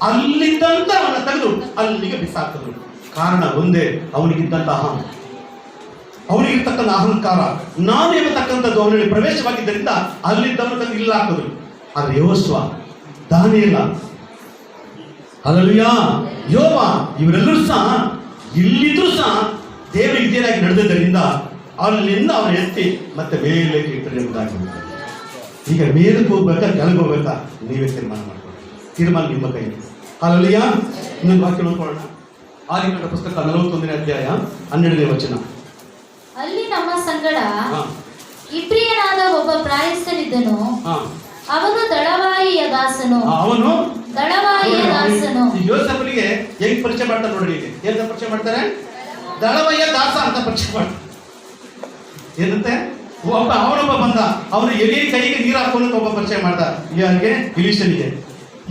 ಅಲ್ಲಿದ್ದಂತ ಅವನ ತೆಗೆದು ಅಲ್ಲಿಗೆ ಬಿಸಾಕಿದ್ರು. ಕಾರಣ ಒಂದೇ, ಅವನಿಗಿದ್ದಂತ ಅವನಿಗಿರ್ತಕ್ಕಂಥ ಅಹಂಕಾರ, ನಾನು ಎಂಬತಕ್ಕಂಥದ್ದು ಅವನಲ್ಲಿ ಪ್ರವೇಶವಾಗಿದ್ದರಿಂದ ಅಲ್ಲಿದ್ದವನು ತಂದು ಇಲ್ಲ ಹಾಕಿದ್ರು. ಆದ್ರೆ ಯೆಹೋಶುವ, ದಾನಿಯೇಲ, ಹಲ್ಲೆಲೂಯಾ, ಯೋಬ ಇವರೆಲ್ಲರೂ ಸಹ ಇಲ್ಲಿದ್ರು ಸಹ ದೇವರ ವಿಧೇಯರಾಗಿ ನಡೆದಿದ್ದರಿಂದ ಅಲ್ಲಿಂದ ಅವನ ಎತ್ತಿ ಮತ್ತೆ ಮೇಲಕ್ಕೆ ಇಟ್ಟರೆ. ಈಗ ಮೇಲಕ್ಕೆ ಹೋಗ್ಬೇಕಾ ಕೆಳಗೆ ಹೋಗ್ಬೇಕಾ ನೀವೇ ತೀರ್ಮಾನ ಮಾಡ್ಕೊಳ್ಳಿ. ತೀರ್ಮಾನ ನಿಮ್ಮ ಕೈಯಲ್ಲಿ. ಹಲ್ಲೆಲೂಯಾ. ಇನ್ನೊಂದು ವಾಕ್ಯ ನೋಡ್ಕೊಳ್ಳೋಣ. ಆದಿಕಾಂಡ ಪುಸ್ತಕ 41ನೇ ಅಧ್ಯಾಯ 12ನೇ ವಚನ. ಅಲ್ಲಿ ನಮ್ಮ ಸಂಗಡ ಇಬ್ರಿಯನಾದ ಒಬ್ಬ ಪ್ರಾಯಸ್ಥನಿದ್ದನು, ಅವನು ದಳವಾಯಿಯ ದಾಸನು. ಅವನು ದಳವಾಯಿಯ ದಾಸನು. ಯೋಸೇಫನಿಗೆ ಹೆಂಗ್ ಪರಿಚಯ ಮಾಡ್ತಾರೆ ನೋಡ್ರಿ, ಈಗ ಏನ್ ಪರಿಚಯ ಮಾಡ್ತಾರೆ? ದಳವಾಯಿಯ ದಾಸ ಅಂತ ಪರಿಚಯ ಮಾಡ್ತಾರೆ. ಏನಂತೆ? ಒಬ್ಬ ಅವನೊಬ್ಬ ಬಂದ, ಅವನು ಎಲ್ಲಿ ಕೈಗೆ ನೀರು ಹಾಕೊಂಡು ಒಬ್ಬ ಪರಿಚಯ ಮಾಡ್ದ ಯಾರಿಗೆ? ಇಲಿಷನಿಗೆ.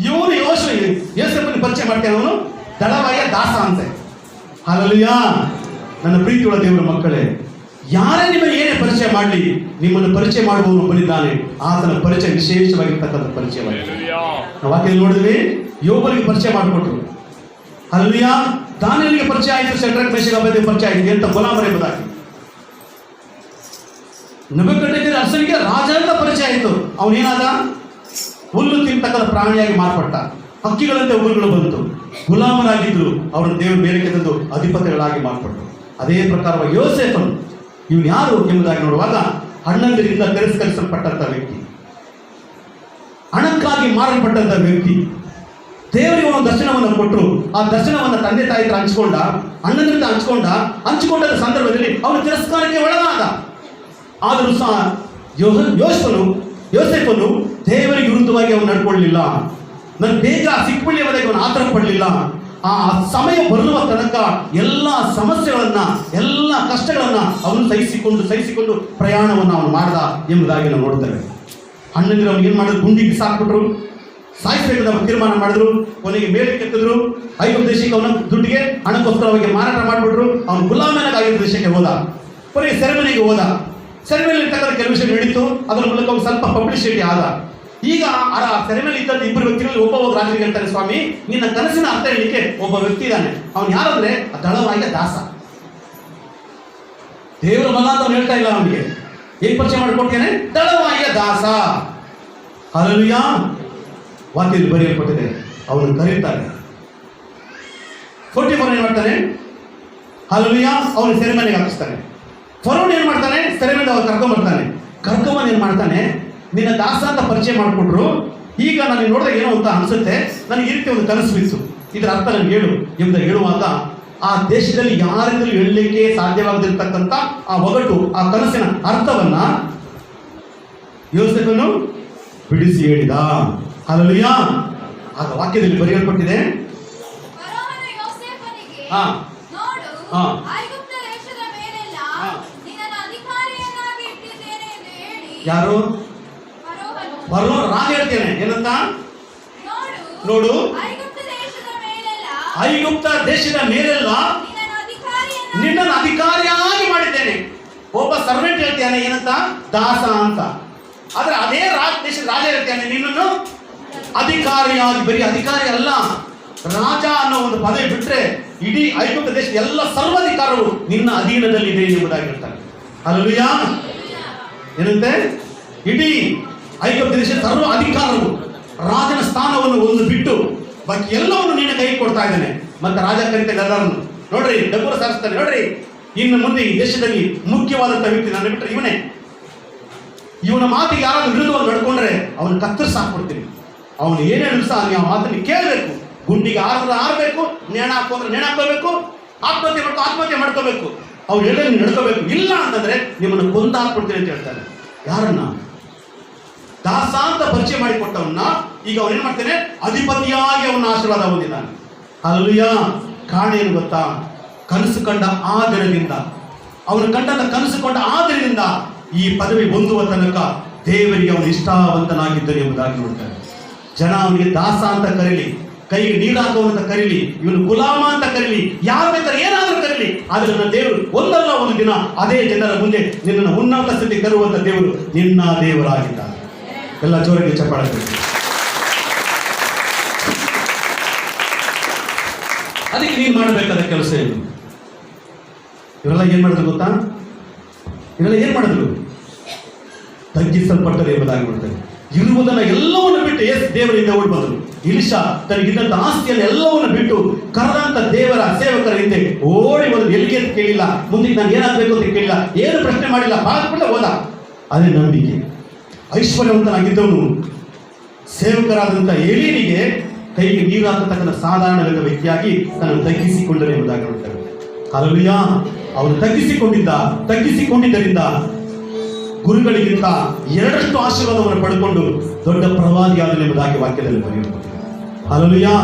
ಇವನು ಯೋಸೇಫನಿಗೆ ಪರಿಚಯ ಮಾಡ್ತಾನೆ, ಅವನು ದಳವಾಯಿಯ ದಾಸ ಅಂತೆ. ಹಲ್ಲೆಲೂಯಾ. ನನ್ನ ಪ್ರೀತಿಯುಳ್ಳ ದೇವರ ಮಕ್ಕಳೇ, ಯಾರೇ ನಿಮಗೆ ಏನೇ ಪರಿಚಯ ಮಾಡಲಿ, ನಿಮ್ಮನ್ನು ಪರಿಚಯ ಮಾಡುವವನು ಬಂದಿದ್ದಾನೆ. ಆತನ ಪರಿಚಯ ವಿಶೇಷವಾಗಿರ್ತಕ್ಕಂಥ ಪರಿಚಯವಾಗಿದೆ. ನಾವು ವಾಕ್ಯದಲ್ಲಿ ನೋಡಿದ್ವಿ, ಯೋಬನಿಗೆ ಪರಿಚಯ ಮಾಡಿಕೊಟ್ರು. ಹಲ್ಲೆಲೂಯಾ. ದಾನಿಯೇಲನಿಗೆ ಪರಿಚಯ ಆಯಿತು, ಶದ್ರಕ್ ಮೇಷಕ್ ಅಬೇದ್ನೆಗೋಗೆ ಪರಿಚಯ ಆಯಿತು ಅಂತ ಗುಲಾಮರೆಂಬುದಾಗಿ. ನೆಬೂಕದ್ನೆಚ್ಚರ್ ಅರಸನಿಗೆ ರಾಜ ಅಂತ ಪರಿಚಯ ಆಯಿತು. ಅವನೇನಾದ? ಹುಲ್ಲು ತಿಂತಕ್ಕಂಥ ಪ್ರಾಣಿಯಾಗಿ ಮಾರ್ಪಟ್ಟ. ಹಕ್ಕಿಗಳಂತೆ ಊರುಗಳು ಬಂತು, ಗುಲಾಮರಾಗಿದ್ರು, ಅವರ ದೇವರು ಬೇರೆಗೆ ತಂದು ಅಧಿಪತಿಗಳಾಗಿ ಮಾರ್ಪಟ್ಟರು. ಅದೇ ಪ್ರಕಾರವಾಗಿ ಯೋಸೇಫನು ಇವನು ಯಾರು ಎಂಬುದಾಗಿ ನೋಡುವಾಗ, ಅಣ್ಣಂದಿರಿಂದ ತಿರಸ್ಕರಿಸಲ್ಪಟ್ಟಂತ ವ್ಯಕ್ತಿ, ಹಣಕ್ಕಾಗಿ ಮಾರಲ್ಪಟ್ಟಂತ ವ್ಯಕ್ತಿ, ದೇವರಿಗೆ ಒಂದು ದರ್ಶನವನ್ನು ಕೊಟ್ಟರು. ಆ ದರ್ಶನವನ್ನು ತಂದೆ ತಾಯಿ ಹತ್ರ ಹಂಚ್ಕೊಂಡ, ಅಣ್ಣಂದಿರಿಂದ ಹಂಚಿಕೊಂಡ ಸಂದರ್ಭದಲ್ಲಿ ಅವನು ತಿರಸ್ಕಾರಕ್ಕೆ ಒಳಗಾದ. ಆದರೂ ಸಹ ಯೋಸೇಫನು ದೇವರಿಗೆ ವಿರುದ್ಧವಾಗಿ ಅವನು ನಡ್ಕೊಳ್ಳಲಿಲ್ಲ. ನನ್ನ ಬೇಗ ಸಿಕ್ಬಿಳಿ ಅವನಿಗೆ ಅವನು ಆತರ ಪಡಲಿಲ್ಲ. ಆ ಸಮಯ ಬರುವ ತನಕ ಎಲ್ಲ ಸಮಸ್ಯೆಗಳನ್ನ, ಎಲ್ಲ ಕಷ್ಟಗಳನ್ನ ಅವನು ಸಹಿಸಿಕೊಂಡು ಪ್ರಯಾಣವನ್ನು ಅವನು ಮಾಡ್ದ ಎಂಬುದಾಗಿ ನಾವು ನೋಡ್ತೇವೆ. ಅಣ್ಣಂದಿರು ಅವನು ಏನು ಮಾಡಿದ್ರು? ಗುಂಡಿಗೆ ಸಾಕ್ಬಿಟ್ರು, ಸಾಯಿಸಬೇಕು ಅವ್ರು ತೀರ್ಮಾನ ಮಾಡಿದ್ರು. ಕೊನೆಗೆ ಮೇಲೆ ಕೆತ್ತಿದ್ರು. ಐಗುಪ್ತ ದೇಶಕ್ಕೆ ಅವನ ದುಡ್ಡಿಗೆ ಹಣಕ್ಕೋಸ್ಕರ ಅವರಿಗೆ ಮಾರಾಟ ಮಾಡಿಬಿಟ್ರು. ಅವನು ಗುಲಾಮನಾಗಿ ಐಗುಪ್ತ ದೇಶಕ್ಕೆ ಹೋದ. ಕೊನೆಗೆ ಸೆರೆಮನೆಗೆ ಹೋದ. ಸೆರೆಮನೆಯಲ್ಲಿ ಇರ್ತಕ್ಕಂಥ ಕೆಲವು ವಿಷಯ ನಡೀತು. ಅದರ ಮೂಲಕ ಒಂದು ಸ್ವಲ್ಪ ಪಬ್ಲಿಸಿಟಿ ಆದ. ಈಗ ಆ ಸೆರೆಮನೆಯಲ್ಲಿ ಇದ್ದಂಥ ಇಬ್ಬರು ವ್ಯಕ್ತಿಗಳಲ್ಲಿ ಒಬ್ಬ ರಾಜರಿಗೆ ಹೇಳ್ತಾನೆ, ಸ್ವಾಮಿ, ನಿನ್ನ ಕನಸಿನ ಅರ್ಥ ಹೇಳಲಿಕ್ಕೆ ಒಬ್ಬ ವ್ಯಕ್ತಿ ಇದ್ದಾನೆ. ಅವನು ಯಾರಂದ್ರೆ ದಳವಾಯಿಯ ದಾಸ, ದೇವರ ಮಗ ಅಂತ ಅವ್ನು ಹೇಳ್ತಾ ಇಲ್ಲ. ಅವನಿಗೆ ಏನ್ ಪರಿಚಯ ಮಾಡಿಕೊಡ್ತೇನೆ? ದಳವಾಯಿಯ ದಾಸ. ಹಲ್ಲೆಲೂಯಾ. ವಾಕ್ಯದಲ್ಲಿ ಬರೆಯಲ್ಪಟ್ಟಿದೆ. ಅವನು ಕರೀತಾರೆ. 44 ಏನ್ ಮಾಡ್ತಾನೆ? ಹಲ್ಲೆಲೂಯಾ. ಅವನು ಸೆರೆಮನೆಗೆ ಹಾಕಿಸ್ತಾನೆ. ಫರೋನ್ ಏನ್ ಮಾಡ್ತಾನೆ? ಸೆರೆಮನೆಗೆ ಅವ್ರು ಕರ್ಕೊಂಬಂದು ಏನ್ ಮಾಡ್ತಾನೆ? ನಿನ್ನ ದಾಸ ಅಂತ ಪರಿಚಯ ಮಾಡಿಕೊಟ್ರು. ಈಗ ನನಗೆ ನೋಡಿದಾಗ ಏನೋ ಅಂತ ಅನ್ಸುತ್ತೆ, ನನಗೆ ಈ ರೀತಿ ಒಂದು ಕನಸು ಬಿತ್ತು, ಇದರ ಅರ್ಥ ನನಗೆ ಹೇಳು ಎಂಬುದಾಗಿ ಹೇಳುವಾಗ, ಆ ದೇಶದಲ್ಲಿ ಯಾರಿಂದಲೂ ಹೇಳಲಿಕ್ಕೆ ಸಾಧ್ಯವಾಗದಿರ್ತಕ್ಕಂಥ ಆ ಒಗಟು, ಆ ಕನಸಿನ ಅರ್ಥವನ್ನ ಯೋಸೇಫನು ಬಿಡಿಸಿ ಹೇಳಿದ. ಹಲ್ಲೆಲೂಯಾ. ಆಗ ವಾಕ್ಯದಲ್ಲಿ ಬರೆಯಲ್ಪಟ್ಟಿದೆ, ಯಾರು? ಫರೋಹ್ ರಾಜ ಹೇಳ್ತೇನೆ ಏನಂತ? ನೋಡು, ಐಗುಪ್ತ ದೇಶದ ಮೇಲೆಲ್ಲ ನಿನ್ನನ್ನು ಅಧಿಕಾರಿಯಾಗಿ ಮಾಡಿದ್ದೇನೆ. ಒಬ್ಬ ಸರ್ವೆಂಟ್ ಹೇಳ್ತೇನೆ ಏನಂತ? ದಾಸ ಅಂತ. ಆದ್ರೆ ಅದೇ ದೇಶದ ರಾಜ ಹೇಳ್ತೇನೆ ನಿನ್ನನ್ನು ಅಧಿಕಾರಿಯಾಗಿ. ಬರೀ ಅಧಿಕಾರಿ ಅಲ್ಲ, ರಾಜ ಅನ್ನೋ ಒಂದು ಪದವಿ ಬಿಟ್ರೆ ಇಡೀ ಐಗುಪ್ತ ದೇಶದ ಎಲ್ಲ ಸರ್ವಾಧಿಕಾರವು ನಿನ್ನ ಅಧೀನದಲ್ಲಿ ಇದೆ ಎಂಬುದಾಗಿ ಹೇಳ್ತಾರೆ. ಹಲ್ಲೆಲೂಯಾ. ಏನಂತೆ? ಇಡೀ ಐಗುಪ್ತ ದೇಶದ ಸರ್ವ ಅಧಿಕಾರವು, ರಾಜನ ಸ್ಥಾನವನ್ನು ಒಂದು ಬಿಟ್ಟು ಬಾಕಿ ಎಲ್ಲವನ್ನು ನಿನ್ನ ಕೈ ಕೊಡ್ತಾ ಇದ್ದಾನೆ. ಮತ್ತೆ ರಾಜ ಕರೀತಾನೆ ಎಲ್ಲರನ್ನು, ನೋಡ್ರಿ ಡಬ್ಬರ ಸಾರಿಸ್ತಾನೆ, ನೋಡ್ರಿ ಇನ್ನು ಮುಂದೆ ಈ ದೇಶದಲ್ಲಿ ಮುಖ್ಯವಾದಂತ ವ್ಯಕ್ತಿ ನನ್ನ ಬಿಟ್ಟರೆ ಇವನೇ. ಇವನ ಮಾತಿಗೆ ಯಾರಾದ್ರೂ ವಿರುದ್ಧವಾಗಿ ನಡ್ಕೊಂಡ್ರೆ ಅವನು ಕತ್ತರಿಸಿ ಹಾಕ್ಬಿಡ್ತೀನಿ. ಅವನು ಏನೇ ಸಹ ನೀವು ಆ ಮಾತನ್ನು ಕೇಳಬೇಕು. ಗುಂಡಿಗೆ ಆರಬೇಕು, ನೇಣ ಹಾಕೊಂಡ್ರೆ ನೇಣ ಹಾಕೋಬೇಕು, ಆತ್ಮಹತ್ಯೆ ಮಾಡ್ಕೋಬೇಕು. ಅವ್ರು ಹೇಳಿ ನೀವು ನಡ್ಕೋಬೇಕು. ಇಲ್ಲ ಅಂತಂದ್ರೆ ನಿಮ್ಮನ್ನು ಕೊಂದು ಹಾಕ್ಬಿಡ್ತೀನಿ ಅಂತ ಹೇಳ್ತಾನೆ. ಯಾರನ್ನ? ದಾಸ ಅಂತ ಪರಿಚಯ ಮಾಡಿಕೊಟ್ಟವನ್ನ ಈಗ ಅವನು ಏನ್ ಮಾಡ್ತಾನೆ? ಅಧಿಪತಿಯಾಗಿ ಅವನ ಆಶೀರ್ವಾದ ಹೊಂದಿದ್ದಾನೆ. ಹಲ್ಲೆಲೂಯಾ. ಕಾರಣ ಏನು ಗೊತ್ತಾ? ಕನಸು ಕಂಡ ಆ ದಿನದಿಂದ, ಅವನು ಕಂಡಂತ ಕನಸು ಕೊಂಡ ಆ ದಿನದಿಂದ ಈ ಪದವಿ ಹೊಂದುವ ತನಕ ದೇವರಿಗೆ ಅವನು ಇಷ್ಟವಂತನಾಗಿದ್ದನು ಎಂಬುದಾಗಿ ನೋಡ್ತಾರೆ. ಜನ ಅವನಿಗೆ ದಾಸ ಅಂತ ಕರೀಲಿ, ಕೈಗೆ ನೀರು ಹಾಕುವಂತ ಕರೀಲಿ, ಇವನು ಗುಲಾಮ ಅಂತ ಕರೀಲಿ, ಯಾರು ಬೇಕಾದ್ರೆ ಏನಾದ್ರೂ ಕರೀಲಿ, ಆದ್ರೆ ನನ್ನ ದೇವರು ಒಂದಲ್ಲ ಒಂದು ದಿನ ಅದೇ ಜನರ ಮುಂದೆ ನಿನ್ನನ್ನು ಉನ್ನತ ಸ್ಥಿತಿ ತರುವಂತ ದೇವರು ನಿನ್ನ ದೇವರಾಗಿದ್ದಾನೆ. ಎಲ್ಲ ಜೋರಿಗೆ ಚಪ್ಪಾಳೆ. ಅದಕ್ಕೆ ನೀನು ಮಾಡಬೇಕಾದ ಕೆಲಸ ಏನು? ಇವರೆಲ್ಲ ಏನ್ ಮಾಡಿದ್ರು ಗೊತ್ತಾ? ಇವರೆಲ್ಲ ಏನ್ ಮಾಡಿದ್ರು? ತಗ್ಗಿಸಲ್ಪಟ್ಟರೆ ಎಂಬುದಾಗಿ ಮಾಡ್ತಾರೆ. ಇರುವುದನ್ನ ಎಲ್ಲವನ್ನು ಬಿಟ್ಟು ದೇವರಿಂದ ಓಡಿ ಬಂದರು. ಇಲಿಷಾ ತನಗಿದ್ದಂತ ಆಸ್ತಿಯನ್ನು ಎಲ್ಲವನ್ನು ಬಿಟ್ಟು ಕರೆದಂತ ದೇವರ ಸೇವಕರ ಹಿಂದೆ ಓಡಿ ಬಂದು ಎಲ್ಲಿಗೆ ಅಂತ ಕೇಳಿಲ್ಲ, ಮುಂದೆ ನಾನು ಏನಾಗಬೇಕು ಅಂತ ಕೇಳಿಲ್ಲ, ಏನು ಪ್ರಶ್ನೆ ಮಾಡಿಲ್ಲ, ಬಾಳ್ಕೊಂಡ ಹೋದ. ಅದೇ ನಂಬಿಕೆ. ಐಶ್ವರ್ಯವಂತನಾಗಿದ್ದವನು ಸೇವಕರಾದಂಥ ಏಲಿಯನಿಗೆ ಕೈಗೆ ನೀರು ಹಾಕತಕ್ಕಂಥ ಸಾಧಾರಣ ವ್ಯಕ್ತಿಯಾಗಿ ತನ್ನನ್ನು ತಗ್ಗಿಸಿಕೊಂಡರು ಎಂಬುದಾಗಿ ನೋಡ್ತಾರೆ. ಹಲ್ಲೆಲೂಯಾ. ಅವನು ತಗ್ಗಿಸಿಕೊಂಡಿದ್ದರಿಂದ ಗುರುಗಳಿಗಿಂತ 2 ಆಶೀರ್ವಾದವನ್ನು ಪಡೆದುಕೊಂಡು ದೊಡ್ಡ ಪ್ರವಾದಿಯಾದನು ಎಂಬುದಾಗಿ ವಾಕ್ಯದಲ್ಲಿ ಬರೆಯಲ್ಪಟ್ಟಿದೆ. ಹಲ್ಲೆಲೂಯಾ.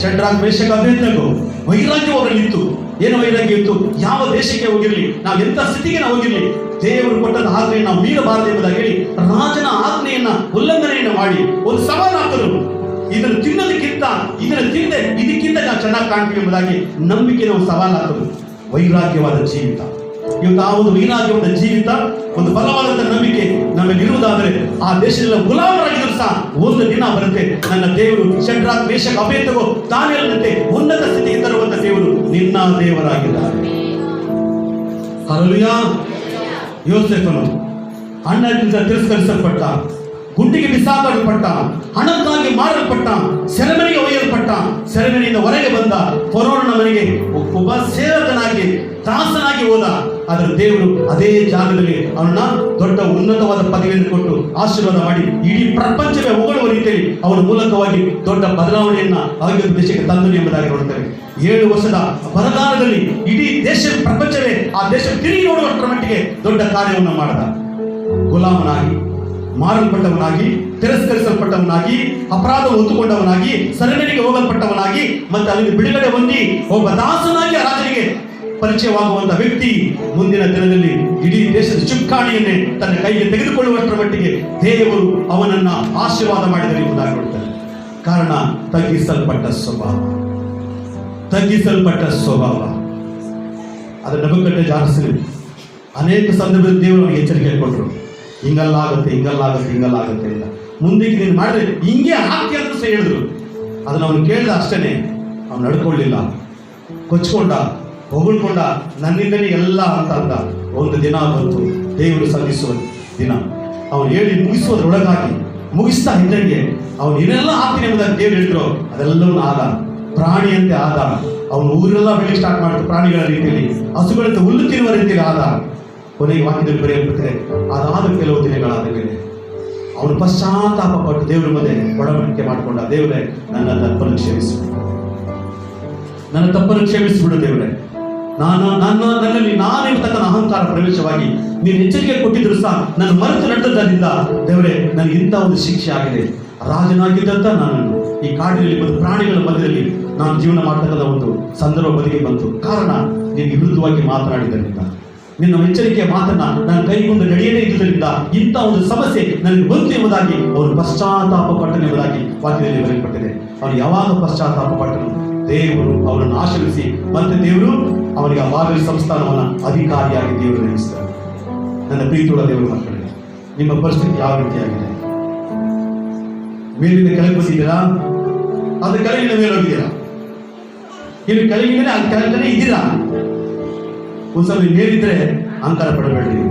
ಶದ್ರಾಕ್ ಮೇಷಕ್ ಅಬೇದ್ನೆಗೋ ವೈರಾಗ್ಯ ಅವರಲ್ಲಿತ್ತು. ಏನು ವೈರಾಗ್ಯ ಇತ್ತು? ಯಾವ ದೇಶಕ್ಕೆ ಹೋಗಿರ್ಲಿ, ನಾವು ಎಂತ ಸ್ಥಿತಿಗೆ ನಾವು ಹೋಗಿರ್ಲಿ, ದೇವರು ಕೊಟ್ಟದ ಆಜ್ಞೆಯನ್ನು ನಾವು ಮೀರಬಾರದು ಎಂಬುದಾಗಿ ಹೇಳಿ ರಾಜನ ಆಜ್ಞೆಯನ್ನ ಉಲ್ಲಂಘನೆಯನ್ನು ಮಾಡಿ ಒಂದು ಸವಾಲು ಹಾಕಲು, ಇದನ್ನು ತಿನ್ನೋದಕ್ಕಿಂತ ಇದನ್ನು ತಿಂದೆ ಇದಕ್ಕಿಂತ ನಾವು ಚೆನ್ನಾಗಿ ಕಾಣ್ತೀವಿ ಎಂಬುದಾಗಿ ನಂಬಿಕೆ ನಾವು ಸವಾಲು ಹಾಕಲು. ವೈರಾಗ್ಯವಾದ ಜೀವಿತ. ಇವತ್ತು ಆ ಒಂದು ವೈರಾಗ್ಯವಾದ ಜೀವಿತ, ಒಂದು ಬಲವಾದಂತ ನಂಬಿಕೆ ನಮ್ಮಲ್ಲಿ ಇರುವುದಾದರೆ ಆ ದೇಶದ ಗುಲಾಮರಾಗಿದ್ರು ಸಹ ಒಂದು ದಿನ ಬರುತ್ತೆ, ನನ್ನ ದೇವರು ಶದ್ರಾಕ್ ಮೇಷಕ್ ಅಬೇದ್ನೆಗೋ ದಾನಿಯೇಲನಂತೆ ಉನ್ನತ ಸ್ಥಿತಿಗೆ ತರುವಂತ ದೇವರು ನಿನ್ನ ದೇವರಾಗಿದ್ದಾರೆ. ಹಲ್ಲೆಲೂಯಾ. ಯೋಸೇಫನು ಅಣ್ಣನಿಂದ ತಿರಸ್ಕರಿಸಲ್ಪಟ್ಟ, ಗುಂಡಿಗೆ ಬಿಸಾಕಲ್ಪಟ್ಟ, ಹಣಕ್ಕಾಗಿ ಮಾರಲ್ಪಟ್ಟ, ಸೆರೆಮನೆಗೆ ಒಯ್ಯಲ್ಪಟ್ಟ, ಸೆರೆಮನೆಯಿಂದ ಹೊರಗೆ ಬಂದ, ಫರೋಹನ ಮನೆಗೆ ಒಬ್ಬ ಸೇವಕನಾಗಿ ದಾಸನಾಗಿ ಹೋದ. ಆದರೆ ದೇವರು ಅದೇ ಜಾಗದಲ್ಲಿ ಅವನನ್ನ ದೊಡ್ಡ ಉನ್ನತವಾದ ಪದವಿಯನ್ನು ಕೊಟ್ಟು ಆಶೀರ್ವಾದ ಮಾಡಿ ಇಡೀ ಪ್ರಪಂಚವೇ ಹೊಗಳುವ ರೀತಿಯಲ್ಲಿ ಅವನ ಮೂಲಕವಾಗಿ ದೊಡ್ಡ ಬದಲಾವಣೆಯನ್ನ ಐಗುಪ್ತ ದೇಶಕ್ಕೆ ತಂದನು ಎಂಬುದಾಗಿ ನೋಡುತ್ತೇವೆ. 7 ವರ್ಷದ ಬರಗಾಲದಲ್ಲಿ ಇಡೀ ದೇಶ ಪ್ರಪಂಚವೇ ಆ ದೇಶ ತಿರುಗಿ ನೋಡುವಷ್ಟರ ಮಟ್ಟಿಗೆ ದೊಡ್ಡ ಕಾರ್ಯವನ್ನು ಮಾಡಿದ. ಗುಲಾಮನಾಗಿ, ಮಾರಲ್ಪಟ್ಟವನಾಗಿ, ತಿರಸ್ಕರಿಸಲ್ಪಟ್ಟವನಾಗಿ, ಅಪರಾಧ ಹೊತ್ತುಕೊಂಡವನಾಗಿ, ಸೆರೆಮನೆಗೆ ಹೋಗಲ್ಪಟ್ಟವನಾಗಿ, ಮತ್ತೆ ಅಲ್ಲಿ ಬಿಡುಗಡೆ ಹೊಂದಿ ಒಬ್ಬ ದಾಸನಾಗಿ ಆ ರಾಜನಿಗೆ ಪರಿಚಯವಾಗುವಂತ ವ್ಯಕ್ತಿ ಮುಂದಿನ ದಿನದಲ್ಲಿ ಇಡೀ ದೇಶದ ಚುಕ್ಕಾಣಿಯನ್ನೇ ತನ್ನ ಕೈಗೆ ತೆಗೆದುಕೊಳ್ಳುವಷ್ಟರ ಮಟ್ಟಿಗೆ ದೇವರು ಅವನನ್ನ ಆಶೀರ್ವಾದ ಮಾಡಿದರೆ ಎಂಬುದಾಗಿ ನೋಡ್ತಾರೆ. ಕಾರಣ ತಗ್ಗಿಸಲ್ಪಟ್ಟ ಸ್ವಭಾವ. ಅದರ ನೆಬೂಕದ್ನೆಚ್ಚರ್ ಅನೇಕ ಸಂದರ್ಭದಲ್ಲಿ ದೇವರು ಅವನಿಗೆ ಎಚ್ಚರಿಕೆ ಕೊಟ್ಟರು, ಹಿಂಗಲ್ಲಾಗುತ್ತೆ ಅಂತ. ಮುಂದಕ್ಕೆ ನೀನು ಮಾಡಿದ್ರೆ ಹಿಂಗೆ ಹಾಕಿ ಅಂತ ಸಹ ಹೇಳಿದ್ರು. ಅದನ್ನು ಅವನು ಕೇಳಿದ ಅಷ್ಟೇನೆ, ಅವನು ನಡ್ಕೊಳ್ಳಿಲ್ಲ, ಕೊಚ್ಕೊಂಡ, ಹೊಗಳ್ಕೊಂಡ, ನನ್ನಿಂದಲೇ ಎಲ್ಲ ಅಂತ ಅಂದ. ಒಂದು ದಿನ ಬಂತು, ದೇವರು ಸಂಧಿಸುವ ದಿನ. ಅವನು ಹೇಳಿ ಮುಗಿಸುವುದರೊಳಗಾಗಿ ಮುಗಿಸ್ತಾ ಇದ್ದಂಗೆ ಅವನು ಏನೆಲ್ಲ ಆಗ್ತೀನಿ ಎಂಬುದಾಗಿ ದೇವರು ಹೇಳಿದ್ರು ಅದೆಲ್ಲವೂ ಆದ. ಪ್ರಾಣಿಯಂತೆ ಆದ. ಅವನು ಊರೆಲ್ಲ ಬೆಳಿಗ್ಗೆ ಸ್ಟಾರ್ಟ್ ಮಾಡ್ತು, ಪ್ರಾಣಿಗಳ ರೀತಿಯಲ್ಲಿ, ಹಸುಗಳಂತೆ ಹುಲ್ಲು ತಿನ್ನುವ ರೀತಿಯಲ್ಲಿ ಆದ. ಕೊನೆಗೆ ವಾಕ್ಯದಲ್ಲಿ ಬರೆಯಲ್ಪಟ್ಟಿದೆ, ಅದಾದ ಕೆಲವು ದಿನಗಳಾದ ಮೇಲೆ ಅವನು ಪಶ್ಚಾತ್ತಾಪ ಪಟ್ಟು ದೇವರ ಮುಂದೆ ಒಡಂಬಡಿಕೆ ಮಾಡಿಕೊಂಡ. ದೇವರೇ, ನನ್ನ ತಪ್ಪನ್ನು ಕ್ಷಮಿಸಿಬಿಡು ದೇವರೇ, ನನ್ನಲ್ಲಿ ನಾನಿರ್ತಕ್ಕಂಥ ಅಹಂಕಾರ ಪ್ರವೇಶವಾಗಿ ನೀನು ಎಚ್ಚರಿಕೆ ಕೊಟ್ಟಿದ್ರು ಸಹ ನಾನು ಮರೆತು ನಡೆದದ್ದರಿಂದ ದೇವರೇ, ನನಗೆ ಇಂಥ ಒಂದು ಶಿಕ್ಷೆ ಆಗಿದೆ. ರಾಜನಾಗಿದ್ದಂತ ನನ್ನನ್ನು ಈ ಕಾಡಿನಲ್ಲಿ ಬಂದು ಪ್ರಾಣಿಗಳ ಮಧ್ಯದಲ್ಲಿ ನಾನು ಜೀವನ ಮಾಡ್ತಕ್ಕಂಥ ಒಂದು ಸಂದರ್ಭ ಬದಿಗೆ ಬಂತು. ಕಾರಣ ನೀನು ವಿರುದ್ಧವಾಗಿ ಮಾತನಾಡಿದ್ದರಿಂದ, ನಿನ್ನ ಎಚ್ಚರಿಕೆಯ ಮಾತನ್ನ ನಾನು ಕೈಗೊಂಡು ನಡೆಯದೇ ಇದ್ದುದರಿಂದ ಇಂಥ ಒಂದು ಸಮಸ್ಯೆ ನನಗೆ ಬಂತು ಎಂಬುದಾಗಿ ಅವನು ಪಶ್ಚಾತ್ತಾಪ ಪಟ್ಟನು ಎಂಬುದಾಗಿ ವಾಕ್ಯದಲ್ಲಿ ಬರೆಯಲ್ಪಟ್ಟಿದೆ. ಅವನು ಯಾವಾಗ ಪಶ್ಚಾತ್ತಾಪ ಪಟ್ಟನು, ದೇವರು ಅವನನ್ನು ಆಶೀರ್ವಿಸಿ ಮತ್ತೆ ದೇವರು ಅವನಿಗೆ ಆ ಬಾಬೆಲ್ ಸಂಸ್ಥಾನವನ್ನ ಅಧಿಕಾರಿಯಾಗಿ ದೇವರು ನೇಮಿಸಿದರು. ನನ್ನ ಪ್ರೀತಿಯುಳ್ಳ ದೇವರ ಮಕ್ಕಳೇ, ನಿಮ್ಮ ಪರಿಸ್ಥಿತಿ ಯಾವ ರೀತಿಯಾಗಿದೆ? ಮೇಲಿಂದ ಕೆಳಗೆ ಬಂದಿದ್ದೀರಾ? ಅದು ಕೆಳಗಿನ ಮೇಲೆ ಹೋಗಿದ್ದೀರಾ? ಇಲ್ಲಿ ಕೆಳಗಿನ ಅದು ಕೆಳಗಡೆ ಇದ್ದೀರಾ? ಒಂದ್ಸಲ ಮೇಲಿದ್ರೆ ಅಹಂಕಾರ ಪಡಬೇಡ್ರಿ,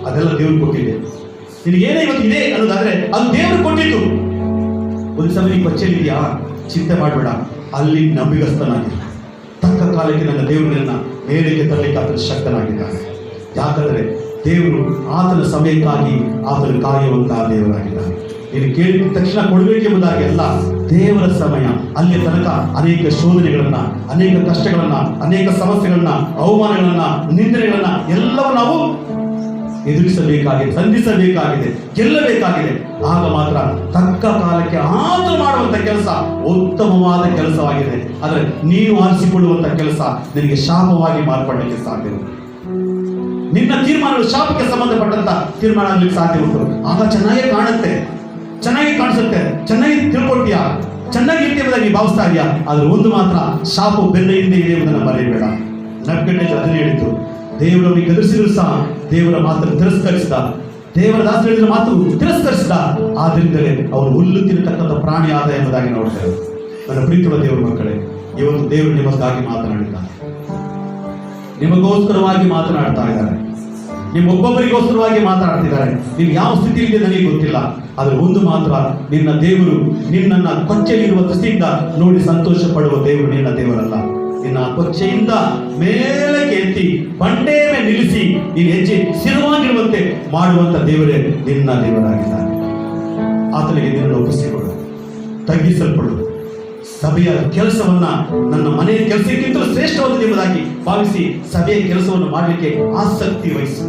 ಅದೆಲ್ಲ ದೇವ್ರು ಕೊಟ್ಟಿದೆ. ನಿನಗೆ ಏನೇ ಇವತ್ತು ಇದೆ ಅನ್ನೋದಾದ್ರೆ ಅದು ದೇವರು ಕೊಟ್ಟಿದ್ದು. ಒಂದು ಸಲ ನೀನು ಕೊಚ್ಚಲಿದೆಯಾ? ಚಿಂತೆ ಮಾಡಬೇಡ, ಅಲ್ಲಿ ನಂಬಿಗಸ್ತನಾಗಿ ತಕ್ಕ ಕಾಲಕ್ಕೆ ನನ್ನ ದೇವರನ್ನ ಮೇಲಕ್ಕೆ ತರಲಿಕ್ಕೆ ಆತನ ಶಕ್ತನಾಗಿದ್ದಾನೆ. ಯಾಕಂದ್ರೆ ದೇವರು ಆತನ ಸಮಯಕ್ಕಾಗಿ ಆತನ ಕಾಯುವಂತಹ ದೇವರಾಗಿದ್ದಾನೆ. ನೀನು ಕೇಳಿದ ತಕ್ಷಣ ಕೊಡಬೇಕೆಂಬುದಾಗಿ ಅಲ್ಲ, ದೇವರ ಸಮಯ ಅಲ್ಲಿ ತನಕ ಅನೇಕ ಶೋಧನೆಗಳನ್ನ, ಅನೇಕ ಕಷ್ಟಗಳನ್ನ, ಅನೇಕ ಸಮಸ್ಯೆಗಳನ್ನ, ಅವಮಾನಗಳನ್ನ, ನಿಂದನೆಗಳನ್ನ ಎಲ್ಲವೂ ನಾವು ಎದುರಿಸಬೇಕಾಗಿದೆ, ಸಂಧಿಸಬೇಕಾಗಿದೆ, ಗೆಲ್ಲಬೇಕಾಗಿದೆ. ಆಗ ಮಾತ್ರ ತಕ್ಕ ಕಾಲಕ್ಕೆ ಆತ ಮಾಡುವಂತ ಕೆಲಸ ಉತ್ತಮವಾದ ಕೆಲಸವಾಗಿದೆ. ಆದರೆ ನೀನು ಆರಿಸಿಕೊಳ್ಳುವಂತ ಕೆಲಸ ನಿನಗೆ ಶಾಪವಾಗಿ ಮಾರ್ಪಡಲಿಕ್ಕೆ ಸಾಧ್ಯ ಉಂಟು. ನಿನ್ನ ತೀರ್ಮಾನಗಳು ಶಾಪಕ್ಕೆ ಸಂಬಂಧಪಟ್ಟಂತ ತೀರ್ಮಾನ ಆಗ್ಲಿಕ್ಕೆ ಸಾಧ್ಯ ಉಂಟು. ಆಗ ಚೆನ್ನಾಗೇ ಕಾಣುತ್ತೆ, ಚೆನ್ನಾಗಿ ಕಾಣಿಸುತ್ತೆ, ಚೆನ್ನಾಗಿ ತಿಳ್ಕೊಳ್ತೀಯಾ, ಚೆನ್ನಾಗಿ ಇರ್ತೀಯಂಬುದಾಗಿ ನೀವು ಭಾವಿಸ್ತಾ ಇದೆಯಾ. ಆದ್ರೆ ಒಂದು ಮಾತ್ರ, ಶಾಪ ಬೆನ್ನ ಹಿಂದೆ ಇದೆ ಎಂಬುದನ್ನು ಮರೆಯಬೇಡ. ನೆಬೂಕದ್ನೆಚ್ಚರ್ ಅದನ್ನೇ ಹೇಳಿತು, ದೇವರವನಿಗೆ ಎದುರಿಸಿದ್ರು ಸಹ ದೇವರ ಮಾತನ್ನು ತಿರಸ್ಕರಿಸಿದ, ದೇವರ ದಾಸರು ಹೇಳಿದ ಮಾತು ತಿರಸ್ಕರಿಸಿದ. ಆದ್ರಿಂದಲೇ ಅವನು ಹುಲ್ಲು ತಿನ್ನತಕ್ಕಂಥ ಪ್ರಾಣಿ ಆದ ಎಂಬುದಾಗಿ ನೋಡ್ತಾರೆ. ನನ್ನ ಪ್ರೀತಿಯುಳ್ಳ ದೇವರ ಮಕ್ಕಳೇ, ಇವತ್ತು ದೇವರು ನಿಮಗಾಗಿ ಮಾತನಾಡಿದ್ದಾನೆ, ನಿಮಗೋಸ್ಕರವಾಗಿ ಮಾತನಾಡ್ತಾ ಇದ್ದಾರೆ, ನಿಮ್ಮೊಬ್ಬೊಬ್ಬರಿಗೋಸ್ಕರವಾಗಿ ಮಾತನಾಡ್ತಿದ್ದಾರೆ. ನೀವು ಯಾವ ಸ್ಥಿತಿಯಲ್ಲಿ ನನಗೆ ಗೊತ್ತಿಲ್ಲ, ಆದರೆ ಒಂದು ಮಾತ್ರ, ನಿನ್ನ ದೇವರು ನಿನ್ನನ್ನ ಕೊಚ್ಚೆಯಲ್ಲಿರುವ ದೃಷ್ಟಿಯಿಂದ ನೋಡಿ ಸಂತೋಷ ಪಡುವ ದೇವರು ನಿನ್ನ ದೇವರಲ್ಲ. ನಿನ್ನ ಕೊಚ್ಚೆಯಿಂದ ಮೇಲಕ್ಕೆ ಎತ್ತಿ ಬಂಡೆ ಮೇಲೆ ನಿಲ್ಲಿಸಿ ನೀನು ಹೆಜ್ಜೆ ಸ್ಥಿರವಾಗಿರುವಂತೆ ಮಾಡುವಂತ ದೇವರೇ ನಿನ್ನ ದೇವರಾಗಿದ್ದಾನೆ. ಆತನಿಗೆ ನಿನ್ನನ್ನು ಒಪ್ಪಿಸಿಕೊಡು, ತಗ್ಗಿಸಲ್ಪಡು. ಸಭೆಯ ಕೆಲಸವನ್ನ ನನ್ನ ಮನೆಯ ಕೆಲಸಕ್ಕಿಂತಲೂ ಶ್ರೇಷ್ಠವಾದ ಎಂಬುದಾಗಿ ಭಾವಿಸಿ ಸಭೆಯ ಕೆಲಸವನ್ನು ಮಾಡಲಿಕ್ಕೆ ಆಸಕ್ತಿ ವಹಿಸು.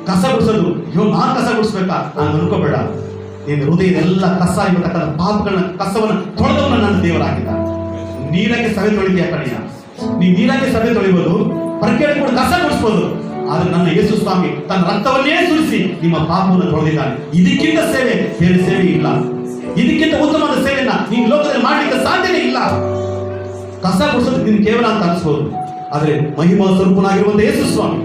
ಕಸ ಗುಡಿಸೋದು, ಇವಾಗ ನಾನು ಕಸ ಗುಡಿಸ್ಬೇಕಾ ನಾನು ಅನ್ಕೋಬೇಡ. ನಿನ್ನ ಹೃದಯದೆಲ್ಲ ಕಸ ಇರತಕ್ಕಂಥ ಪಾಪಗಳನ್ನ ಕಸವನ್ನ ತೊಳೆದವನ್ನ ನನ್ನ ದೇವರಾಗಿದ್ದಾನೆ. ನೀರಾಗೆ ಸಭೆ ತೊಳಿತೀಯ ಕಣಿಯ, ನೀ ನೀರಾಗೆ ಸಭೆ ತೊಳಿಬಹುದು, ಪ್ರಕೇಳಿ ಕೂಡ ಕಸ ಗುಡಿಸ್ಬೋದು. ಆದ್ರೆ ನನ್ನ ಯೇಸು ಸ್ವಾಮಿ ತನ್ನ ರಕ್ತವನ್ನೇ ಸುರಿಸಿ ನಿಮ್ಮ ಪಾಪವನ್ನು ತೊಳೆದಿದ್ದಾನೆ. ಇದಕ್ಕಿಂತ ಸೇವೆ ಬೇರೆ ಸೇವೆ ಇಲ್ಲ. ಇದಕ್ಕಿಂತ ಉತ್ತಮವಾದ ಸೇವೆಯನ್ನ ನೀವು ಲೋಕದಲ್ಲಿ ಮಾಡಲಿಕ್ಕೆ ಸಾಧ್ಯನೇ ಇಲ್ಲ. ಕಸ ಗುಡಿಸೋದಕ್ಕೆ ನೀನು ಕೇವಲ ಅಂತ ಅನಿಸ್ಬೋದು, ಆದ್ರೆ ಮಹಿಮಾ ಸ್ವರೂಪನಾಗಿರುವಂತ ಯೇಸು ಸ್ವಾಮಿ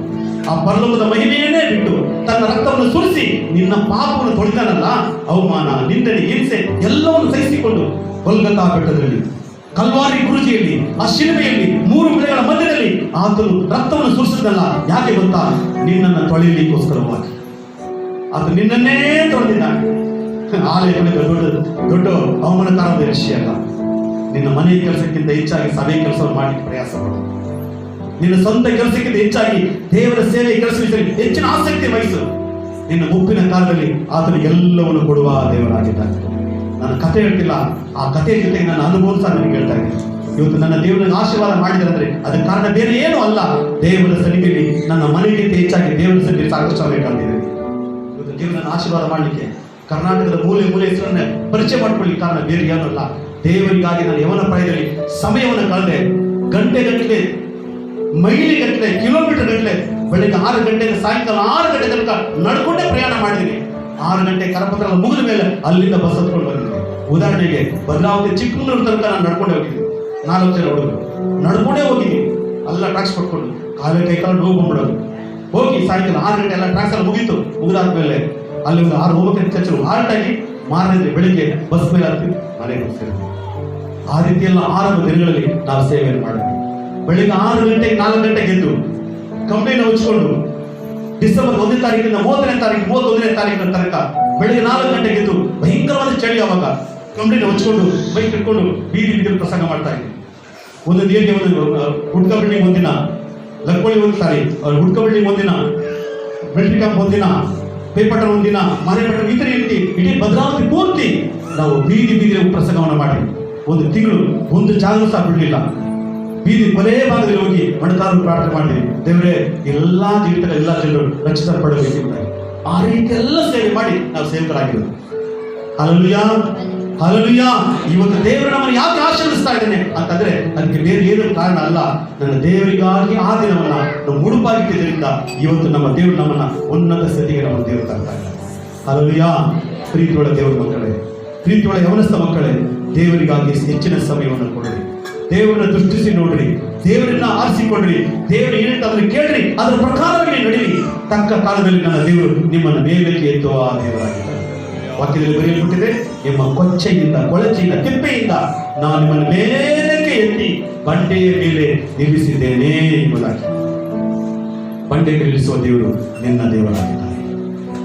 ಆ ಪರಲೋಕದ ಮಹಿಮೆಯನ್ನೇ ಬಿಟ್ಟು ತನ್ನ ರಕ್ತವನ್ನು ಸುರಿಸಿ ನಿನ್ನ ಪಾಪವನ್ನು ತೊಳೆದಾನಲ್ಲ, ಅವಮಾನ, ನಿಂದನೆ, ಹಿಂಸೆ ಎಲ್ಲವನ್ನು ಸಹಿಸಿಕೊಂಡು ಗೊಲ್ಗೊಥಾ ಬೆಟ್ಟದಲ್ಲಿ, ಕಲ್ವಾರಿ ಗುರುಜಿಯಲ್ಲಿ, ಆ ಶಿಲುಬೆಯಲ್ಲಿ 3 ಬೆಳೆಗಳ ಮಧ್ಯದಲ್ಲಿ ಆತನು ರಕ್ತವನ್ನು ಸುರಿಸಿದ್ನಲ್ಲ. ಯಾಕೆ ಗೊತ್ತಾ? ನಿನ್ನನ್ನು ತೊಳೆಯಲಿಕ್ಕೋಸ್ಕರವಾಗಿ. ಆತ ನಿನ್ನನ್ನೇ ತೊಳೆದಿದ್ದಾನೆ. ಆಲಯಗಳಿಗೆ ದೊಡ್ಡ ಅವಮಾನಕಾರದ ವಿಷಯ ಅಲ್ಲ. ನಿನ್ನ ಮನೆ ಕೆಲಸಕ್ಕಿಂತ ಹೆಚ್ಚಾಗಿ ಸಭೆ ಕೆಲಸವನ್ನು ಮಾಡಲಿಕ್ಕೆ ಪ್ರಯಾಸ ಪಡು. ನಿನ್ನ ಸ್ವಂತ ಕೆಲಸಕ್ಕಿಂತ ಹೆಚ್ಚಾಗಿ ದೇವರ ಸೇವೆ ಕೆಲಸದಲ್ಲಿ ಹೆಚ್ಚಿನ ಆಸಕ್ತಿ ವಹಿಸು. ನಿನ್ನ ಮುಪ್ಪಿನ ಕಾಲದಲ್ಲಿ ಆತನು ಎಲ್ಲವನ್ನು ಕೊಡುವ ದೇವರಾಗಿದ್ದಾನೆ. ನಾನು ಕಥೆ ಹೇಳ್ತಿಲ್ಲ, ಆ ಕಥೆಯ ಜೊತೆಗೆ ನನ್ನ ಅನುಭವ ಸಹ ನನಗೆ ಹೇಳ್ತಾ ಇದ್ದೀನಿ. ಇವತ್ತು ನನ್ನ ದೇವರನ್ನು ಆಶೀರ್ವಾದ ಮಾಡಿದರೆ ಅದಕ್ಕೆ ಕಾರಣ ಬೇರೆ ಏನೂ ಅಲ್ಲ, ದೇವರ ಸನ್ನಿಧಿಯಲ್ಲಿ ನನ್ನ ಮನೆಗಿಂತ ಹೆಚ್ಚಾಗಿ ದೇವರ ಸನ್ನಿಧಿಯಲ್ಲಿ ಸಾಕಷ್ಟು ಸಮಯ ಕಳೆದಿದೆ. ಇವತ್ತು ದೇವರನ್ನು ಆಶೀರ್ವಾದ ಮಾಡಲಿಕ್ಕೆ ಕರ್ನಾಟಕದ ಮೂಲೆ ಹೆಸರನ್ನ ಪರಿಚಯ ಮಾಡ್ಕೊಳ್ಳಿಕ್ಕೆ ಕಾರಣ ಬೇರೆ ಏನೂ ಅಲ್ಲ. ದೇವರಿಗಾಗಿ ನಾನು ಯವನ ಪ್ರಾಯದಲ್ಲಿ ಸಮಯವನ್ನು ಕಳೆದೆ. ಗಂಟೆ ಮೈಲಿ ಗಟ್ಟಲೆ, ಕಿಲೋಮೀಟರ್ ಗಟ್ಟಲೆ, ಬೆಳಿಗ್ಗೆ 6 ಗಂಟೆಯಿಂದ ಸಾಯಂಕಾಲ 6 ಗಂಟೆ ತನಕ ನಡ್ಕೊಂಡೇ ಪ್ರಯಾಣ ಮಾಡಿದ್ದೀನಿ. 6 ಗಂಟೆ ಕರಪತ್ರ ಮುಗಿದ ಮೇಲೆ ಅಲ್ಲಿಂದ ಬಸ್ ಹತ್ಕೊಂಡು ಬಂದಿದ್ದೀನಿ. ಉದಾಹರಣೆಗೆ ಭದ್ರಾವತಿ ಚಿಕ್ಕಮಗಳೂರು ತನಕ ನಾನು ನಡ್ಕೊಂಡೇ ಹೋಗಿದ್ದೀನಿ. 4 ಜನ ಹುಡುಗರು ನಡ್ಕೊಂಡೇ ಹೋಗಿದ್ದೀನಿ. ಎಲ್ಲ ಟ್ರಾಕ್ಸ್ ಪಡ್ಕೊಂಡು ಕೈಕಾಲು ನೋವು ಬಂದ್ಬಿಡೋದು. ಹೋಗಿ ಸಾಯಂಕಾಲ 6 ಗಂಟೆ ಎಲ್ಲ ಟ್ರಾಕ್ಸ್ ಎಲ್ಲ ಮುಗಿದಾದ್ಮೇಲೆ ಅಲ್ಲಿ ಒಂದು 6 ಹೋಗ್ಬೇಕು ಹಾಲ್ಟ್ ಆಗಿ ಮಾರನೇ ಬೆಳಿಗ್ಗೆ ಬಸ್ ಮೇಲೆ ಹತ್ತಿ ಮನೆಗೆ ಹೋಗ್ತೇವೆ. ಆ ರೀತಿಯೆಲ್ಲ 6 ದಿನಗಳಲ್ಲಿ ನಾವು ಸೇವೆಯನ್ನು ಮಾಡಿದ್ವಿ. ಬೆಳಿಗ್ಗೆ 6 ಗಂಟೆಗೆ 4 ಗಂಟೆಗೆ ಎದ್ದು ಕಂಪ್ನಿನ ಹಚ್ಕೊಂಡು ಡಿಸೆಂಬರ್ 1ನೇ ತಾರೀಕಿಂದ 30ನೇ ತಾರೀಕು 31ನೇ ತಾರೀಕಿನ ತನಕ ಬೆಳಿಗ್ಗೆ 4 ಗಂಟೆಗೆ ಎದ್ದು ಭಯಂಕರವಾದ ಚಳಿ. ಅವಾಗ ಕಂಪ್ನಿನ ಹಚ್ಕೊಂಡು ಬೈಕ್ ಇಟ್ಕೊಂಡು ಬೀದಿ ಪ್ರಸಂಗ ಮಾಡ್ತಾ ಇದ್ವಿ. ಒಂದೊಂದು ಏರಿಯಾ, ಒಂದು ಹುಡ್ಕ ಬಿಲ್ಡಿಂಗ್ ಒಂದಿನ, ಲಕ್ಕೋಳಿ ಹುಡ್ಕ ಬಿಲ್ಡಿಂಗ್ ಒಂದಿನ, ಮಿಲಿಟರಿ ಕ್ಯಾಂಪ್ ಒಂದಿನ, ಪೇಪಟರ್ ಒಂದಿನ, ಮನೆಪಟ್ಟಣ, ಈ ತರ ಇಡೀ ಭದ್ರಾವತಿ ಪೂರ್ತಿ ನಾವು ಬೀದಿ ಪ್ರಸಂಗವನ್ನು ಮಾಡಿ ಒಂದು ತಿಂಗಳು ಒಂದು ಜಾಗ ಸಹ ಬಿಡಲಿಲ್ಲ. ಬೀದಿ ಕೊನೆ ಭಾಗದಲ್ಲಿ ಹೋಗಿ ಮಣಕಾರು ಪ್ರಾರ್ಥನೆ ಮಾಡಿದ್ವಿ. ದೇವರೇ ಎಲ್ಲಾ ಜೀವಿತಗಳ ಎಲ್ಲ ಜನರು ರಕ್ಷಿತ ಪಡಬೇಕೆಂಬುದಾಗಿ ಆ ರೀತಿ ಎಲ್ಲ ಸೇವೆ ಮಾಡಿ ನಾವು ಸೇವಕರಾಗಿರೋದು. Hallelujah, hallelujah. ಇವತ್ತು ದೇವರು ನಮ್ಮನ್ನು ಯಾಕೆ ಆಶೀರ್ವದಿಸ್ತಾ ಇದ್ದಾನೆ ಅಂತಂದ್ರೆ ಅದಕ್ಕೆ ಬೇರೆ ಏನು ಕಾರಣ ಅಲ್ಲ. ನನ್ನ ದೇವರಿಗಾಗಿ ಆ ದಿನವನ್ನ ನಾವು ಮುಡುಪಾಗಿದ್ದರಿಂದ ಇವತ್ತು ನಮ್ಮ ದೇವರು ನಮ್ಮನ್ನ ಉನ್ನತ ಸ್ಥಿತಿಗೆ ನಮ್ಮ ದೇವರು ತರ್ತಾ ಇದ್ದಾರೆ. ಹಲ್ಲೆಲೂಯಾ. ಪ್ರೀತಿಯೊಳ ದೇವರ ಮಕ್ಕಳೇ, ಪ್ರೀತಿಯೊಳ ಯವನಸ್ಥ ಮಕ್ಕಳೇ, ದೇವರಿಗಾಗಿ ಹೆಚ್ಚಿನ ಸಮಯವನ್ನು ಕೊಡ್ರಿ. ದೇವರನ್ನ ದೃಷ್ಟಿಸಿ ನೋಡ್ರಿ, ದೇವರನ್ನ ಆರಿಸಿಕೊಂಡ್ರಿ, ದೇವರು ಏನಂತ ಅದನ್ನು ಕೇಳ್ರಿ, ಅದರ ಪ್ರಕಾರವಾಗಿ ನಡೀರಿ. ತಕ್ಕ ಕಾಲದಲ್ಲಿ ನನ್ನ ದೇವರು ನಿಮ್ಮನ್ನು ಮೇಲಕ್ಕೆ ಎತ್ತುವ ದೇವರಾಗಿದ್ದಾರೆ. ವಾಕ್ಯದಲ್ಲಿ ಬರೆಯಲ್ಪಟ್ಟಿದೆ, ನಿಮ್ಮ ಕೊಚ್ಚೆಯಿಂದ, ಕೊಳಚೆಯಿಂದ, ತಿಪ್ಪೆಯಿಂದ ನಾನು ನಿಮ್ಮನ್ನು ಮೇಲಕ್ಕೆ ಎತ್ತಿ ಬಂಡೆಯ ಮೇಲೆ ನಿಲ್ಲಿಸಿದ್ದೇನೆ ಎಂಬುದಾಗಿ. ಬಂಡೆಗೆ ನಿಲ್ಲಿಸುವ ದೇವರು ನಿನ್ನ ದೇವರಾಗಿದ್ದಾನೆ.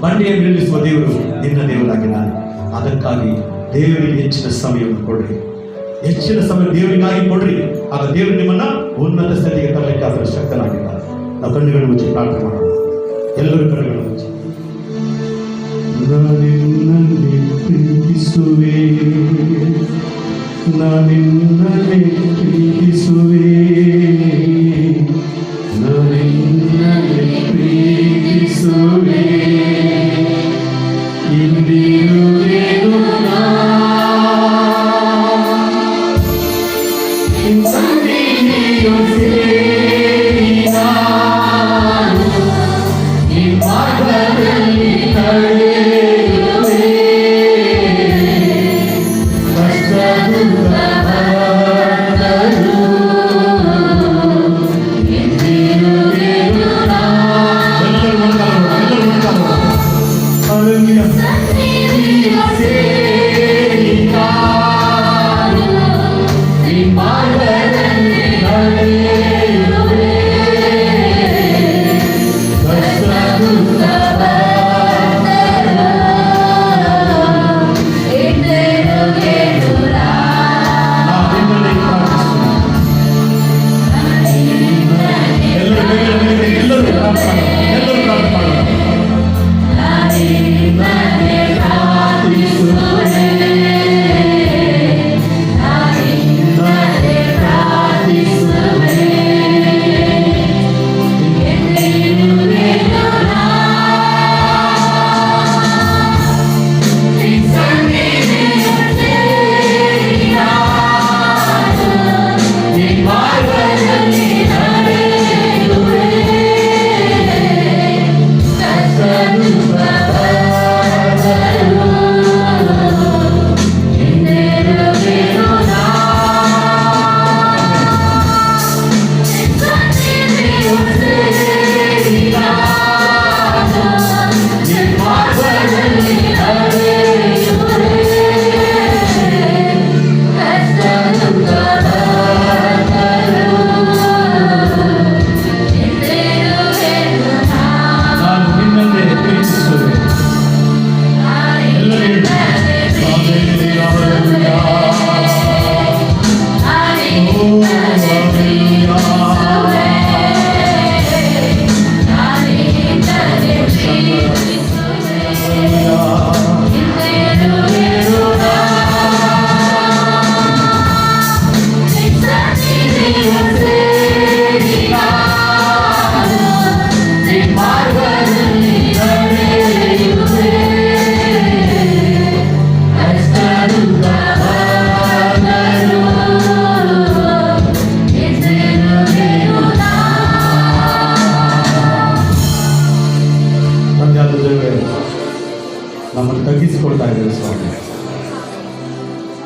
ಬಂಡೆಯ ನಿಲ್ಲಿಸುವ ದೇವರು ನಿನ್ನ ದೇವರಾಗಿದ್ದಾನೆ. ಅದಕ್ಕಾಗಿ ದೇವರಿಗೆ ಹೆಚ್ಚಿನ ಸಮಯವನ್ನು ಕೊಡ್ರಿ, ಹೆಚ್ಚಿನ ಸಮಯ ದೇವರಿಗಾಗಿ ಕೊಡ್ರಿ. ಆಗ ದೇವರು ನಿಮ್ಮನ್ನ ಉನ್ನತ ಸ್ಥಿತಿಗೆ ತರಲಿಕ್ಕೆ ಅದರ ಶಕ್ತನಾಗಿದ್ದಾರೆ. ನಾವು ಕಣ್ಣುಗಳು ಮುಚ್ಚಿ ಪ್ರಾರ್ಥನೆ ಮಾಡೋಣ. ಎಲ್ಲರೂ ಕಣ್ಣುಗಳು ಮುಚ್ಚಿ. ನಾನಿನ್ನನ್ನೇ ಪ್ರೀತಿಸುವೆ, ನಾನಿನ್ನನ್ನೇ ಪ್ರೀತಿಸುವೆ, ನಾನಿನ್ನನ್ನೇ ಪ್ರೀತಿಸುವೆ, ಇಂದಿರುವೆನು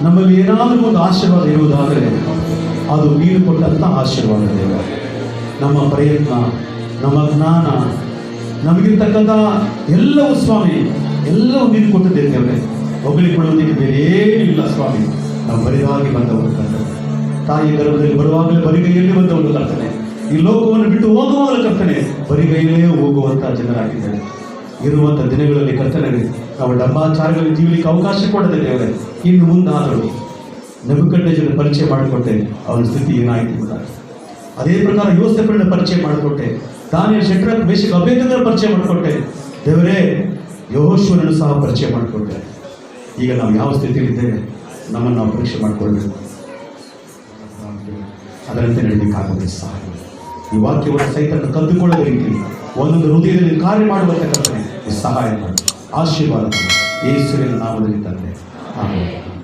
ನಮ್ಮಲ್ಲಿ ಏನಾದರೂ ಒಂದು ಆಶೀರ್ವಾದ ಇರುವುದಾದರೆ ಅದು ನೀನು ಕೊಟ್ಟಂಥ ಆಶೀರ್ವಾದ ದೇವರೇ. ನಮ್ಮ ಪ್ರಯತ್ನ, ನಮ್ಮ ಜ್ಞಾನ, ನಮಗಿರ್ತಕ್ಕಂಥ ಎಲ್ಲವೂ ಸ್ವಾಮಿ, ಎಲ್ಲವೂ ನೀನು ಕೊಟ್ಟಿದ್ದೆ ದೇವರೇ. ಹೊಗಳಿಕೊಳ್ಳುವುದಕ್ಕೆ ಬೇರೆ ಏನಿಲ್ಲ ಸ್ವಾಮಿ. ನಾವು ಬರಿದಾಗಿ ಬಂದವರು ಕರ್ತನೆ, ತಾಯಿ ಗರ್ಭದಲ್ಲಿ ಬರುವಾಗಲೇ ಬರಿಗೈಯಲ್ಲಿ ಬಂದವರು ಕರ್ತನೆ, ಈ ಲೋಕವನ್ನು ಬಿಟ್ಟು ಹೋಗುವಾಗಲೂ ಕರ್ತನೆ ಬರಿಗೈಯಲ್ಲೇ ಹೋಗುವಂಥ ಜನರಾಗಿದ್ದೇವೆ. ಇರುವಂಥ ದಿನಗಳಲ್ಲಿ ಕರ್ತನೆ ನಾವು ಡಂಬಾಚಾರಗಳಲ್ಲಿ ಜೀವಲಿಕ್ಕೆ ಅವಕಾಶ ಕೊಡದೆ ದೇವರೇ. ಇನ್ನು ಮುಂದಾದರೂ ನೆಬೂಕದ್ನೆಚ್ಚರನ ಪರಿಚಯ ಮಾಡಿಕೊಟ್ಟೆ, ಅವನ ಸ್ಥಿತಿ ಏನಾಯಿತು ಕೂಡ ಅದೇ ಪ್ರಕಾರ ಯೋಸೇಫನ ಪರಿಚಯ ಮಾಡಿಕೊಟ್ಟೆ, ದಾನಿಯೇಲ್, ಶದ್ರಕ್, ಮೇಷಕ್, ಅಬೇದ್ನೆಗೋರ ಪರಿಚಯ ಮಾಡಿಕೊಟ್ಟೆ ದೇವರೇ. ಯೆಹೋಶುವನನ್ನು ಸಹ ಪರಿಚಯ ಮಾಡಿಕೊಟ್ಟೆ. ಈಗ ನಾವು ಯಾವ ಸ್ಥಿತಿಯಲ್ಲಿದ್ದೇವೆ ನಮ್ಮನ್ನು ನಾವು ಪರೀಕ್ಷೆ ಮಾಡಿಕೊಳ್ಬೇಕು. ಅದರಂತೆ ನಡೀಲಿಕ್ಕಾಗುತ್ತೆ ಸಹಾಯ. ಈ ವಾಕ್ಯವನ್ನು ಸಹಿತ ಕದ್ದುಕೊಳ್ಳದ ರೀತಿ ಒಂದೊಂದು ಹೃದಯದಲ್ಲಿ ಕಾರ್ಯ ಮಾಡುವಂತ ಕರ್ತನೆ ಸಹಾಯ ಮಾಡಿ, ಆಶೀರ್ವಾದ ಮಾಡಿ. ಯೇಸುವಿನ ನಾಮದಲ್ಲಿ ತಂದೆ, ಆಮೆನ್.